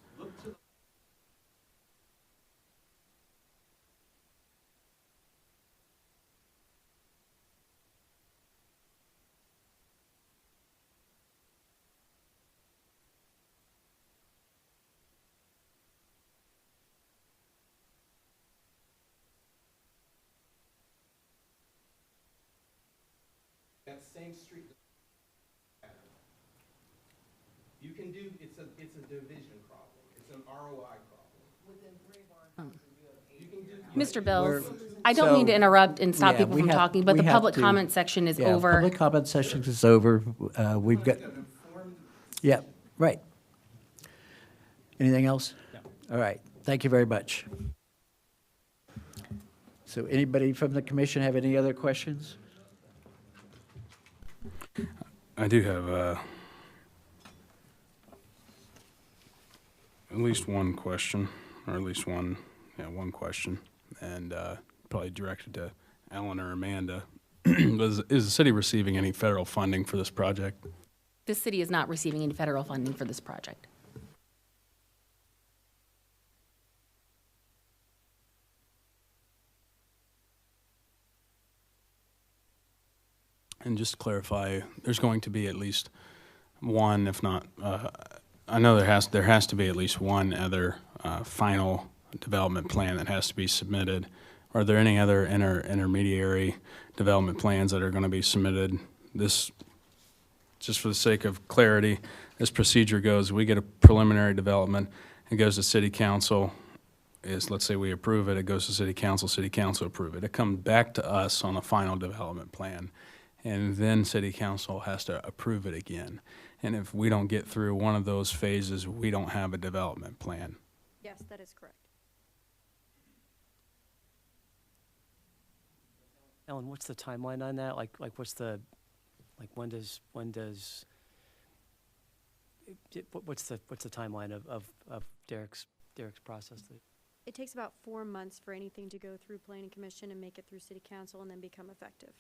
that same street. You can do, it's a division problem. It's an ROI problem. Within 3 of our houses, you can do. Mr. Bills, We're- I don't mean to so, interrupt and stop yeah, people we from have- talking, but we the have public to- comment section is Yeah, over. public comment section is over. We've got, yeah, right. Anything else? No. All right, thank you very much. So anybody from the commission have any other questions? I do have at least one question, or at least one question, and probably directed to Alan or Amanda. Is the city receiving any federal funding for this project? This city is not receiving any federal funding for this project. And just to clarify, there's going to be at least one, if not, I know there has to be at least one other final development plan that has to be submitted. Are there any other intermediary development plans that are going to be submitted? This, just for the sake of clarity, this procedure goes, we get a preliminary development, it goes to city council, let's say we approve it, it goes to city council approve it. It comes back to us on a final development plan, and then city council has to approve it again. And if we don't get through one of those phases, we don't have a development plan. Yes, that is correct. Ellen, what's the timeline on that? Like what's the, what's the timeline of Derek's process? It takes about 4 months for anything to go through planning commission and make it through city council and then become effective.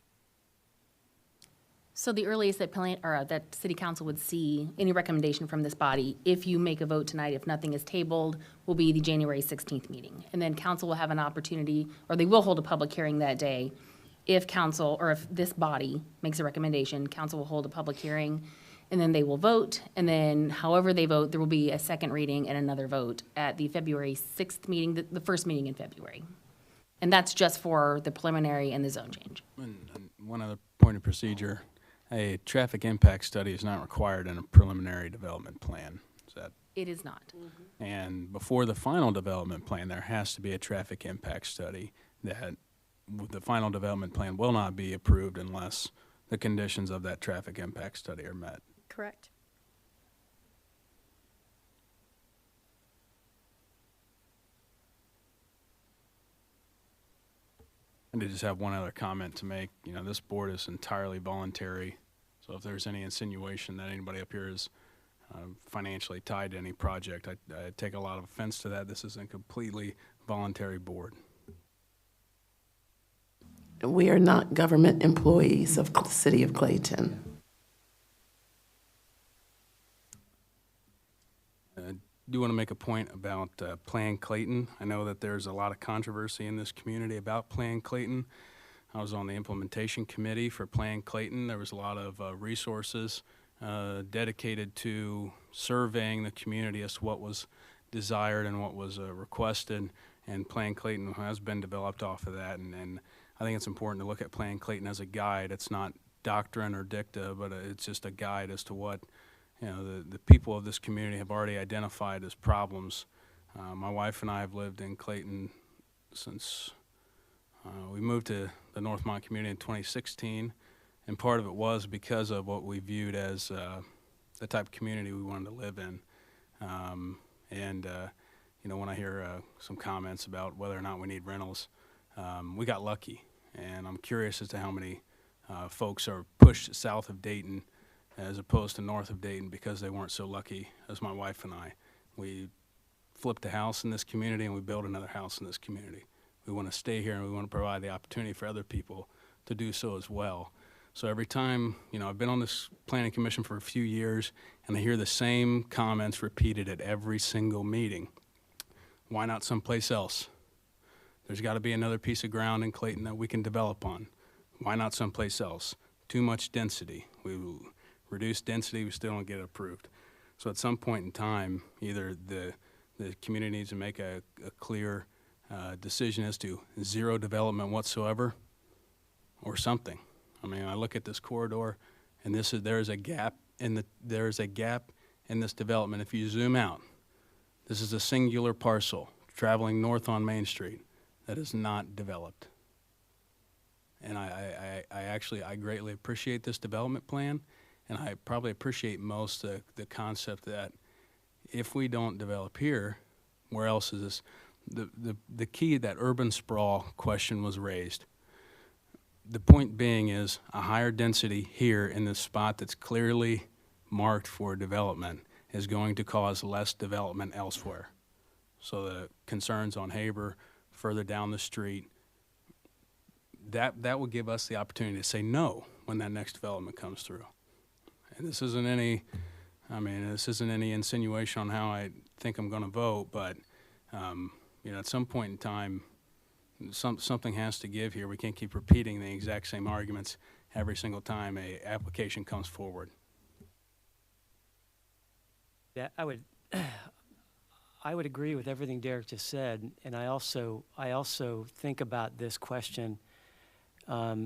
So the earliest that that city council would see any recommendation from this body, if you make a vote tonight, if nothing is tabled, will be the January 16th meeting. And then council will have an opportunity, or they will hold a public hearing that day. If council, or if this body makes a recommendation, council will hold a public hearing, and then they will vote. And then however they vote, there will be a second reading and another vote at the February 6th meeting, the first meeting in February. And that's just for the preliminary and the zone change. And one other point of procedure, a traffic impact study is not required in a preliminary development plan. Is that? It is not. And before the final development plan, there has to be a traffic impact study that the final development plan will not be approved unless the conditions of that traffic impact study are met. Correct. And to just have one other comment to make, this board is entirely voluntary. So if there's any insinuation that anybody up here is financially tied to any project, I take a lot of offense to that. This is a completely voluntary board. We are not government employees of the city of Clayton. I do want to make a point about Plan Clayton. I know that there's a lot of controversy in this community about Plan Clayton. I was on the implementation committee for Plan Clayton. There was a lot of resources dedicated to surveying the community as to what was desired and what was requested, and Plan Clayton has been developed off of that, and I think it's important to look at Plan Clayton as a guide. It's not doctrine or dicta, but it's just a guide as to what the people of this community have already identified as problems. My wife and I have lived in Clayton since we moved to the Northmont community in 2016, and part of it was because of what we viewed as the type of community we wanted to live in. When I hear some comments about whether or not we need rentals, we got lucky, and I'm curious as to how many folks are pushed south of Dayton as opposed to north of Dayton because they weren't so lucky as my wife and I. We flipped a house in this community and we built another house in this community. We want to stay here and we want to provide the opportunity for other people to do so as well. So every time, I've been on this planning commission for a few years and I hear the same comments repeated at every single meeting. Why not someplace else? There's got to be another piece of ground in Clayton that we can develop on. Why not someplace else? Too much density. We reduce density, we still don't get it approved. So at some point in time, either the community needs to make a clear decision as to zero development whatsoever or something. I mean, I look at this corridor, and there's a gap in this development. If you zoom out, this is a singular parcel traveling north on Main Street that is not developed. And I greatly appreciate this development plan, and I probably appreciate most the concept that if we don't develop here, where else is this? The key, that urban sprawl question was raised. The point being is a higher density here in this spot that's clearly marked for development is going to cause less development elsewhere. So the concerns on Haber, further down the street, that will give us the opportunity to say no when that next development comes through. And this isn't any insinuation on how I think I'm going to vote, but at some point in time, something has to give here. We can't keep repeating the exact same arguments every single time a application comes forward. Yeah, I would agree with everything Derek just said, and I also think about this question a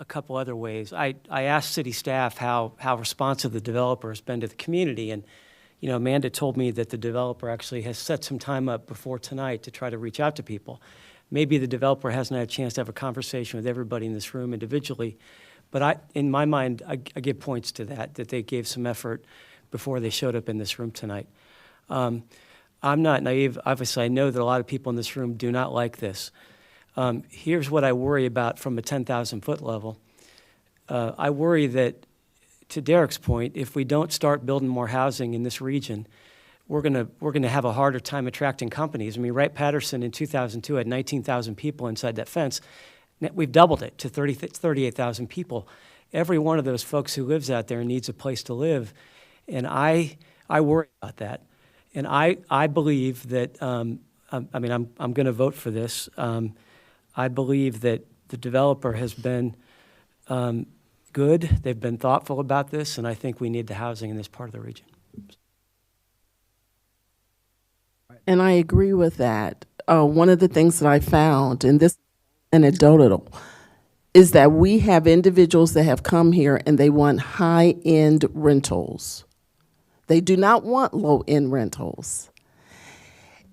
couple other ways. I asked city staff how responsive the developer has been to the community, and Amanda told me that the developer actually has set some time up before tonight to try to reach out to people. Maybe the developer hasn't had a chance to have a conversation with everybody in this room individually, but in my mind, I give points to that they gave some effort before they showed up in this room tonight. I'm not naive. Obviously, I know that a lot of people in this room do not like this. Here's what I worry about from a 10,000-foot level. I worry that, to Derek's point, if we don't start building more housing in this region, we're gonna have a harder time attracting companies. I mean, Wright-Patterson in 2002 had 19,000 people inside that fence. We've doubled it to 38,000 people. Every one of those folks who lives out there needs a place to live, and I worry about that. And I believe that, I'm going to vote for this. I believe that the developer has been good. They've been thoughtful about this, and I think we need the housing in this part of the region. And I agree with that. One of the things that I found, and this is anecdotal, is that we have individuals that have come here and they want high-end rentals. They do not want low-end rentals.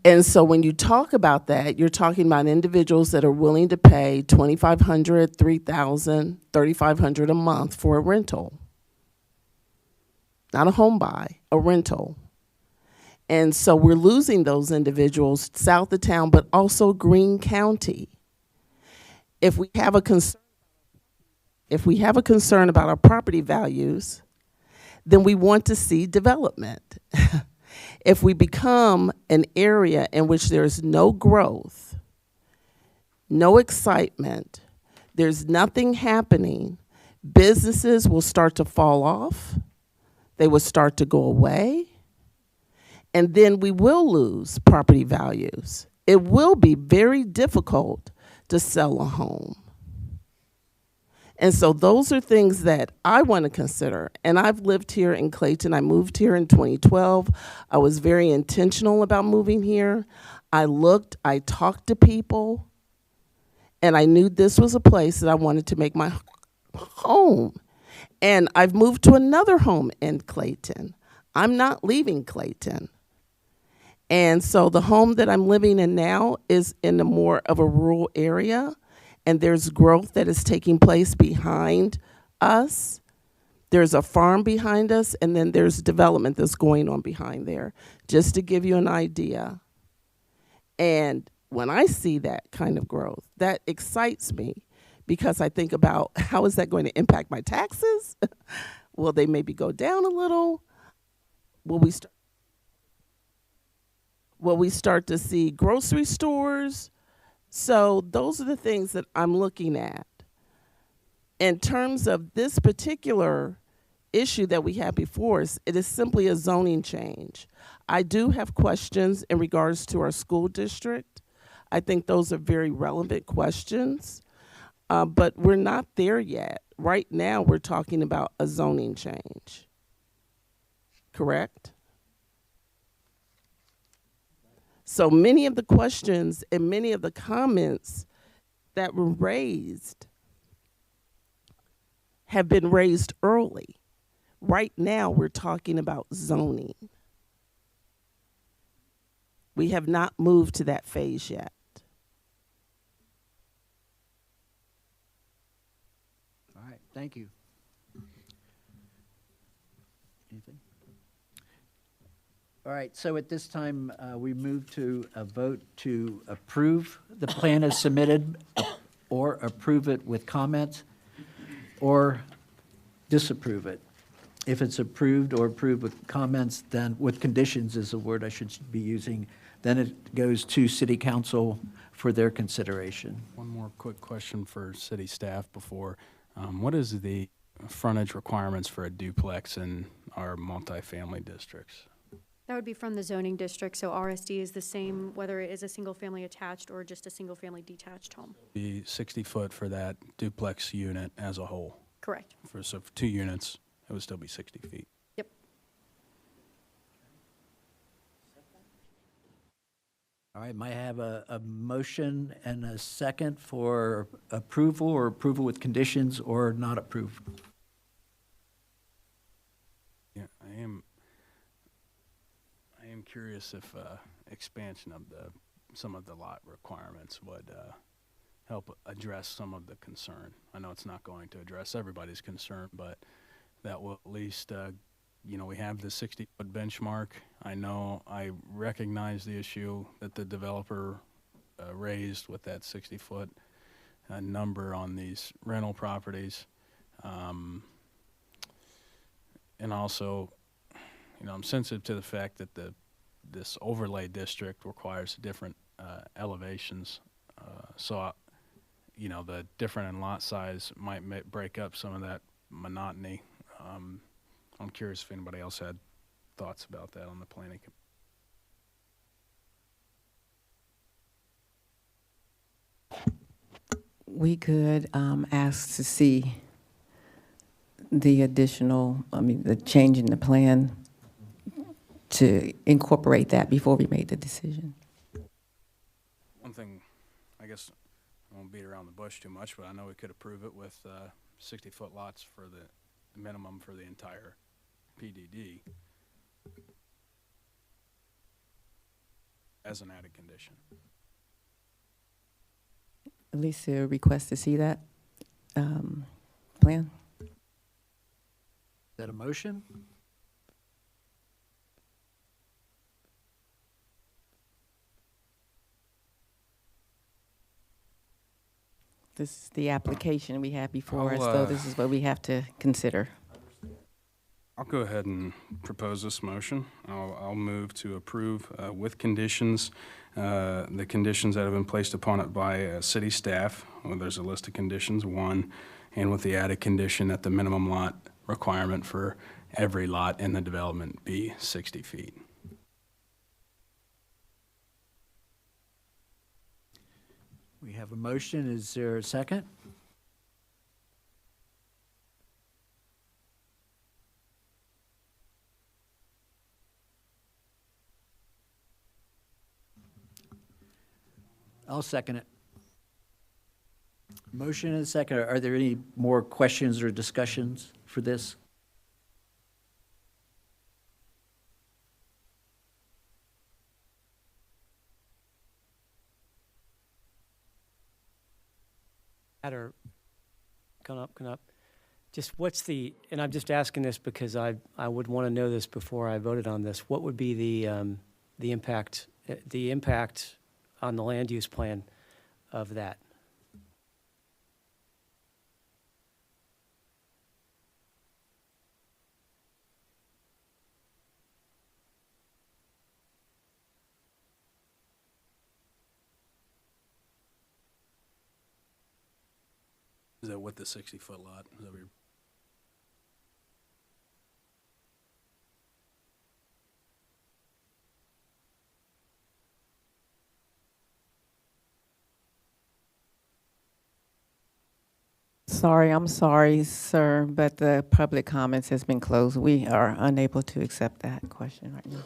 And so when you talk about that, you're talking about individuals that are willing to pay $2,500, $3,000, $3,500 a month for a rental. Not a home buy, a rental. And so we're losing those individuals south of town, but also Greene County. If we have a concern about our property values, then we want to see development. If we become an area in which there's no growth, no excitement, there's nothing happening, businesses will start to fall off, they will start to go away, and then we will lose property values. It will be very difficult to sell a home. And so those are things that I want to consider. And I've lived here in Clayton. I moved here in 2012. I was very intentional about moving here. I talked to people, and I knew this was a place that I wanted to make my home. And I've moved to another home in Clayton. I'm not leaving Clayton. And so the home that I'm living in now is in a more of a rural area, and there's growth that is taking place behind us. There's a farm behind us, and then there's development that's going on behind there, just to give you an idea. And when I see that kind of growth, that excites me, because I think about, how is that going to impact my taxes? Will they maybe go down a little? Will we start to see grocery stores? So those are the things that I'm looking at. In terms of this particular issue that we have before us, it is simply a zoning change. I do have questions in regards to our school district. I think those are very relevant questions, but we're not there yet. Right now, we're talking about a zoning change. Correct? So many of the questions and many of the comments that were raised have been raised early. Right now, we're talking about zoning. We have not moved to that phase yet. All right, thank you. Anything? All right, so at this time, we move to a vote to approve the plan as submitted, or approve it with comments, or disapprove it. If it's approved or approved with comments, then with conditions is the word I should be using, then it goes to city council for their consideration. One more quick question for city staff before. What is the frontage requirements for a duplex in our multifamily districts? That would be from the zoning district, so RSD is the same, whether it is a single-family attached or just a single-family detached home. Be 60 foot for that duplex unit as a whole. Correct. So for 2 units, it would still be 60 feet. Yep. All right, might I have a motion and a second for approval, or approval with conditions, or not approved? Yeah, I am curious if expansion of some of the lot requirements would help address some of the concern. I know it's not going to address everybody's concern, but that will at least, we have the 60-foot benchmark. I recognize the issue that the developer raised with that 60-foot number on these rental properties. And also, I'm sensitive to the fact that this overlay district requires different elevations. So, the different in lot size might break up some of that monotony. I'm curious if anybody else had thoughts about that on the planning. We could ask to see the additional, the change in the plan to incorporate that before we make the decision. One thing, I guess I won't beat around the bush too much, but I know we could approve it with 60-foot lots for the minimum for the entire PDD as an added condition. At least a request to see that plan. Is that a motion? This is the application we have before us, I'll, so this is what we have to consider. I'll go ahead and propose this motion. I'll move to approve with conditions, the conditions that have been placed upon it by city staff. Well, there's a list of conditions, 1, and with the added condition that the minimum lot requirement for every lot in the development be 60 feet. We have a motion. Is there a second? I'll second it. Motion and second. Are there any more questions or discussions for this? Or come up. Just what's and I'm just asking this because I would want to know this before I voted on this. What would be the impact on the land use plan of that? Is that with the 60-foot lot? Is that what you're... I'm sorry, sir, but the public comments has been closed. We are unable to accept that question right now.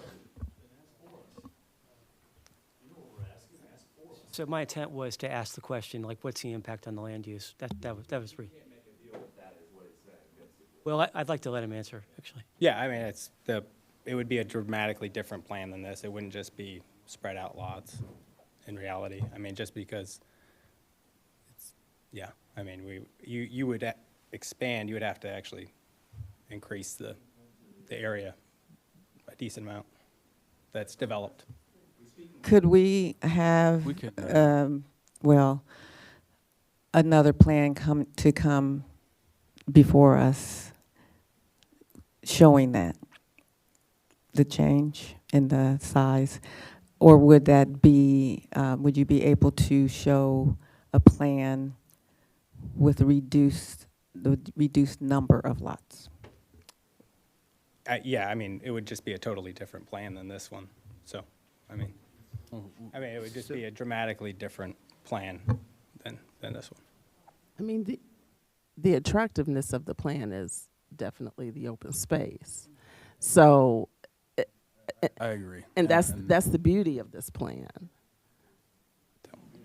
So my intent was to ask the question, like, what's the impact on the land use? That was brief. Well, I'd like to let him answer, actually. Yeah, I mean, it would be a dramatically different plan than this. It wouldn't just be spread out lots in reality. I mean, just because yeah, I mean, you would expand, you would have to actually increase the area a decent amount that's developed. Could we have, We could, well, another plan come before us showing that, the change in the size? Or would that be, would you be able to show a plan with the reduced number of lots? Yeah, I mean, it would just be a totally different plan than this one. So, I mean, it would just be a dramatically different plan than this one. I mean, the attractiveness of the plan is definitely the open space. So, I agree. and that's the beauty of this plan.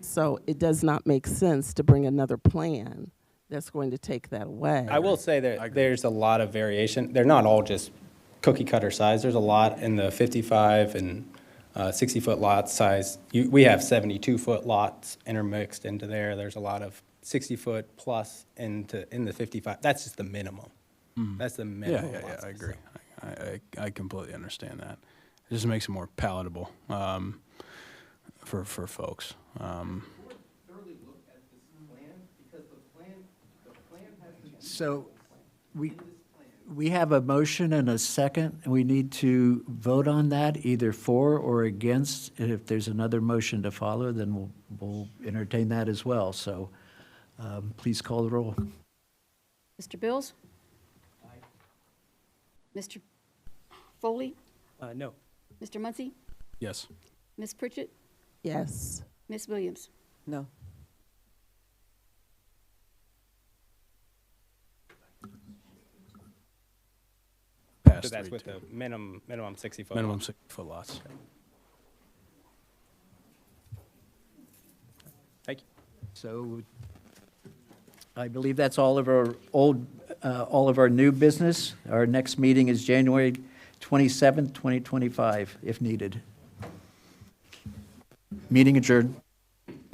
So it does not make sense to bring another plan that's going to take that away. I will say that there's a lot of variation. They're not all just cookie cutter size. There's a lot in the 55 and 60-foot lot size. We have 72-foot lots intermixed into there. There's a lot of 60-foot plus in the 55. That's just the minimum. That's the minimum. Yeah, I agree. I completely understand that. It just makes it more palatable for folks. So we have a motion and a second, and we need to vote on that, either for or against. And if there's another motion to follow, then we'll entertain that as well. So please call the roll. Mr. Bills? Mr. Foley? No. Mr. Muncy? Yes. Ms. Pritchett? Yes. Ms. Williams? No. So that's with the minimum 60-foot. Minimum 60-foot lots. Thank you. So I believe that's all of our new business. Our next meeting is January 27th, 2025, if needed. Meeting adjourned.